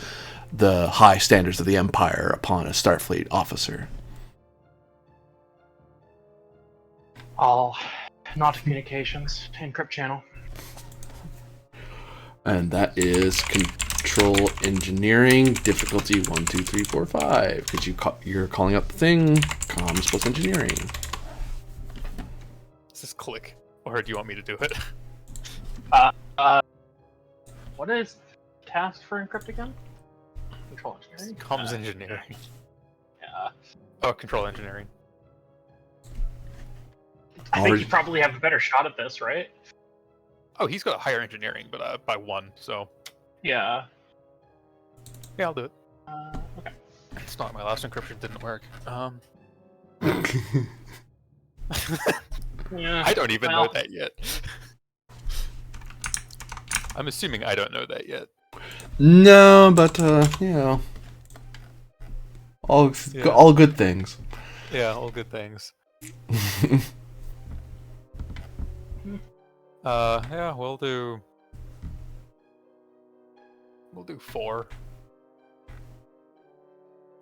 the high standards of the Empire upon a Starfleet officer. All not communications, encrypt channel. And that is control engineering, difficulty 1, 2, 3, 4, 5. Because you're calling up the thing, comms plus engineering. Does this click? Or do you want me to do it? What is task for encrypt again? Control engineering? Comms engineering. Yeah. Oh, control engineering. I think you probably have a better shot at this, right? Oh, he's got a higher engineering, but by 1, so... Yeah. Yeah, I'll do it. Okay. It's not my last encryption didn't work. Yeah. I don't even know that yet. I'm assuming I don't know that yet. No, but, you know. All good things. Yeah, all good things. Yeah, we'll do 4.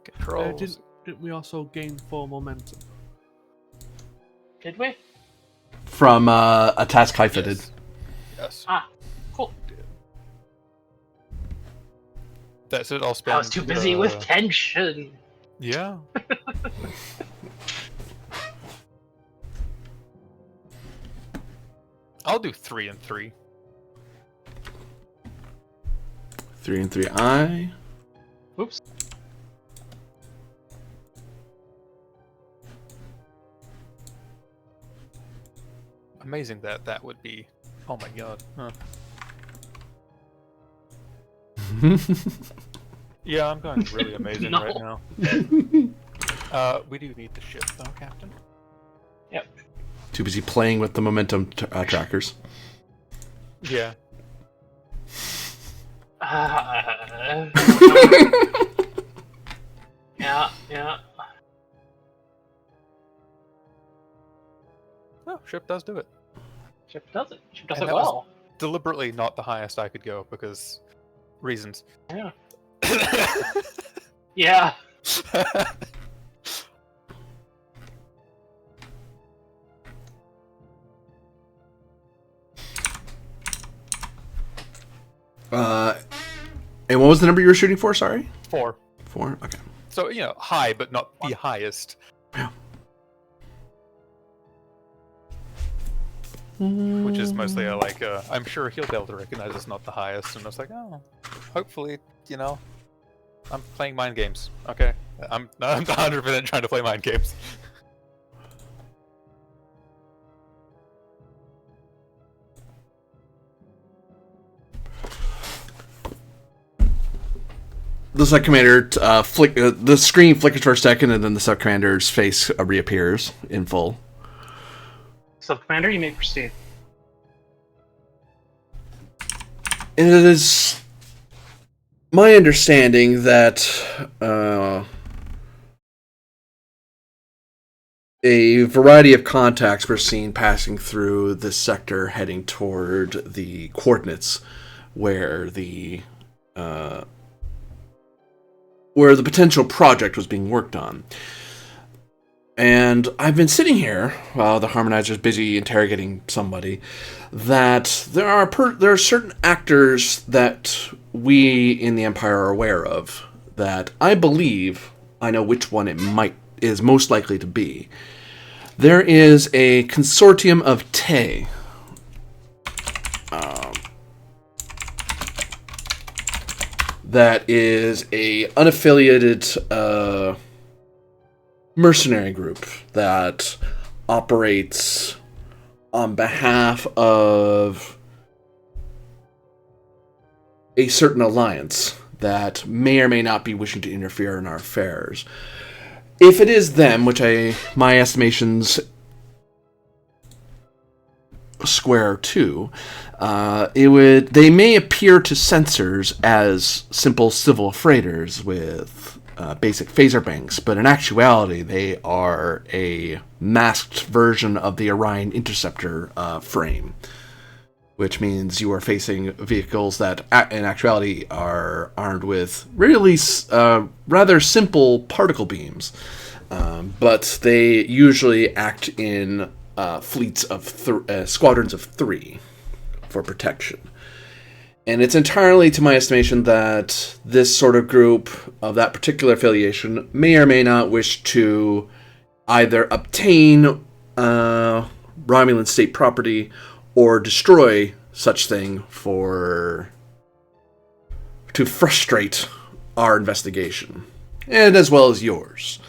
Controls. Didn't we also gain 4 momentum? Did we? From a task Haifa did. Yes. Ah, cool. That's it. I'll spend. I was too busy with tension. Yeah. I'll do 3 and 3. 3 and 3. I. Oops. Amazing that would be. Oh my god. Huh. Yeah, I'm going really amazing No. right now. We do need the ship, though, Captain. Yep. Too busy playing with the momentum trackers. Yeah. Yeah. Oh, ship does do it. Ship does it. Ship does And it that was- well. Deliberately not the highest I could go because reasons. Yeah. Yeah. And what was the number you were shooting for? Sorry? 4. 4? Okay. So, high, but not the highest. Yeah. Which is mostly I'm sure he'll be able to recognize it's not the highest. And I was like, oh, hopefully, I'm playing mind games. Okay. I'm 100% trying to play mind games. The sub commander the screen flickers for a second, and then the sub commander's face reappears in full. Sub Commander, you may proceed. It is my understanding that a variety of contacts were seen passing through this sector, heading toward the coordinates where the potential project was being worked on. And I've been sitting here while the Harmonizer's busy interrogating somebody, that there are certain actors that we in the Empire are aware of, that I believe I know which one it is most likely to be. There is a consortium of Te. That is a unaffiliated mercenary group that operates on behalf of a certain alliance that may or may not be wishing to interfere in our affairs. If it is them, which my estimations square to, they may appear to censors as simple civil freighters with basic phaser banks, but in actuality they are a masked version of the Orion Interceptor frame, which means you are facing vehicles that in actuality are armed with really rather simple particle beams, but they usually act in fleets of squadrons of 3 for protection. And it's entirely to my estimation that this sort of group of that particular affiliation may or may not wish to either obtain Romulan state property or destroy such thing to frustrate our investigation, and as well as yours.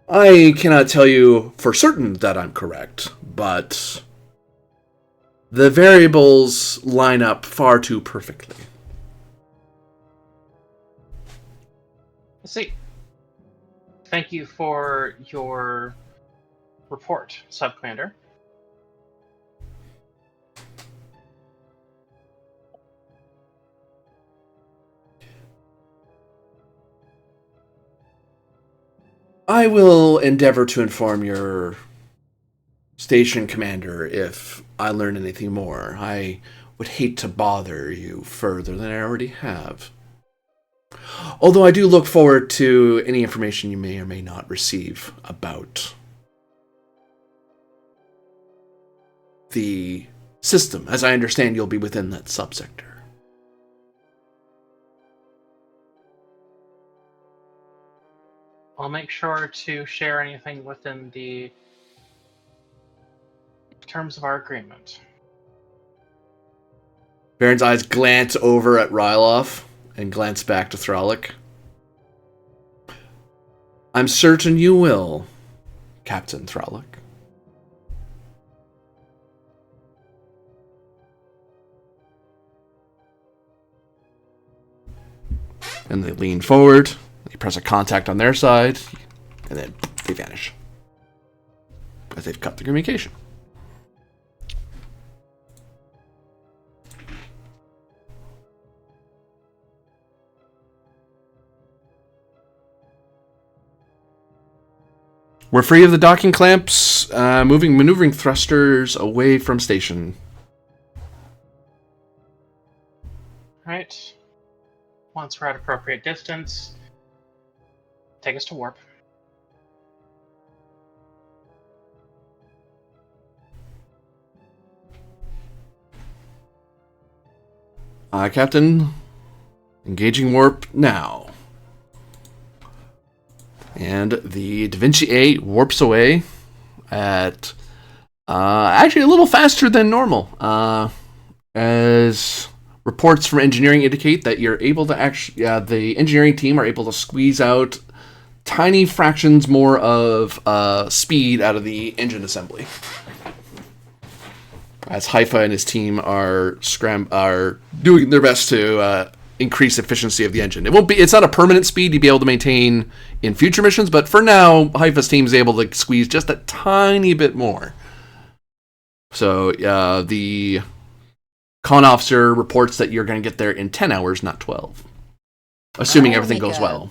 I cannot tell you for certain that I'm correct, but the variables line up far too perfectly. I see. Thank you for your report, Sub-Commander. I will endeavor to inform your station commander if I learn anything more. I would hate to bother you further than I already have. Although I do look forward to any information you may or may not receive about the system. As I understand, you'll be within that subsector. I'll make sure to share anything within the terms of our agreement. Baron's eyes glance over at Ryloff and glance back to Thralic. I'm certain you will, Captain Thralic. And they lean forward, they press a contact on their side, and then they vanish. As they've cut the communication. We're free of the docking clamps, maneuvering thrusters away from station. Alright. Once we're at appropriate distance, take us to warp. Captain, engaging warp now. And the Da Vinci 8 warps away at actually a little faster than normal. As reports from engineering indicate that you're able to actually, the engineering team are able to squeeze out tiny fractions more of speed out of the engine assembly. As Haifa and his team are doing their best to increase efficiency of the engine. It's not a permanent speed you'd be able to maintain in future missions, but for now, Haifa's team is able to squeeze just a tiny bit more. So the con officer reports that you're going to get there in 10 hours, not 12. Assuming everything goes well.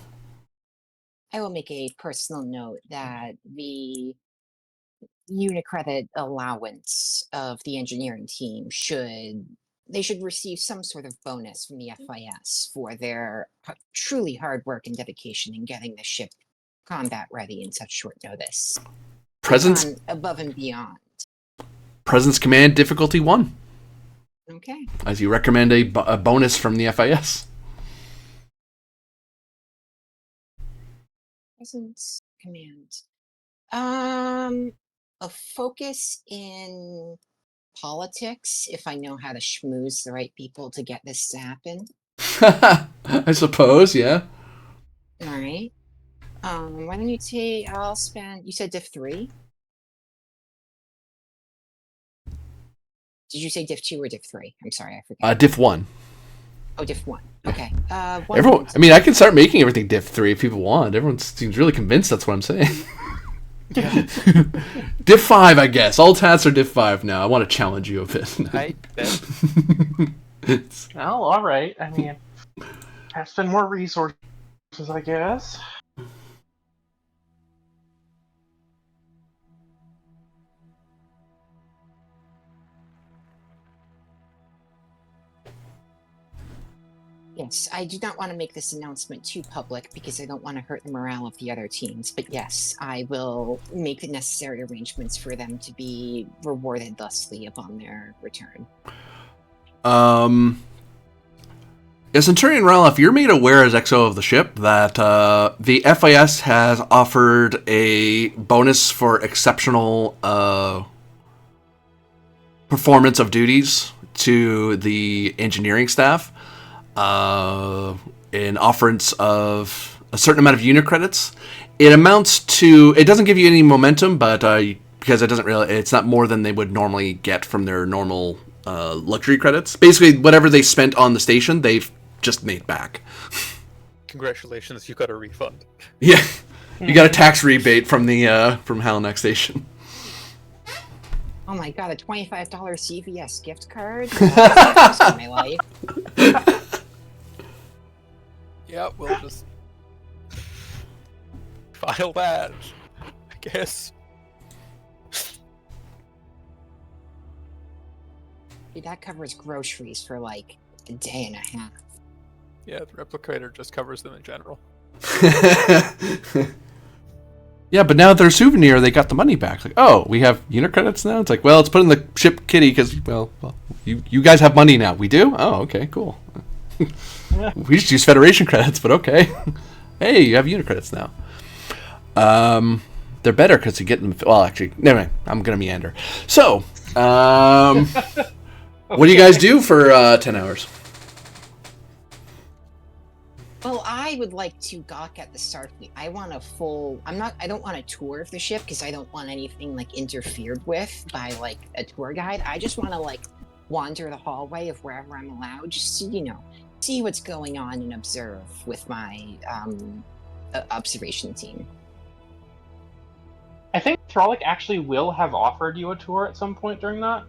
I will make a personal note that the unit credit allowance of the engineering team should receive some sort of bonus from the FIS for their truly hard work and dedication in getting the ship combat ready in such short notice. Presence above and beyond. Presence command difficulty 1. Okay. As you recommend a bonus from the FIS. Presence command. A focus in politics, if I know how to schmooze the right people to get this to happen. I suppose, yeah. All right. Why don't you take? I'll spend. You said diff 3. Did you say diff 2 or diff 3? I'm sorry, I forgot. Diff 1. Oh, diff 1. Okay. Everyone. I mean, I can start making everything diff 3 if people want. Everyone seems really convinced that's what I'm saying. Yeah. Diff 5, I guess. All tats are diff 5 now. I want to challenge you a bit. I bet. Well, alright. I mean, have to spend more resources, I guess. Yes, I do not want to make this announcement too public because I don't want to hurt the morale of the other teams. But yes, I will make the necessary arrangements for them to be rewarded thusly upon their return. Centurion Raloff, you're made aware as XO of the ship that the FIS has offered a bonus for exceptional performance of duties to the engineering staff. In offerance of a certain amount of unit credits. It amounts to, it doesn't give you any momentum, but because it's not more than they would normally get from their normal luxury credits. Basically, whatever they spent on the station, they've just made back. Congratulations, you got a refund. Yeah, you got a tax rebate from the from Halanak station. Oh my god, a $25 CVS gift card? That's the my life. Yeah, we'll just file that, I guess. Dude, that covers groceries for like a day and a half. Yeah, the replicator just covers them in general. Yeah, but now they're a souvenir, they got the money back. Like, oh, we have unit credits now? It's like, well, it's put in the ship kitty because, well, you guys have money now. We do? Oh, okay, cool. We just use Federation credits, but okay. Hey, you have unit credits now. They're better because you get them. Well, actually, never mind. I'm gonna meander. So, what do you guys do for 10 hours? Well, I would like to gawk at the Starfleet. I want a full. I don't want a tour of the ship because I don't want anything like interfered with by like a tour guide. I just want to like wander the hallway of wherever I'm allowed, just to, see what's going on and observe with my observation team. I think Throlic actually will have offered you a tour at some point during that.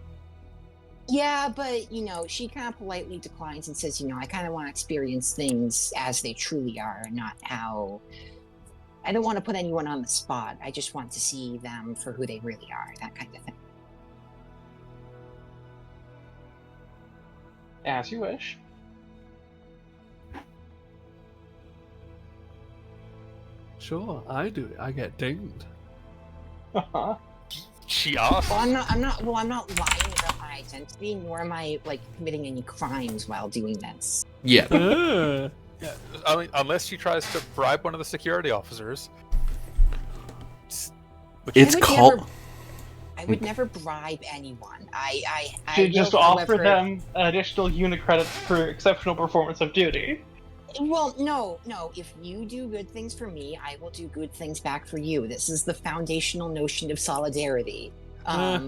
Yeah, but she kind of politely declines and says, I kind of want to experience things as they truly are, and not how. I don't want to put anyone on the spot. I just want to see them for who they really are, that kind of thing. As you wish. Sure, I do it. I get dinged. She asked. Well, I'm not lying about my identity, nor am I like committing any crimes while doing this. Yeah. Yeah, I mean, unless she tries to bribe one of the security officers. It's called. I would never bribe anyone. I just offer them additional unit credits for exceptional performance of duty. Well, no. If you do good things for me, I will do good things back for you. This is the foundational notion of solidarity. Yeah.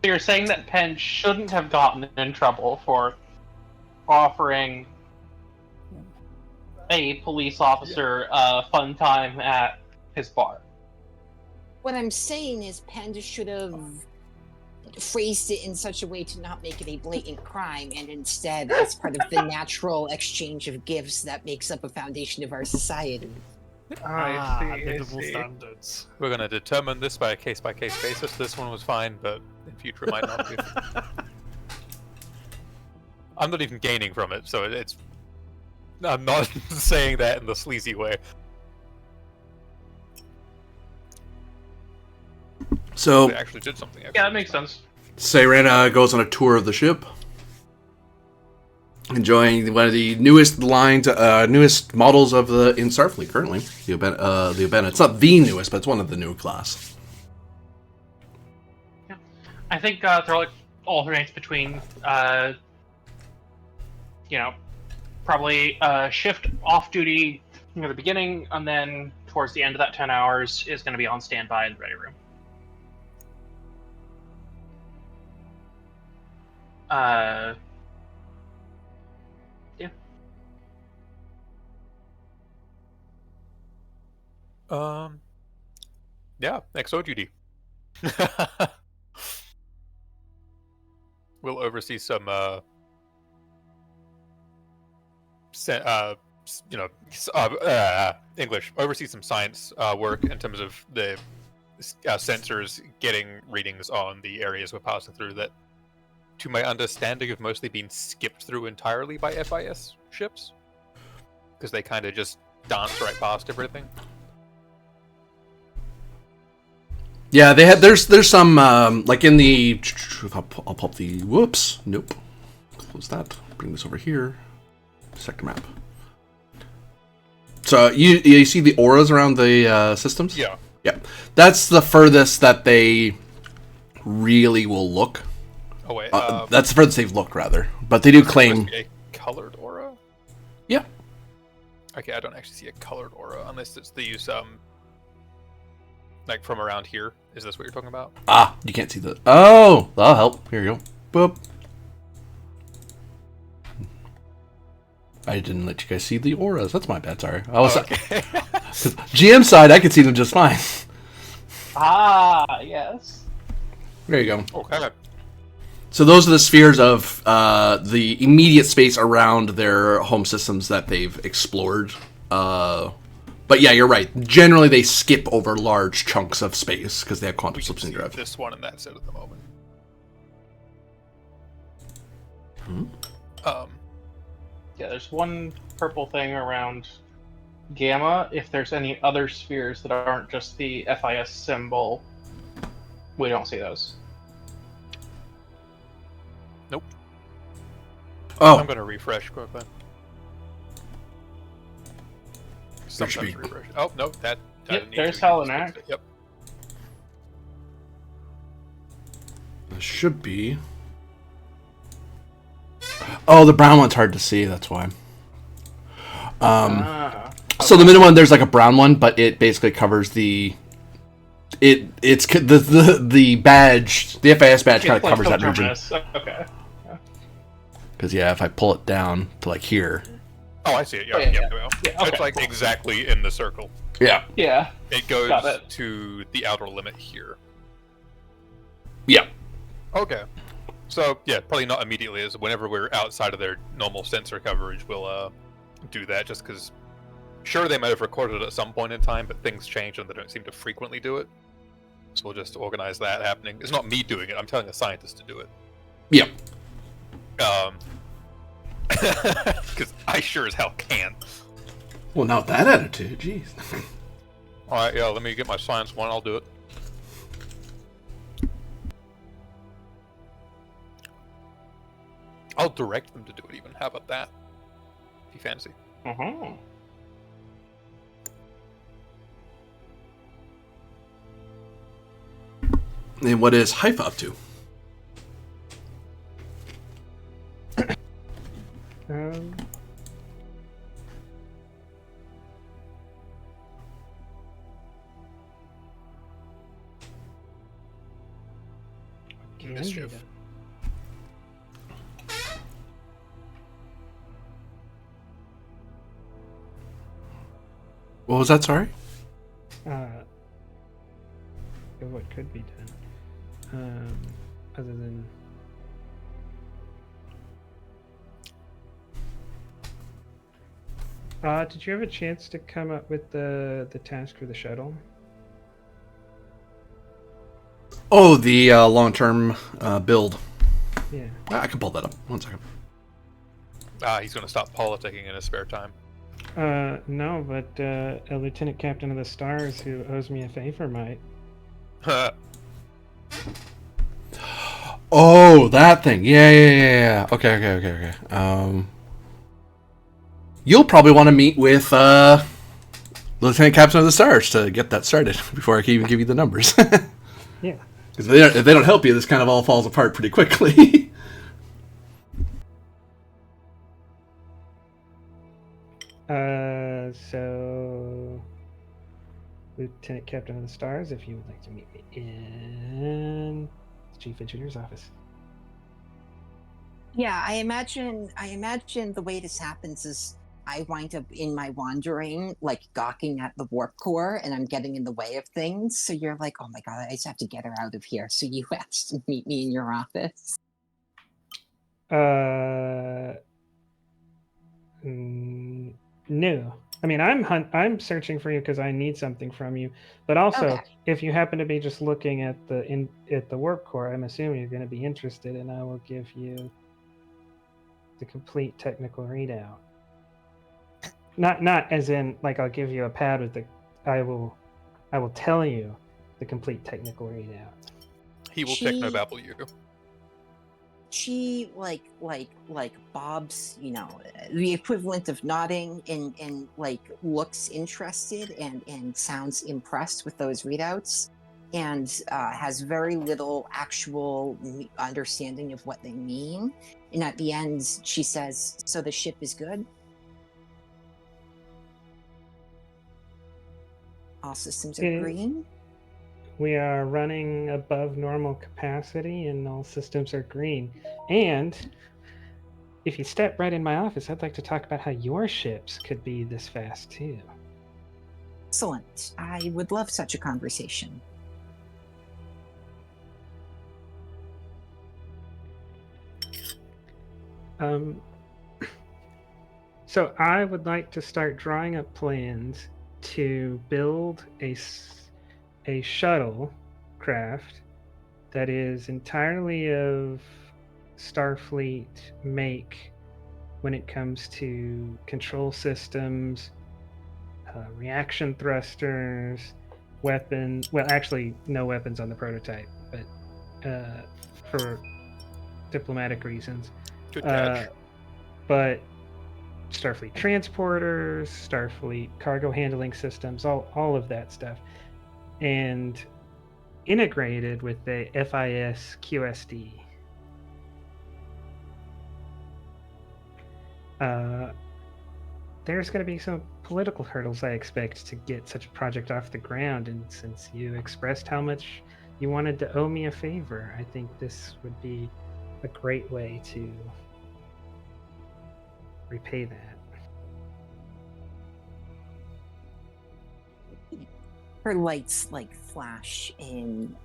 So you're saying that Penn shouldn't have gotten in trouble for offering a police officer a fun time at his bar? What I'm saying is Panda should have phrased it in such a way to not make it a blatant crime, and instead as part of the natural exchange of gifts that makes up a foundation of our society. Double standards. We're going to determine this by a case-by-case basis. This one was fine, but in future it might not be. I'm not even gaining from it, so it's... I'm not saying that in the sleazy way. So They actually did something. Yeah, that makes sense. Sayrena goes on a tour of the ship, enjoying one of the newest models of the in Starfleet currently. The Obena. It's not the newest, but it's one of the new class. Yeah. I think Throlic alternates between, probably shift off duty near the beginning, and then towards the end of that 10 hours is going to be on standby in the ready room. Yeah. Yeah, XO duty. We'll oversee some, English. Oversee some science work in terms of the sensors getting readings on the areas we're passing through that, to my understanding, have mostly been skipped through entirely by FIS ships, because they kind of just dance right past everything. Yeah, they had. There's some like in the. I'll pop the. Whoops. Nope. Close that. Bring this over here. Sector map. So you see the auras around the systems? Yeah. Yeah. That's the furthest that they really will look. Oh wait. That's the furthest they've looked, rather. But they do claim a colored aura. Yeah. Okay, I don't actually see a colored aura unless it's the use like from around here. Is this what you're talking about? Ah, you can't see the. Oh, that'll help. Here you go. Boop. I didn't let you guys see the auras. That's my bad. Sorry. I was okay. GM side. I could see them just fine. Ah, yes. There you go. Okay. So those are the spheres of the immediate space around their home systems that they've explored. But yeah, you're right. Generally, they skip over large chunks of space because they have quantum slips in drive. This one and that's it at the moment. Yeah, there's one purple thing around Gamma. If there's any other spheres that aren't just the FIS symbol, we don't see those. Nope. Oh, I'm going to refresh quickly. There should Sometimes be- refresh. Oh, no, that Yep, didn't need there's to. You just Halanak. fixed it. Yep. it should be. Oh, the brown one's hard to see. That's why. So the middle one, there's like a brown one, but it basically covers the. It's the badge, the FIS badge kind of Like covers that region. coterminous. Okay. Because yeah, if I pull it down to like here, Oh, I see it. Yeah, Oh, yeah, yeah, yeah. yeah. Yeah, So it's okay, like cool. exactly in the circle. yeah, Yeah. It goes Got it. to the outer limit here. yeah, Okay. So, yeah, probably not immediately, as whenever we're outside of their normal sensor coverage, we'll do that, just because, sure, they might have recorded it at some point in time, but things change and they don't seem to frequently do it. So we'll just organize that happening. It's not me doing it, I'm telling a scientist to do it. yeah. Because I sure as hell can. Well, now with that attitude, jeez. Alright, yeah, let me get my science one, I'll do it. I'll direct them to do it even. How about that? If you fancy. Uh-huh. And what is Haifa up to? Um, can Mischief. do that. What was that? Sorry. What could be done, other than did you have a chance to come up with the task for the shuttle? Oh, the long-term build. Yeah. I can pull that up. 1 second. He's going to stop politicking in his spare time. No, but a lieutenant captain of the stars who owes me a favor might. Oh, that thing. Yeah. Okay. You'll probably want to meet with Lieutenant Captain of the Stars to get that started before I can even give you the numbers. Yeah. Because if they don't help you, this kind of all falls apart pretty quickly. So Lieutenant Captain of the Stars, if you would like to meet me in the Chief Engineer's office. Yeah, I imagine the way this happens is I wind up in my wandering, like gawking at the warp core, and I'm getting in the way of things. So you're like, oh my god, I just have to get her out of here. So you asked to meet me in your office. No. I mean, I'm searching for you because I need something from you. But also, Okay. if you happen to be just looking at the warp core, I'm assuming you're going to be interested, and I will give you the complete technical readout. Not as in like I'll give you a pad with the. I will tell you the complete technical readout. He will technobabble you. She like Bob's, the equivalent of nodding and like looks interested and sounds impressed with those readouts, and has very little actual understanding of what they mean. And at the end, she says, "So the ship is good? All systems are green?" We are running above normal capacity and all systems are green. And if you step right in my office, I'd like to talk about how your ships could be this fast too. Excellent. I would love such a conversation. So I would like to start drawing up plans to build a shuttle craft that is entirely of Starfleet make when it comes to control systems, reaction thrusters, weapons. Well, actually, no weapons on the prototype, but for diplomatic reasons. Good catch. but Starfleet transporters, Starfleet cargo handling systems, all of that stuff, and integrated with the FIS QSD. There's going to be some political hurdles, I expect, to get such a project off the ground, and since you expressed how much you wanted to owe me a favor, I think this would be a great way to repay that. Her lights like flash in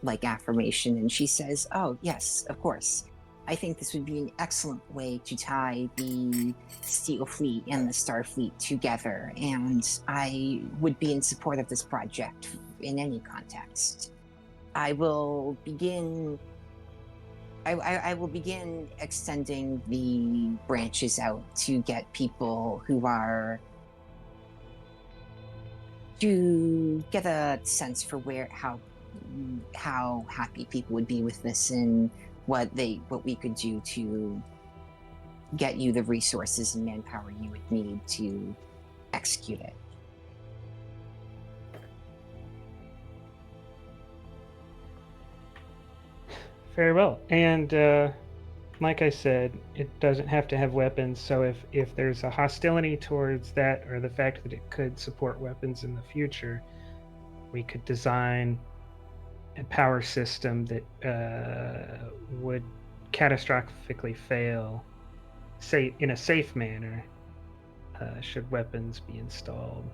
like affirmation, and she says, "Oh yes, of course. I think this would be an excellent way to tie the Steel Fleet and the Starfleet together, and I would be in support of this project in any context. I will begin extending the branches out to get people who are to get a sense for how happy people would be with this and what we could do to get you the resources and manpower you would need to execute it." Very well. And like I said, it doesn't have to have weapons. So if there's a hostility towards that, or the fact that it could support weapons in the future, we could design a power system that would catastrophically fail, in a safe manner, should weapons be installed.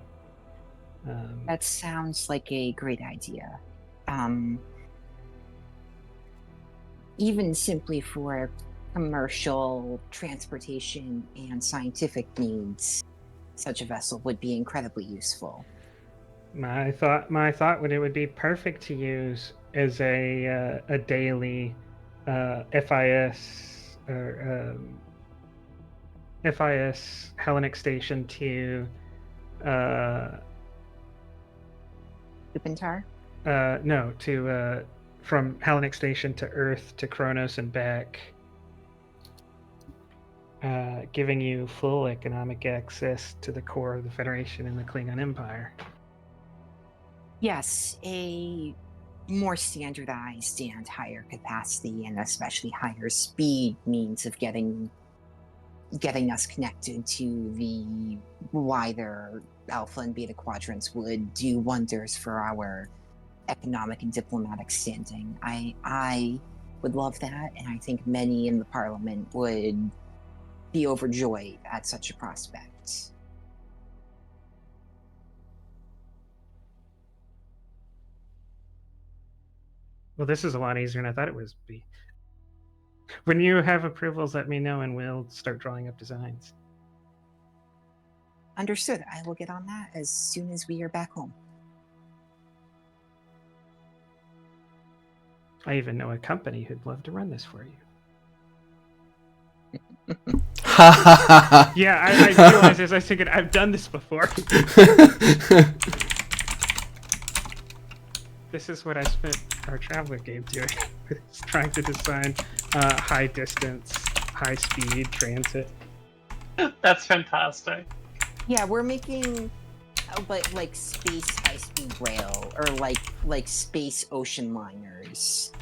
That sounds like a great idea. Even simply for commercial transportation and scientific needs, such a vessel would be incredibly useful. My thought would it would be perfect to use as a daily FIS or FIS Halanak station to Dupentar? No, to from Halanak station to Earth to Kronos and back, giving you full economic access to the core of the Federation and the Klingon Empire. Yes, a more standardized and higher capacity and especially higher speed means of getting us connected to the wider Alpha and Beta quadrants would do wonders for our economic and diplomatic standing. I would love that, and I think many in the Parliament would be overjoyed at such a prospect. Well, this is a lot easier than I thought it was be. When you have approvals, let me know and we'll start drawing up designs. Understood. I will get on that as soon as we are back home. I even know a company who'd love to run this for you. Yeah, I realized as I was thinking, I've done this before. This is what I spent our traveler game doing. Trying to design high distance, high speed transit. That's fantastic. Yeah, we're making like space high speed rail or like space ocean liners.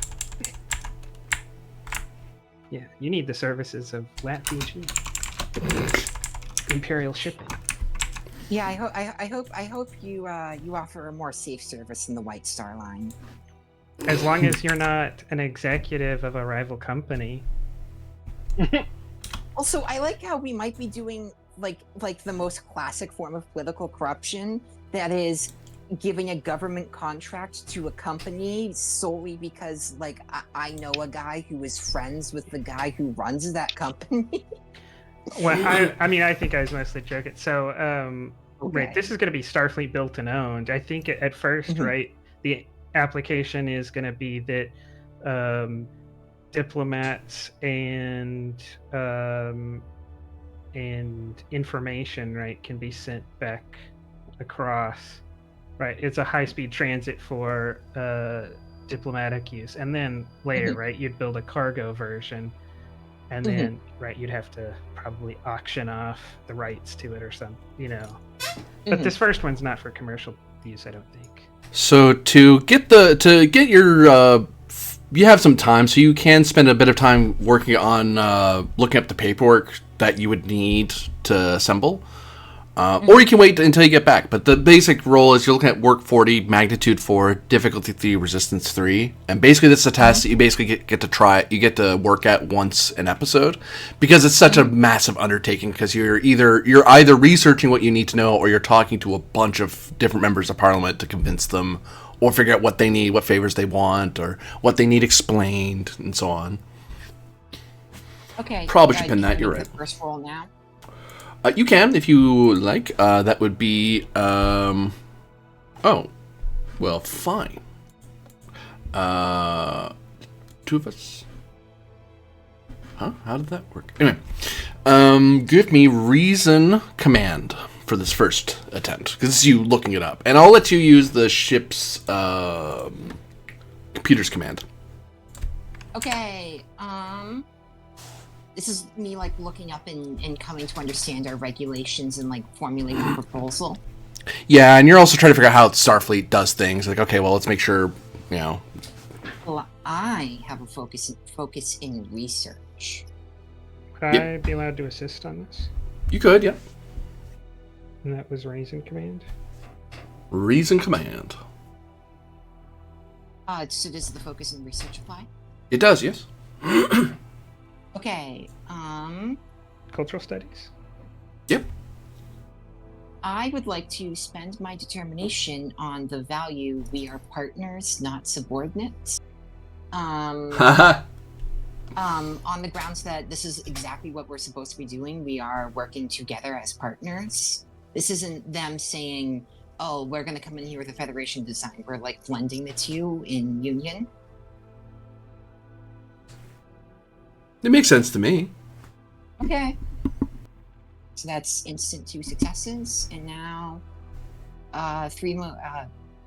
Yeah, you need the services of LatVG, Imperial Shipping. Yeah, I hope you offer a more safe service than the White Star Line. As long as you're not an executive of a rival company. Also, I like how we might be doing like the most classic form of political corruption, that is giving a government contract to a company solely because like I know a guy who is friends with the guy who runs that company. Well, I mean, I think I was mostly joking. So, Okay. right, this is going to be Starfleet built and owned. I think at first, right, the application is going to be that diplomats and information, right, can be sent back across. Right, it's a high-speed transit for diplomatic use, and then later, right, you'd build a cargo version and then you'd have to probably auction off the rights to it or something, But this first one's not for commercial use, I don't think. So to get your you have some time, so you can spend a bit of time working on looking up the paperwork that you would need to assemble. Or you can wait until you get back. But the basic role is you're looking at work 40, magnitude 4, difficulty 3, resistance 3. And basically this is a task that you basically get to try. You get to work at once an episode. Because it's such a massive undertaking. Because you're either researching what you need to know, or you're talking to a bunch of different members of parliament to convince them, or figure out what they need, what favors they want, or what they need explained, and so on. Okay. Probably should pin that, you're right. First roll now. You can, if you like. That would be... oh. Well, fine. 2 of us? Huh? How did that work? Anyway. Give me reason command for this first attempt. Because this is you looking it up. And I'll let you use the ship's computer's command. Okay. This is me looking up and coming to understand our regulations and formulating a proposal. Yeah, and you're also trying to figure out how Starfleet does things. Okay, well, let's make sure, Well, I have a focus in research. Would I be allowed to assist on this? You could, yeah. And that was reason command? Reason command. So does the focus in research apply? It does, yes. Okay, Cultural studies? Yep. I would like to spend my determination on the value we are partners, not subordinates. On the grounds that this is exactly what we're supposed to be doing. We are working together as partners. This isn't them saying, oh, we're going to come in here with a Federation design. We're blending the two in union. It makes sense to me. Okay. So that's instant 2 successes, and now 3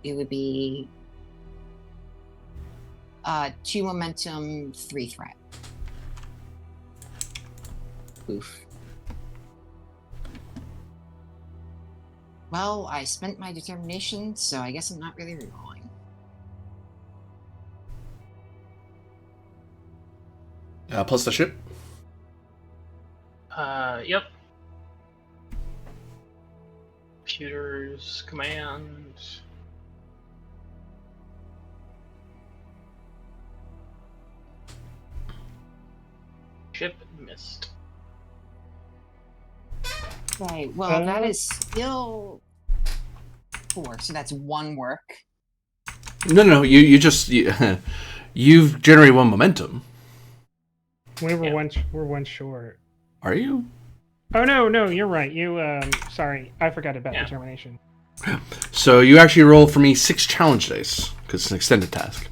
it would be 2 momentum, 3 threat. Oof. Well, I spent my determination, so I guess I'm not really rerolling. Plus the ship? Yep. Computers, command. Ship missed. Right, well, that is still 4, so that's 1 work. No, you've generated 1 momentum. We're one short. Are you? Oh no, you're right. Sorry, I forgot about determination. So you actually roll for me 6 challenge dice, because it's an extended task.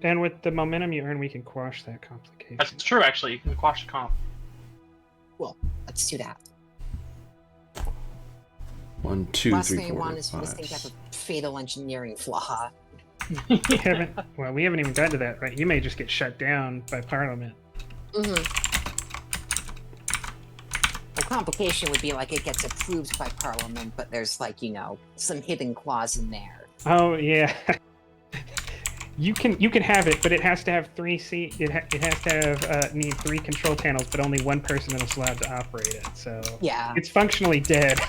And with the momentum you earn, we can quash that complication. That's true, actually. You can quash the comp. Well, let's do that. 1, 2, Last 3, thing 4, I want is for this 5. thing to have a fatal engineering flaw. we haven't even gotten to that, right? You may just get shut down by Parliament. The complication would be it gets approved by Parliament, but there's some hidden clause in there. Oh yeah. You can have it, but it has to have 3 It has to have need 3 control panels, but only 1 person is allowed to operate it. So yeah, it's functionally dead.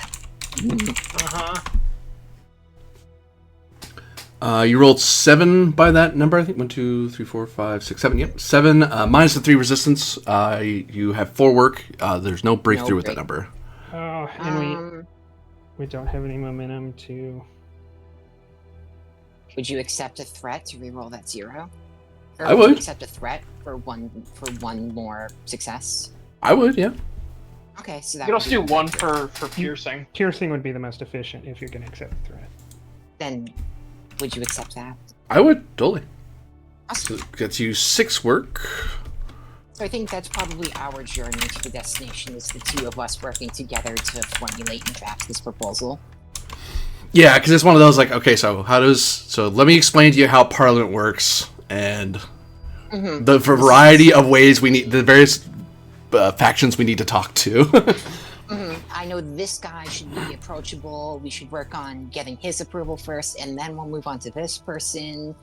You rolled 7 by that number, I think. 1, 2, 3, 4, 5, 6, 7. Yep, 7 minus the 3 resistance. You have 4 work. There's no breakthrough with that number. Oh, and we don't have any momentum to. Would you accept a threat to reroll that 0? Or I would. You accept a threat for one more success. I would, yeah. Okay, so You that can also do would 1 for piercing. Piercing would be the most efficient if you're going to accept the threat. Then, would you accept that? I would, totally. Awesome. So it gets you 6 work. So I think that's probably our journey to the destination, is the 2 of us working together to formulate and draft this proposal. Yeah, because it's one of those okay, so let me explain to you how Parliament works and the variety of ways we need, the various factions we need to talk to. I know this guy should be approachable. We should work on getting his approval first, and then we'll move on to this person.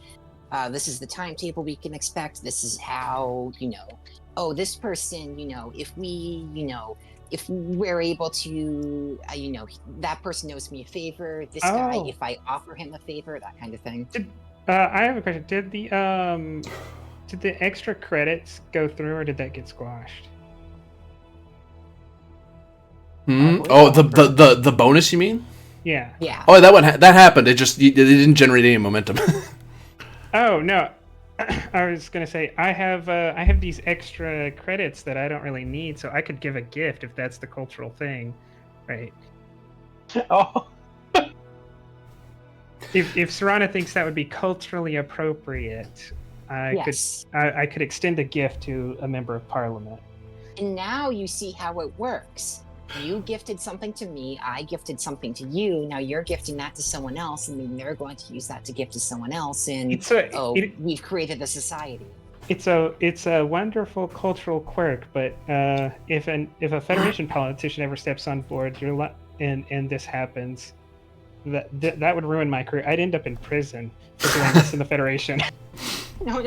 This is the timetable we can expect. This is how, this person, if we're able to, that person knows me a favor. This guy, if I offer him a favor, that kind of thing. I have a question. Did the extra credits go through, or did that get squashed? Oh, the bonus, you mean? Yeah. Yeah. Oh, that happened. It didn't generate any momentum. Oh no, I was gonna say I have these extra credits that I don't really need, so I could give a gift if that's the cultural thing, right? Oh. If Serana thinks that would be culturally appropriate, I could extend a gift to a member of parliament. And now you see how it works. You gifted something to me, I gifted something to you, now you're gifting that to someone else, and then they're going to use that to gift to someone else, and we've created a society. It's a wonderful cultural quirk, but if a Federation politician ever steps on board, and this happens, that would ruin my career. I'd end up in prison for doing this in the Federation. No,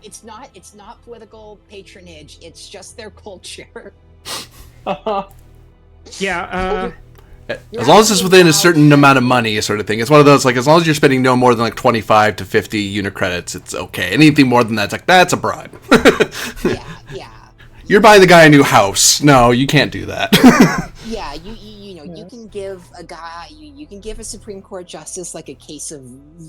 it's not political patronage, it's just their culture. Yeah. As long as it's within a certain amount of money, sort of thing. It's one of those, like, as long as you're spending no more than, like, 25 to 50 unit credits, it's okay. Anything more than that, it's like, that's a bribe. Yeah. You're buying the guy a new house. No, you can't do that. Yeah, you can give a guy, you can give a Supreme Court justice, like, a case of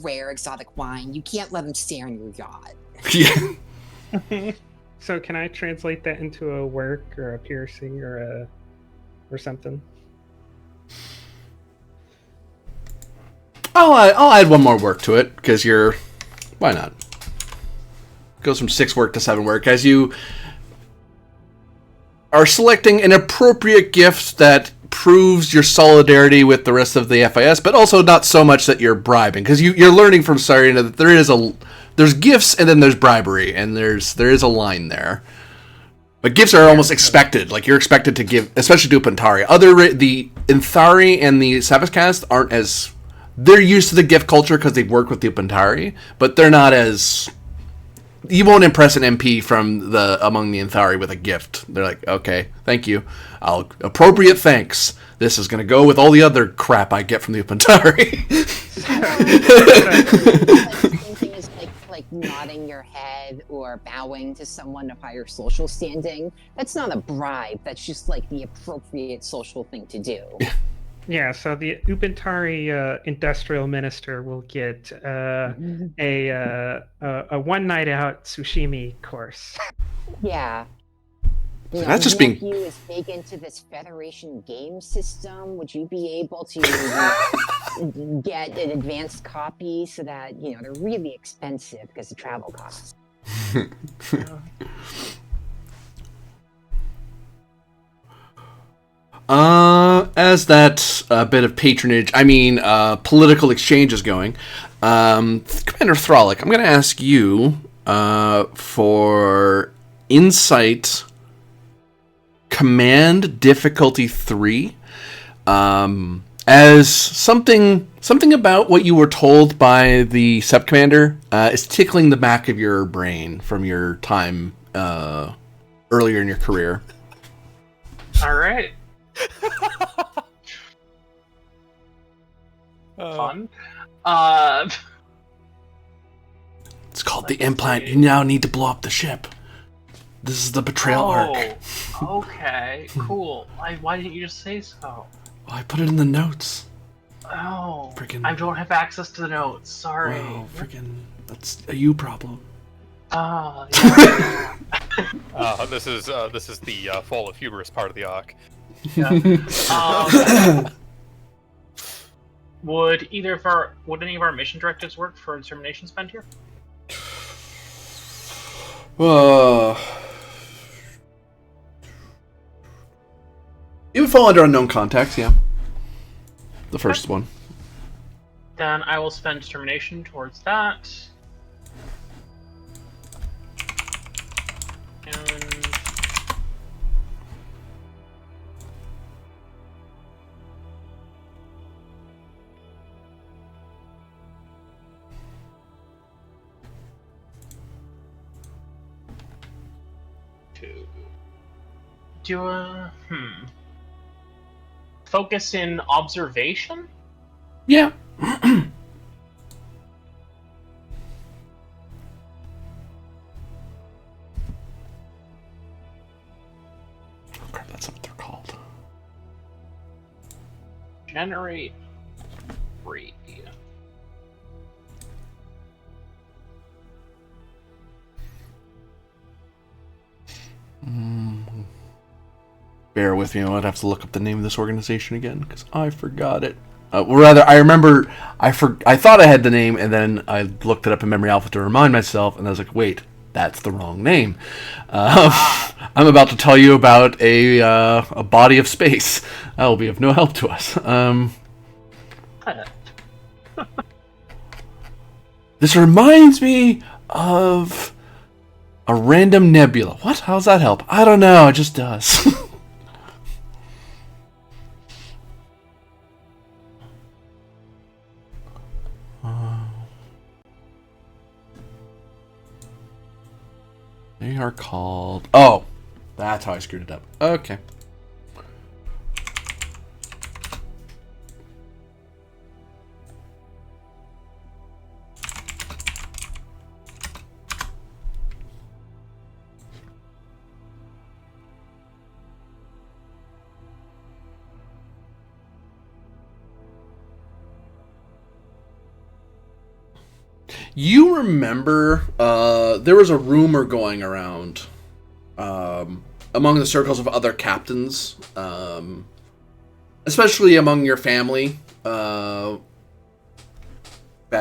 rare exotic wine. You can't let him stay on your yacht. Yeah. So can I translate that into a work or a piercing or something? I'll add one more work to it, because why not? Goes from 6 work to 7 work as you are selecting an appropriate gift that proves your solidarity with the rest of the FIS, but also not so much that you're bribing, because you're learning from Sarina that there's gifts and then there's bribery, and there is a line there. But gifts are almost expected. Like, you're expected to give, especially to Pantari. The Inthari and the Savas Caste aren't as... They're used to the gift culture because they've worked with the Pantari, but they're not as... You won't impress an MP from among the Inthari with a gift. They're like, okay, thank you. Appropriate thanks. This is going to go with all the other crap I get from the Pantari. Same thing as like nodding your head or bowing to someone of higher social standing. That's not a bribe. That's just like the appropriate social thing to do. Yeah, so the Upantari industrial minister will get a one night out sushimi course. Yeah. That's just being. You is big into this Federation game system. Would you be able to get an advanced copy so that they're really expensive because of travel costs? As that bit of patronage, political exchange is going, Commander Thralic, I'm going to ask you for insight, command difficulty 3, as something about what you were told by the sub-commander is tickling the back of your brain from your time earlier in your career. All right. Fun. It's called the implant. You now need to blow up the ship. This is the betrayal arc. Okay, cool. Why didn't you just say so? Well, I put it in the notes. Oh, freaking! I don't have access to the notes. Sorry. Oh, freaking! That's a you problem. Yeah. This is the fall of hubris part of the arc. Yeah. Would any of our mission directives work for determination spend here? It would fall under unknown contacts, yeah. The first one. Then I will spend determination towards that. And Do a focus in observation? Yeah. Crap, that's what they're called. Generate 3. Bear with me, I might have to look up the name of this organization again, because I forgot it. Well, rather, I remember, I thought I had the name, and then I looked it up in Memory Alpha to remind myself, and I was like, wait, that's the wrong name. I'm about to tell you about a body of space. That will be of no help to us. This reminds me of a random nebula. What? How does that help? I don't know, it just does. They are called... Oh! That's how I screwed it up. Okay. You remember, there was a rumor going around among the circles of other captains, especially among your family back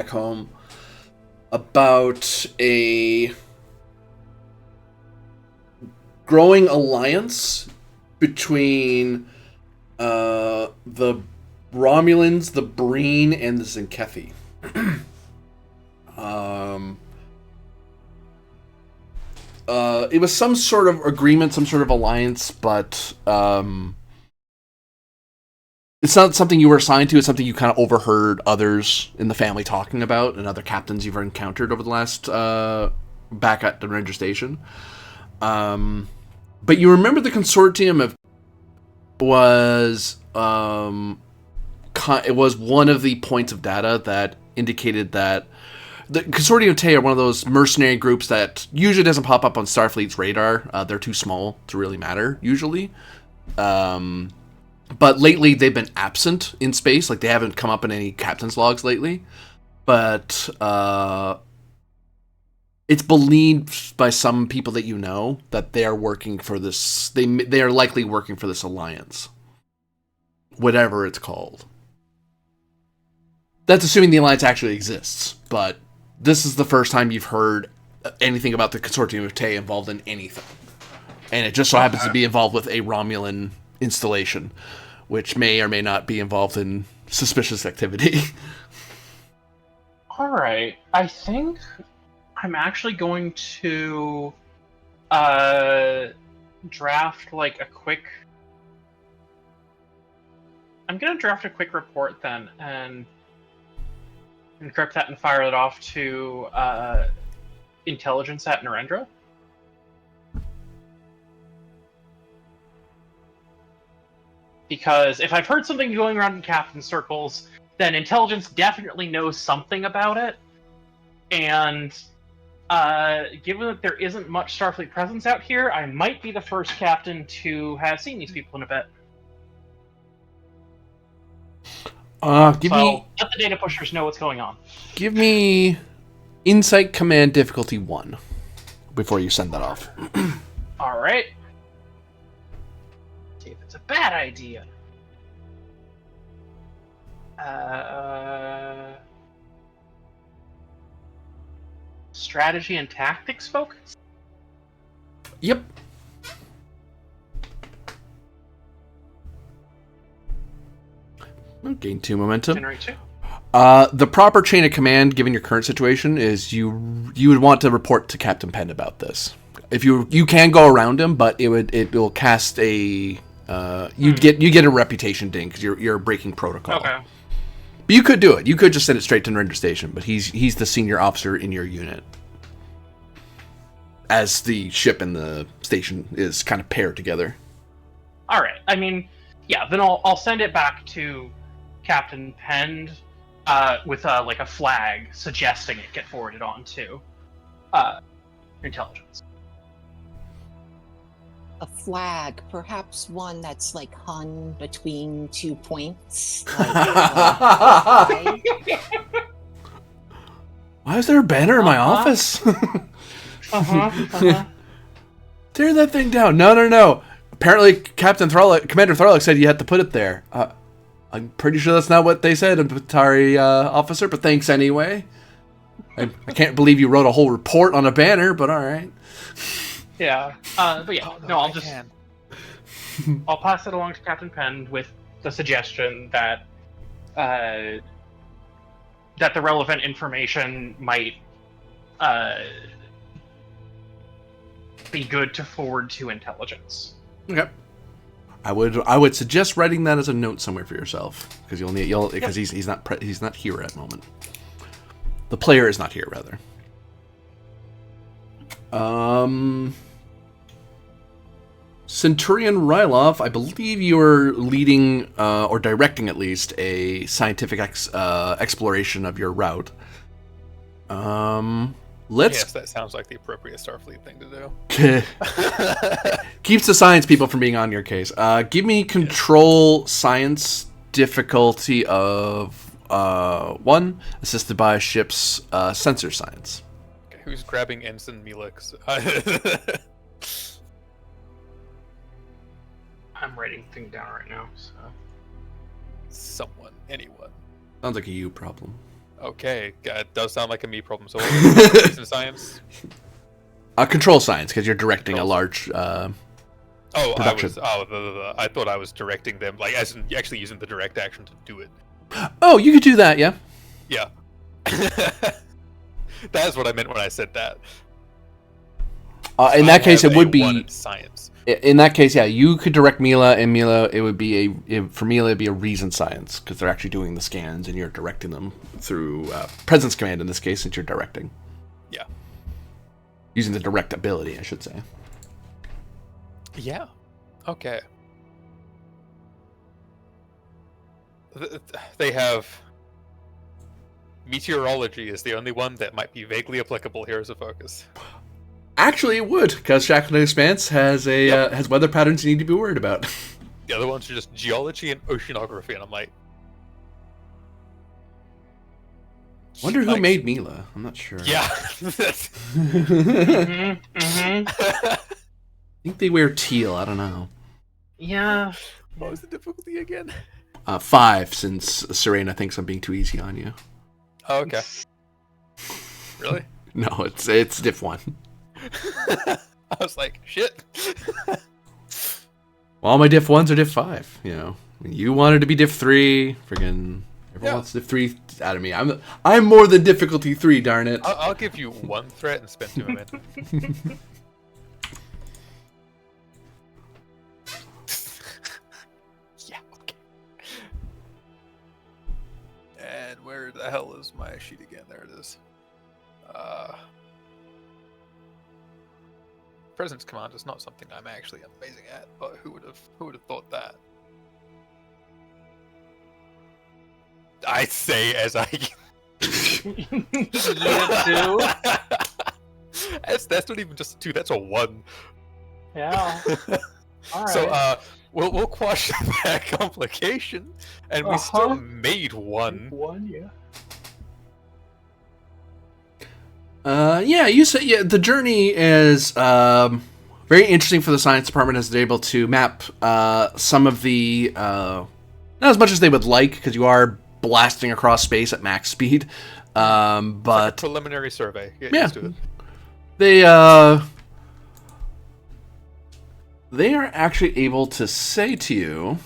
home, about a growing alliance between the Romulans, the Breen, and the Zenkethi. It was some sort of agreement, some sort of alliance, but it's not something you were assigned to. It's something you kind of overheard others in the family talking about, and other captains you've encountered over the last back at the Ranger Station. But you remember the consortium of was it was one of the points of data that indicated that the Consortium of Tay are one of those mercenary groups that usually doesn't pop up on Starfleet's radar. They're too small to really matter, usually. But lately, they've been absent in space. Like, they haven't come up in any captain's logs lately. But it's believed by some people that you know that they are working for this... They are likely working for this alliance. Whatever it's called. That's assuming the alliance actually exists, but this is the first time you've heard anything about the Consortium of Tay involved in anything. And it just so happens to be involved with a Romulan installation, which may or may not be involved in suspicious activity. Alright, I think I'm actually going to draft like a quick... I'm going to draft a quick report then, and encrypt that and fire it off to intelligence at Narendra. Because if I've heard something going around in captain circles, then intelligence definitely knows something about it. And given that there isn't much Starfleet presence out here, I might be the first captain to have seen these people in a bit. Let the data pushers know what's going on. Give me Insight Command Difficulty 1 before you send that off. Alright. See if it's a bad idea. Strategy and tactics focus? Yep. Gain 2 momentum. Generate 2. The proper chain of command, given your current situation, is you would want to report to Captain Penn about this. If you can go around him, but it will cast a you get a reputation ding because you're breaking protocol. Okay. But you could do it. You could just send it straight to Narendra Station, but he's the senior officer in your unit. as the ship and the station is kind of paired together. All right. I mean, yeah. Then I'll send it back to Captain Pend with like a flag suggesting it get forwarded on to intelligence. A flag, perhaps one that's like hung between 2 points. Like, Why is there a banner in my office? Tear that thing down. No. Apparently, Commander Thralic said you had to put it there. I'm pretty sure that's not what they said, Batari officer, but thanks anyway. I can't believe you wrote a whole report on a banner, but all right. Yeah. But yeah, I'll pass it along to Captain Penn with the suggestion that that the relevant information might be good to forward to intelligence. Okay. I would suggest writing that as a note somewhere for yourself, because he's not here at the moment. The player is not here, rather. Centurion Ryloff, I believe you are leading or directing at least a scientific exploration of your route. Yes, that sounds like the appropriate Starfleet thing to do. Keeps the science people from being on your case. Give me control science difficulty of 1, assisted by ship's sensor science. Okay, who's grabbing Ensign Melix? I'm writing things down right now. So. Anyone. Sounds like a you problem. Okay, it does sound like a me problem. So what is in science? Control science, because you're directing a large production. I thought I was directing them, like as in actually using the direct action to do it. Oh, you could do that, yeah. Yeah. That's what I meant when I said that. In that case, it would be science. In that case, yeah, you could direct Mila, and Mila, it would be for Mila, it'd be a reason science, because they're actually doing the scans, and you're directing them through presence command in this case, since you're directing. Yeah. Using the direct ability, I should say. Yeah. Okay. They have meteorology is the only one that might be vaguely applicable here as a focus. Actually, it would, because Shackled Expanse has has weather patterns you need to be worried about. The other ones are just geology and oceanography, and I'm like... Wonder who made Mila. I'm not sure. Yeah. I think they wear teal. I don't know. Yeah. What was the difficulty again? 5, since Serena thinks I'm being too easy on you. Oh, okay. Really? No, it's diff 1. I was like, shit. Well, all my diff 1s are diff 5, you know. You wanted to be diff 3, friggin' everyone wants diff 3 out of me. I'm more than difficulty 3, darn it. I'll give you 1 threat and spend 2 momentum. Yeah, okay. And where the hell is my sheet again? There it is. Presence command is not something I'm actually amazing at, but who would have thought that? I say as I You do? That's not even just a 2, that's a 1. Yeah. All right. So we'll quash that complication, and we still made 1. 1, yeah. You say the journey is very interesting for the science department, as they're able to map some of the not as much as they would like, because you are blasting across space at max speed, but like a preliminary survey. Get used to it. They are actually able to say to you,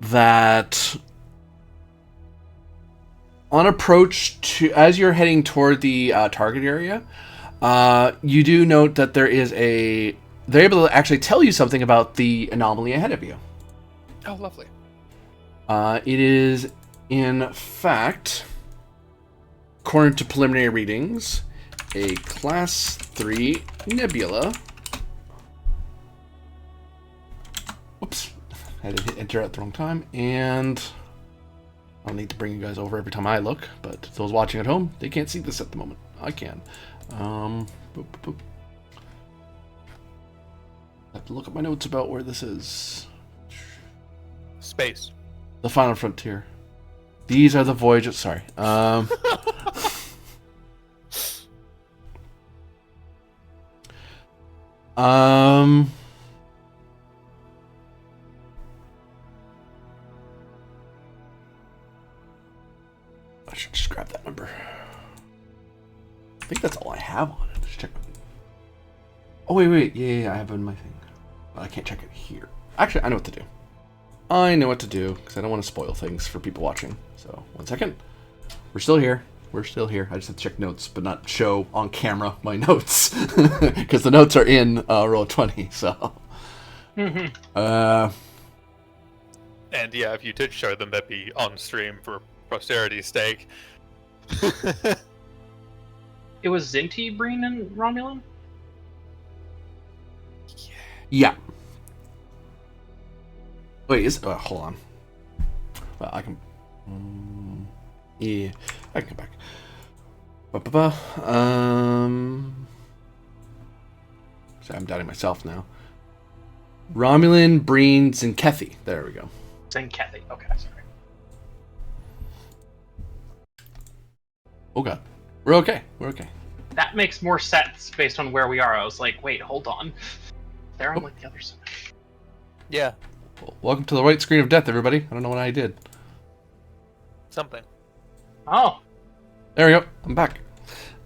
that on approach to, as you're heading toward the target area, you do note that they're able to actually tell you something about the anomaly ahead of you. Oh, lovely. It is In fact, according to preliminary readings, a Class 3 nebula... Whoops. I had to hit enter at the wrong time. And I'll need to bring you guys over every time I look. But those watching at home, they can't see this at the moment. I can. Boop, boop, boop. I have to look at my notes about where this is. Space. The Final Frontier. These are the voyages. Sorry. I should just grab that number. I think that's all I have on it. Just check. Oh wait. Yeah, I have it in my thing. But I can't check it here. Actually, I know what to do. Because I don't want to spoil things for people watching. So, 1 second. We're still here. I just have to check notes, but not show on camera my notes. Because the notes are in Roll20, so... And yeah, if you did show them, that'd be on stream for posterity's sake. It was Zinti, Breen, and Romulan? Yeah. Wait, hold on. Well, I can... yeah, I can come back. Sorry, I'm doubting myself now. Romulan, Breen, Zinkethi. There we go. Zinkethi, okay, sorry. Oh god. We're okay. That makes more sense based on where we are. I was like, wait, hold on. They're on like the other side. Yeah. Well, welcome to the right screen of death, everybody. I don't know what I did. Something. Oh. There we go. I'm back.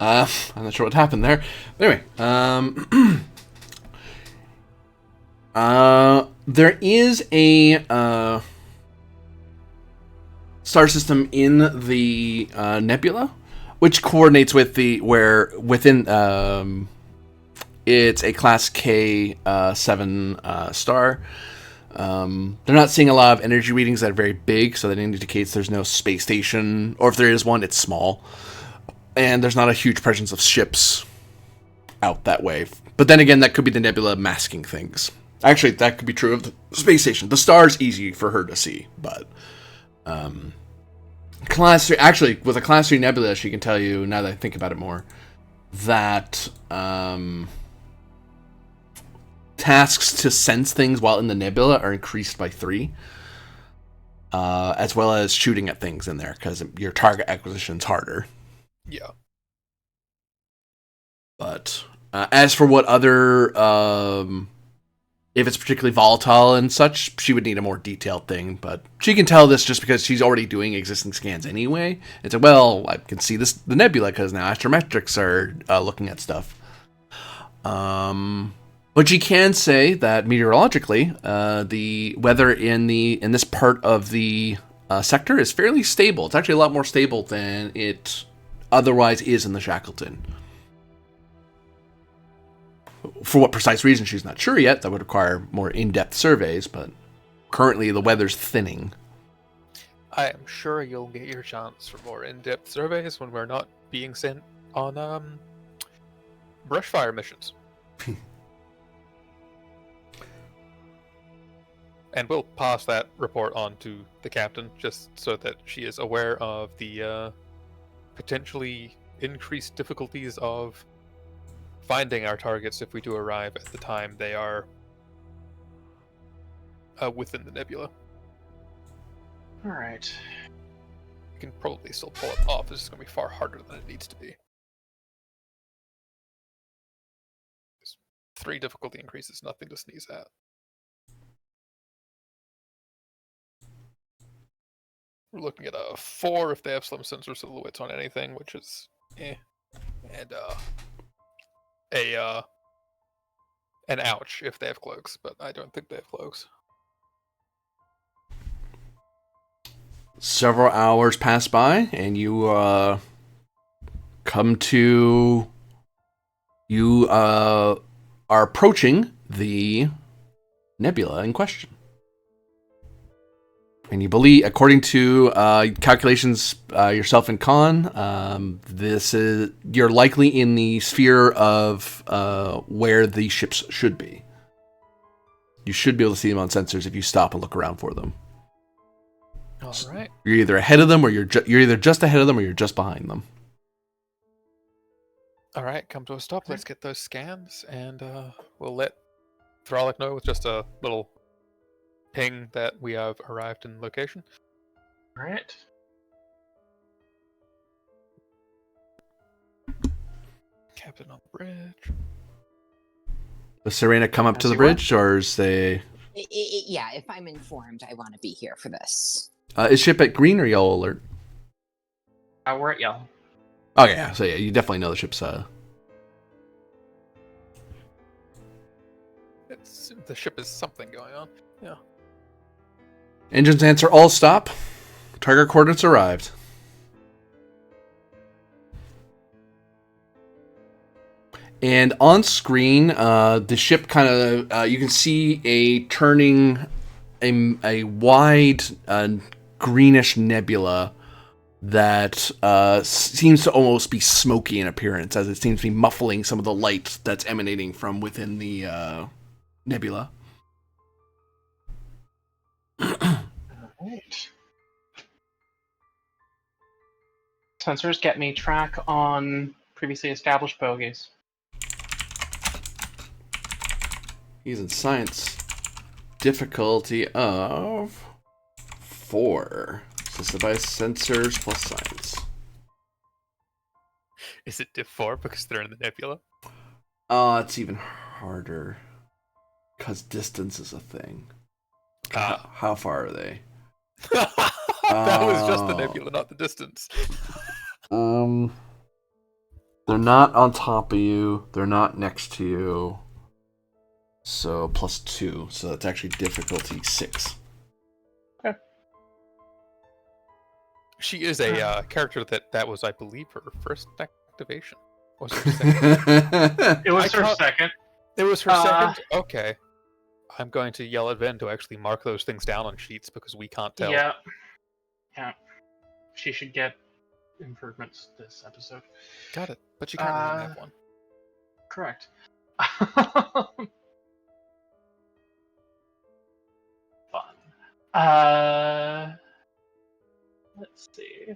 I'm not sure what happened there. Anyway, there is a star system in the nebula, which coordinates with it's a Class K 7 star. They're not seeing a lot of energy readings that are very big, so that indicates there's no space station, or if there is one, it's small. And there's not a huge presence of ships out that way. But then again, that could be the nebula masking things. Actually, that could be true of the space station. The star's easy for her to see, but Class 3, actually, with a Class 3 nebula, she can tell you, now that I think about it more, that tasks to sense things while in the nebula are increased by 3, as well as shooting at things in there, because your target acquisition's harder. Yeah. But as for what other, if it's particularly volatile and such, she would need a more detailed thing. But she can tell this just because she's already doing existing scans anyway. It's like, well, I can see the nebula because now astrometrics are looking at stuff. But she can say that meteorologically, the weather in this part of the sector is fairly stable. It's actually a lot more stable than it otherwise is in the Shackleton. For what precise reason, she's not sure yet. That would require more in-depth surveys, but currently the weather's thinning. I am sure you'll get your chance for more in-depth surveys when we're not being sent on brushfire missions. And we'll pass that report on to the captain, just so that she is aware of the potentially increased difficulties of finding our targets if we do arrive at the time they are within the nebula. Alright. We can probably still pull it off. It's just going to be far harder than it needs to be. 3 difficulty increases, nothing to sneeze at. We're looking at a 4 if they have slim sensor silhouettes on anything, which is eh. And an ouch if they have cloaks, but I don't think they have cloaks. Several hours pass by, and you come to... You are approaching the nebula in question. And you believe, according to calculations yourself and Khan, you're likely in the sphere of where the ships should be. You should be able to see them on sensors if you stop and look around for them. All right. You're either ahead of them, or you're either just ahead of them, or you're just behind them. All right, come to a stop. Let's get those scans, and we'll let Thralic know with just a little ping that we have arrived in location. All right. Captain on the bridge. Does Serena come up to the bridge, or is they? Yeah, if I'm informed, I want to be here for this. Is ship at green or yellow alert? We're at yellow. Oh yeah, so yeah, you definitely know the ship's. The ship is something going on. Yeah. Engines answer all stop. Target coordinates arrived. And on screen, the ship kind of you can see a turning a wide greenish nebula that seems to almost be smoky in appearance, as it seems to be muffling some of the light that's emanating from within the nebula. Alright. Sensors get me track on previously established bogeys. He's in science. Difficulty of 4. Assisted by sensors plus science. Is it diff 4 because they're in the nebula? It's even harder. Because distance is a thing. How far are they? That was just the nebula, not the distance. They're not on top of you. They're not next to you. So +2. So that's actually difficulty 6. Okay. She is a character that was, I believe, her first activation. Was it her second? It was her second. It was her second? Okay. I'm going to yell at Ven to actually mark those things down on sheets because we can't tell. Yeah. Yeah. She should get improvements this episode. Got it. But you can't really have one. Correct. Fun. Let's see.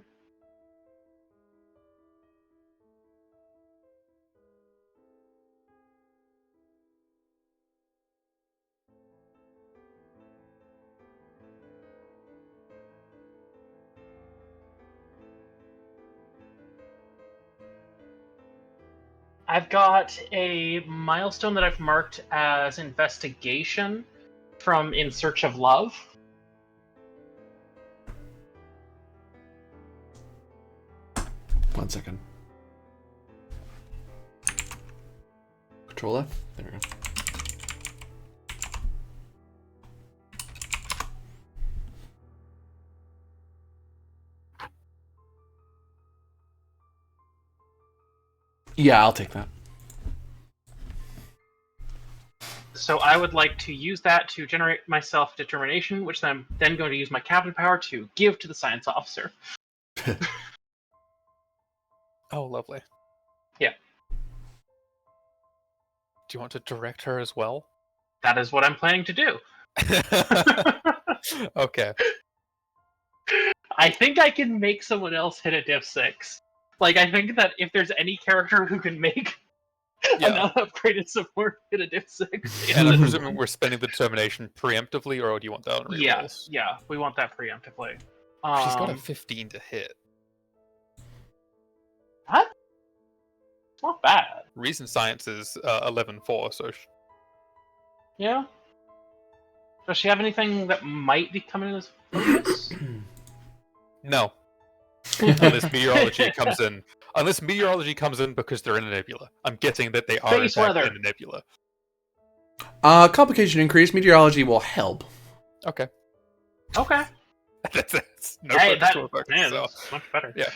I've got a milestone that I've marked as investigation from In Search of Love. One second. Control F. There we go. Yeah, I'll take that. So I would like to use that to generate my self-determination, which I'm then going to use my captain power to give to the science officer. Oh, lovely. Yeah. Do you want to direct her as well? That is what I'm planning to do. Okay. I think I can make someone else hit a diff 6. Like, I think that if there's any character who can make an upgraded support hit a diff 6... And I'm presuming we're spending the determination preemptively, or do you want that on rerolls? Yeah, we want that preemptively. She's got a 15 to hit. What? It's not bad. Reason science is 11-4, so... Yeah? Does she have anything that might be coming in as focus? No. Unless meteorology comes in. Unless meteorology comes in because they're in a nebula. I'm guessing that they are in fact in a nebula. Complication increase. Meteorology will help. Okay. Okay. that's no that's much better. Yeah.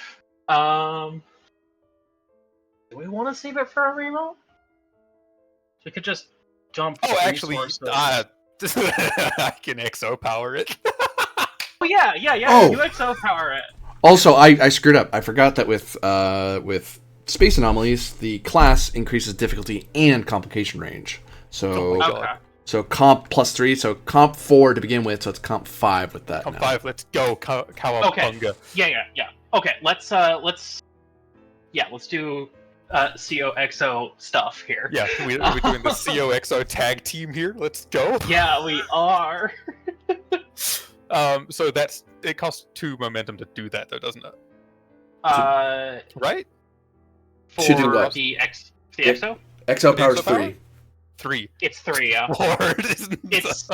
Do we want to save it for a reroll? We could just dump. Oh, actually, I can exo power it. Oh yeah. Oh. UXO power it. Also, I screwed up. I forgot that with space anomalies, the class increases difficulty and complication range. So Okay. so comp +3, so comp 4 to begin with, so it's comp 5 with that. Comp now. 5, let's go, Cowabunga. Okay. Yeah. Okay, let's do COXO stuff here. Yeah, we're doing the COXO tag team here. Let's go. Yeah, we are. So it costs 2 momentum to do that, though, doesn't it? Right? For Should do what? the XO? XO power's XO power? 3. 3. It's 3, yeah. Lord, isn't It's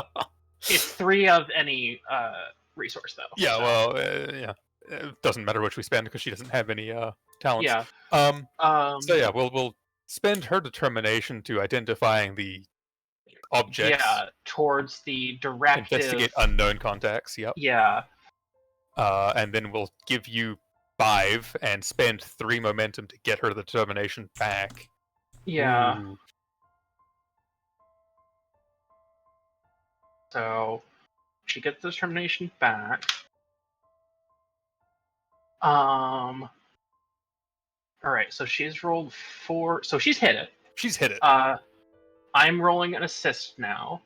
3 of any resource, though. Yeah, so. well, yeah. It doesn't matter which we spend because she doesn't have any talents. Yeah. So yeah, we'll spend her determination to identifying the objects. Yeah, towards the directive. Investigate unknown contacts. Yep. Yeah. And then we'll give you 5 and spend 3 momentum to get her the determination back. Yeah. Ooh. So she gets the determination back. Alright, so she's rolled 4. So she's hit it. She's hit it. I'm rolling an assist now.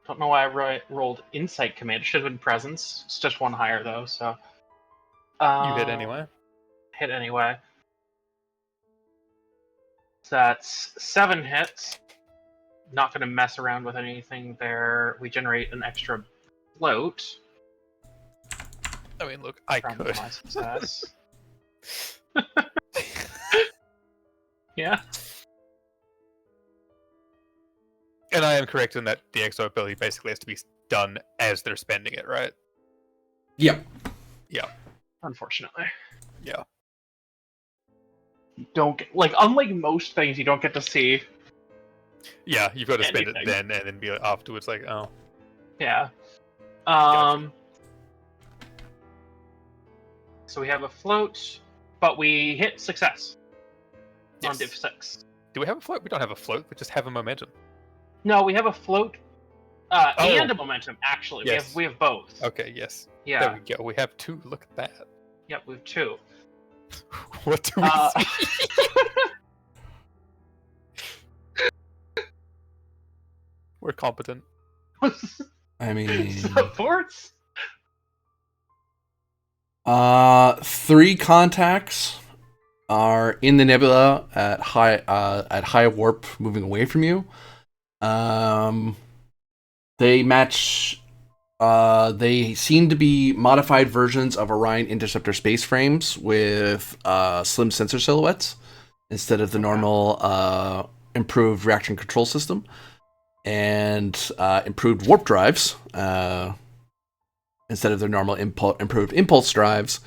Don't know why I rolled Insight Command. It should have been Presence. It's just 1 higher, though, so... You hit anyway? Hit anyway. So that's 7 hits. Not going to mess around with anything there. We generate an extra float. I mean, look, I from could. my success. Yeah. And I am correct in that the XO ability basically has to be done as they're spending it, right? Yep. Yeah. Unfortunately. Yeah. You don't get, unlike most things, you don't get to see. Yeah, you've got to spend it Anything. then and then be afterwards like, oh. Yeah. Gotcha. So we have a float, but we hit success on Yes. div 6. Do we have a float? We don't have a float. We just have a momentum. No, we have a float and a momentum. Actually, Yes. we have both. Okay, yes. Yeah. There we go. We have 2. Look at that. Yep, we have 2. What do we see? We're competent. I mean, Supports. 3 contacts are in the nebula at high warp, moving away from you. They match. They seem to be modified versions of Orion Interceptor space frames with slim sensor silhouettes instead of the normal improved reaction control system, and improved warp drives instead of their normal improved impulse drives.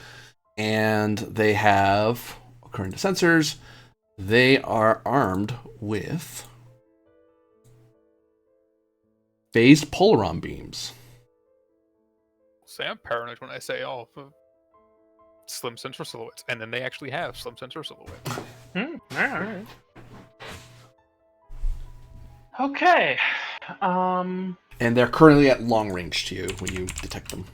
And they have, according to sensors, they are armed with phased polaron beams. Say I'm paranoid when I say, oh, slim sensor silhouettes. And then they actually have slim sensor silhouettes. Alright. Okay. And they're currently at long range to you when you detect them.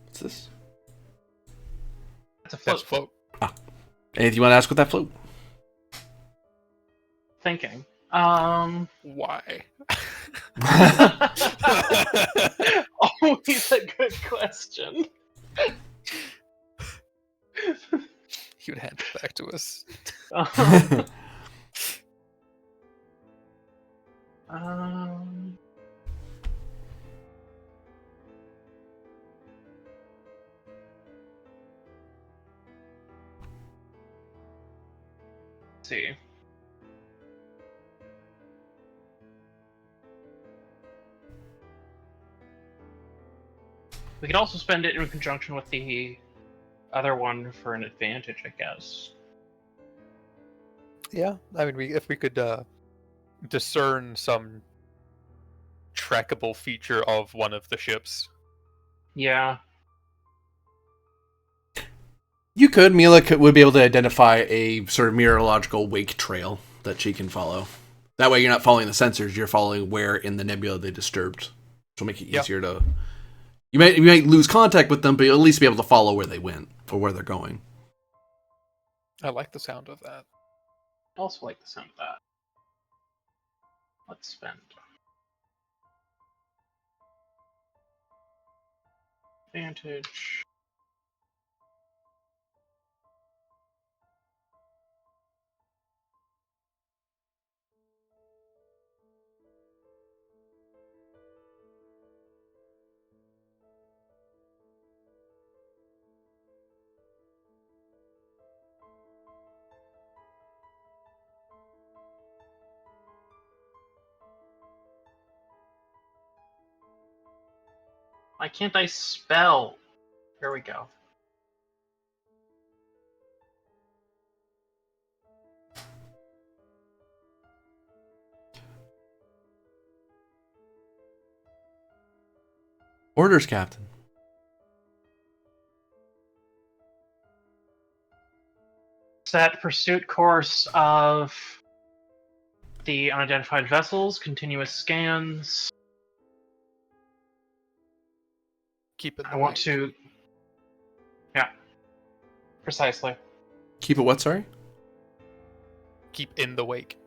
What's this? That's a float. That's float. Anything you want to ask with that float? Thinking. Why? Always a good question. He would hand it back to us. Let's see. We could also spend it in conjunction with the other one for an advantage, I guess. Yeah, I mean, if we could discern some trackable feature of one of the ships. Yeah. You could. Mila would be able to identify a sort of meteorological wake trail that she can follow. That way you're not following the sensors, you're following where in the nebula they disturbed. Which will make it easier to... You might lose contact with them, but you'll at least be able to follow where they went, or where they're going. I like the sound of that. I also like the sound of that. Let's spend. Advantage. Why can't I spell? Here we go. Orders, Captain. Set pursuit course of the unidentified vessels, continuous scans. Keep it. I want to... Yeah. Precisely. Keep it what, sorry? Keep in the wake.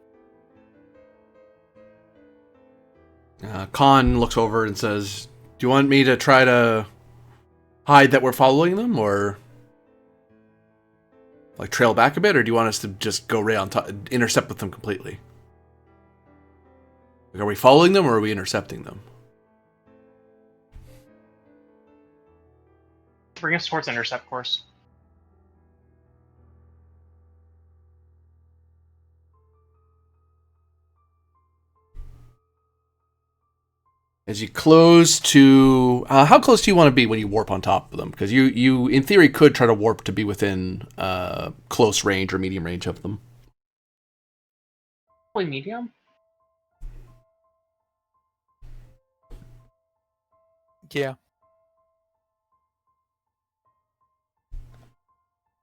Khan looks over and says, do you want me to try to hide that we're following them, or like trail back a bit, or do you want us to just go right on top, intercept with them completely? Like, are we following them, or are we intercepting them? Bring us towards intercept course. As you close to... how close do you want to be when you warp on top of them? Because you, in theory, could try to warp to be within close range or medium range of them. Probably medium? Yeah.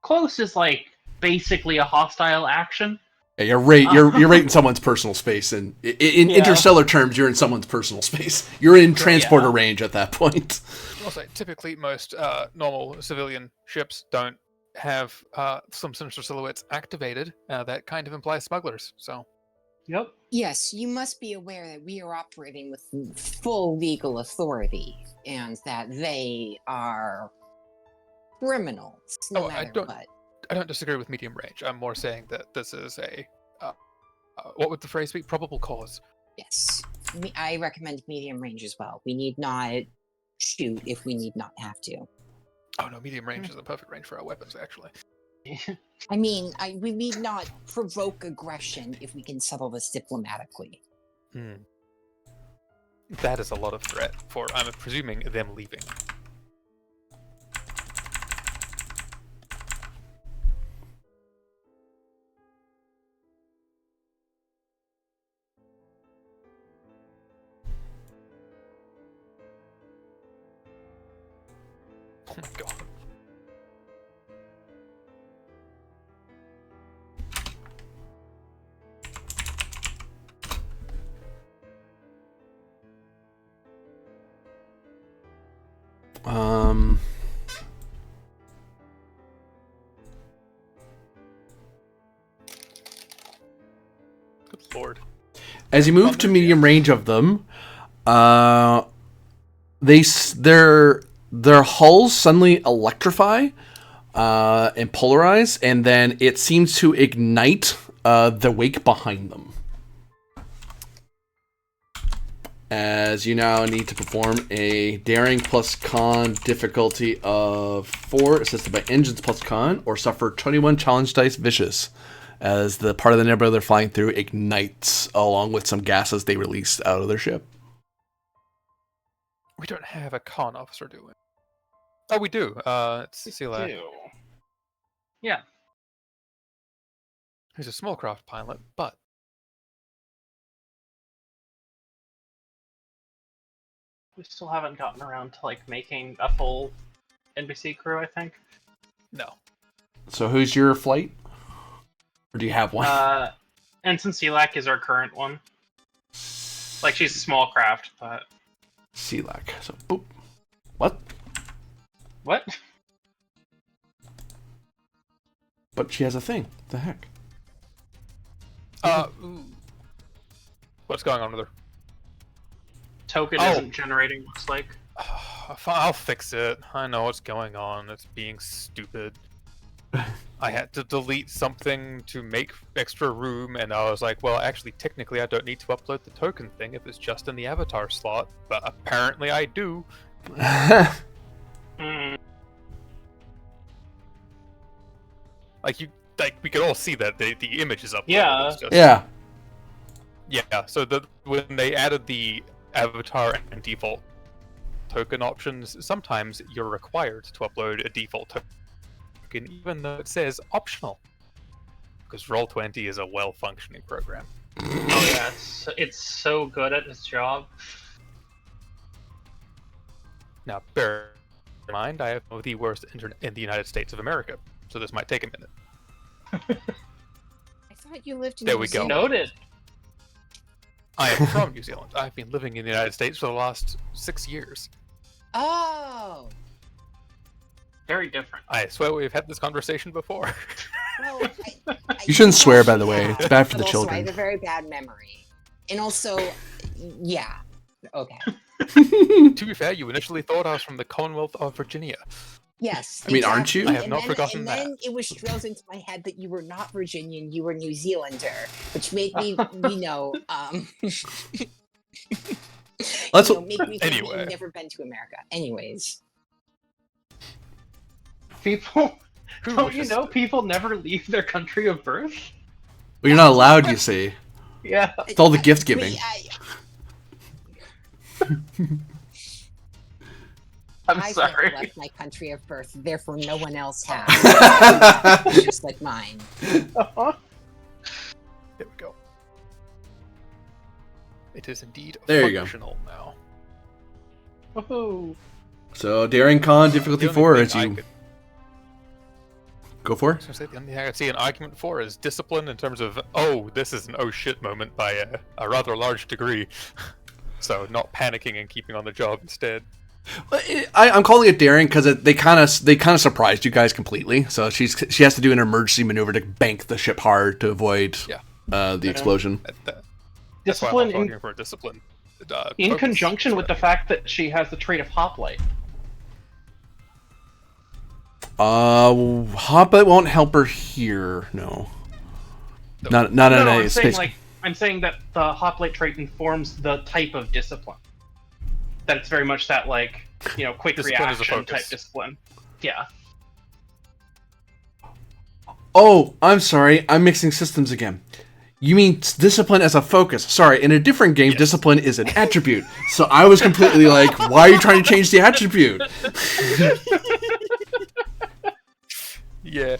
Close is like basically a hostile action. Yeah, you're right in someone's personal space, and in interstellar terms, you're in someone's personal space. You're in transporter range at that point. Also, typically most normal civilian ships don't have some sinister silhouettes activated. That kind of implies smugglers. So. Yep. Yes, you must be aware that we are operating with full legal authority, and that they are criminals, no matter what. I don't disagree with medium range. I'm more saying that this is a, what would the phrase be? Probable cause. Yes. I recommend medium range as well. We need not shoot if we need not have to. Oh no, medium range is the perfect range for our weapons, actually. I mean, we need not provoke aggression if we can settle this diplomatically. That is a lot of threat for, I'm presuming, them leaving. Oh my god. Good lord. As you move to medium range of them, their hulls suddenly electrify and polarize, and then it seems to ignite the wake behind them. As you now need to perform a daring plus con difficulty of 4, assisted by engines plus con, or suffer 21 challenge dice vicious, as the part of the nebula they're flying through ignites along with some gases they release out of their ship. We don't have a con officer, do we? Oh, we do. Let's see that. Yeah. He's a small craft pilot, but... We still haven't gotten around to like making a full NPC crew, I think. No. So who's your flight? Or do you have one? Ensign Selak is our current one. Like, she's a small craft, but... Selak. So, boop. What? What? But she has a thing. What the heck? What's going on with her? Token isn't generating, looks like. I'll fix it. I know what's going on. It's being stupid. I had to delete something to make extra room, and I was like, well, actually, technically, I don't need to upload the token thing if it's just in the avatar slot, but apparently I do. Like, we could all see that the image is uploaded. Yeah. Yeah. Yeah, so when they added the avatar and default token options, sometimes you're required to upload a default token, even though it says optional. Because Roll20 is a well-functioning program. Oh yeah, it's so good at its job. Now, bear in mind, I have the worst internet in the United States of America, so this might take a minute. I thought you lived in There New we go. Zealand. Noted. I am from New Zealand. I've been living in the United States for the last 6 years. Oh. Very different. I swear we've had this conversation before. Well, You shouldn't swear, by the yeah, way. It's bad for but the also children. I have a very bad memory. And also, yeah. Okay. To be fair, you initially thought I was from the Commonwealth of Virginia. Yes. I mean, aren't you? exactly. I have not forgotten and that. then it was drilled into my head that you were not Virginian, you were New Zealander, which made me, Let's- make me think that Anyway. you've never been to America. Anyways. People, Who don't you wishes know to- people never leave their country of birth? Well, you're not allowed, you see. Yeah. It's all the gift giving. I'm I've sorry. never left my country of birth, therefore no one else has. Just like mine. Uh-huh. There we go. It is indeed There you go. functional now. Woohoo. So, Daring Con, The difficulty only 4, thing as you... Go for I it. was gonna say, the only thing I could see an argument for is discipline in terms of, oh, this is an oh shit moment by a rather large degree. So not panicking and keeping on the job instead. I'm calling it daring because they kind of surprised you guys completely. So she has to do an emergency maneuver to bank the ship hard to avoid the explosion. That's why I'm Discipline arguing for a discipline. in focus. conjunction with the fact that she has the trait of hoplite. Hobbit won't help her here. No, not No, in I'm a saying space. I'm saying that the hoplite trait informs the type of discipline. That it's very much that quick Discipline is a reaction type focus. discipline. Yeah. Oh, I'm sorry. I'm mixing systems again. You mean discipline as a focus? Sorry, in a different game, discipline is an attribute. So I was completely like, why are you trying to change the attribute? Yeah,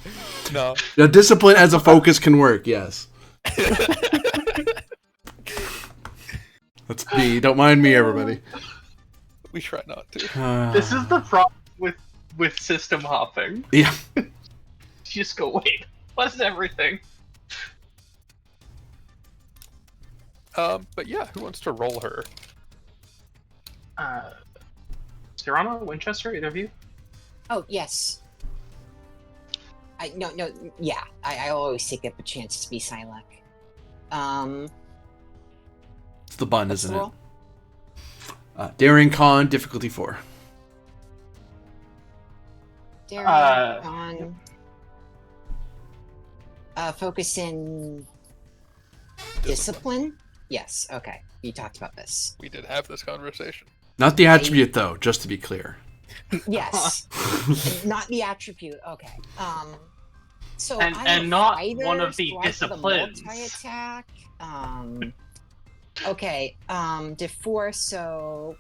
no. The discipline as a focus can work, yes. That's me. Don't mind me, everybody. We try not to. This is the problem with system hopping. Yeah. You just go, wait, what's everything? But yeah, who wants to roll her? Serrano, Winchester, either of you? Oh, yes. I always take up a chance to be Silek. It's the bun, What's isn't the it? roll? Daring Con, difficulty 4. Daring on focus in discipline? Yes, okay. You talked about this. We did have this conversation. Not the attribute, though, just to be clear. Yes. Not the attribute. Okay. So And- I'm and a not fighter, one of the so I get a disciplines. multi-attack. Okay. D4. So,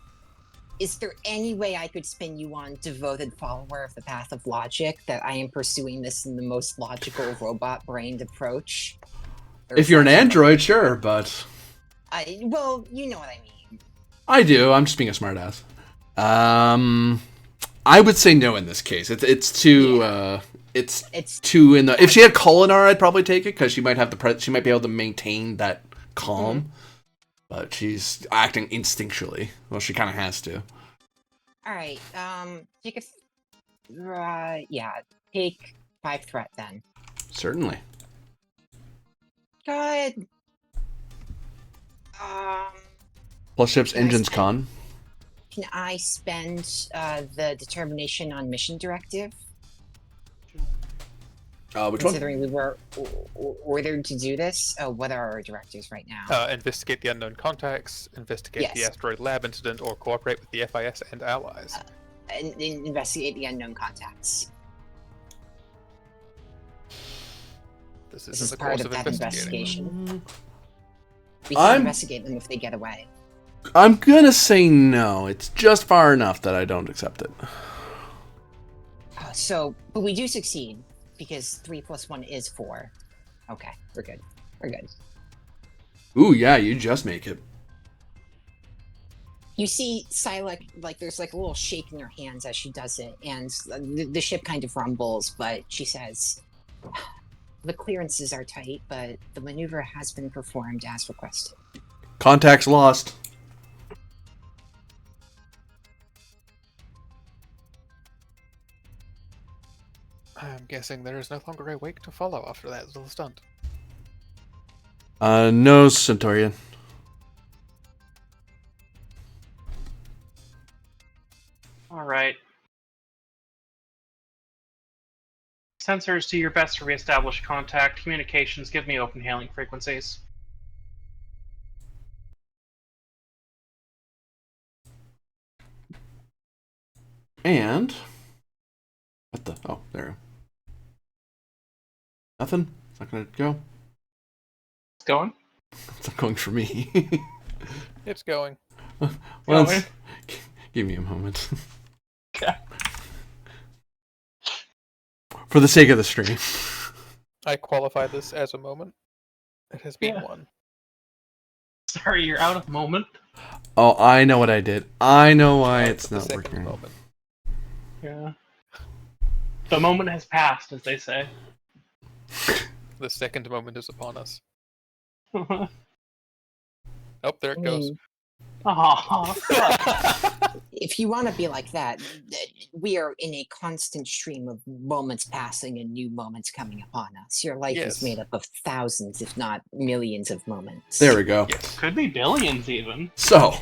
is there any way I could spin you on devoted follower of the path of logic that I am pursuing this in the most logical robot-brained approach? Or If is you're an that something- android, sure, but... well, you know what I mean. I do. I'm just being a smartass. I would say no in this case. It's too it's too in the. If she had Kolinar, I'd probably take it because she might have she might be able to maintain that calm. Mm-hmm. But she's acting instinctually. Well, she kind of has to. All right. Take take 5 threat then. Certainly. Good. Plus ships, engines, con. Can I spend the determination on mission directive? Which Considering one? we were ordered to do this, what are our directives right now? Investigate the unknown contacts, investigate the asteroid lab incident, or cooperate with the FIS and allies. Investigate the unknown contacts. This is isn't the part course of that investigation. We can investigate them if they get away. I'm gonna say no. It's just far enough that I don't accept it. But we do succeed. Because 3 + 1 is 4. Okay, we're good. We're good. Ooh, yeah, you just make it. You see Silac, there's a little shake in her hands as she does it, and the ship kind of rumbles, but she says, the clearances are tight, but the maneuver has been performed as requested. Contacts lost. I'm guessing there is no longer a wake to follow after that little stunt. No, Centaurian. All right. Sensors, do your best to reestablish contact. Communications, give me open hailing frequencies. And... what the... oh, there we go. Nothing? It's not going to go? It's going? It's not going for me. It's going. Well, give me a moment. Okay. For the sake of the stream. I qualify this as a moment. It has been one. Sorry, you're out of moment. Oh, I know what I did. I know why it's not working. Moment. Yeah. The moment has passed, as they say. The second moment is upon us. Oh, there it goes. If you want to be like that, we are in a constant stream of moments passing and new moments coming upon us. Your life is made up of thousands, if not millions of moments. There we go. Yes. Could be billions, even. So,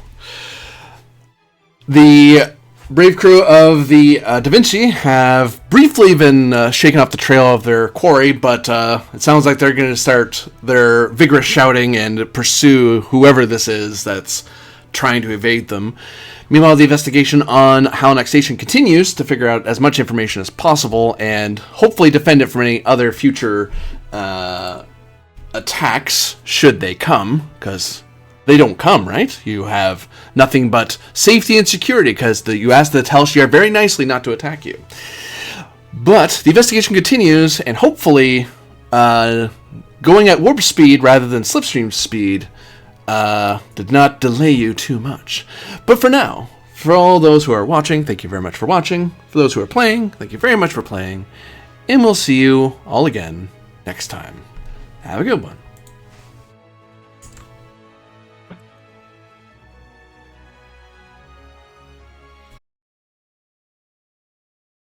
the brave crew of the Da Vinci have briefly been shaken off the trail of their quarry, but it sounds like they're going to start their vigorous shouting and pursue whoever this is that's trying to evade them. Meanwhile, the investigation on Halanak Station continues to figure out as much information as possible and hopefully defend it from any other future attacks, should they come, because they don't come, right? You have nothing but safety and security, because you asked the Telshir very nicely not to attack you. But the investigation continues, and hopefully going at warp speed rather than slipstream speed did not delay you too much. But for now, for all those who are watching, thank you very much for watching. For those who are playing, thank you very much for playing. And we'll see you all again next time. Have a good one.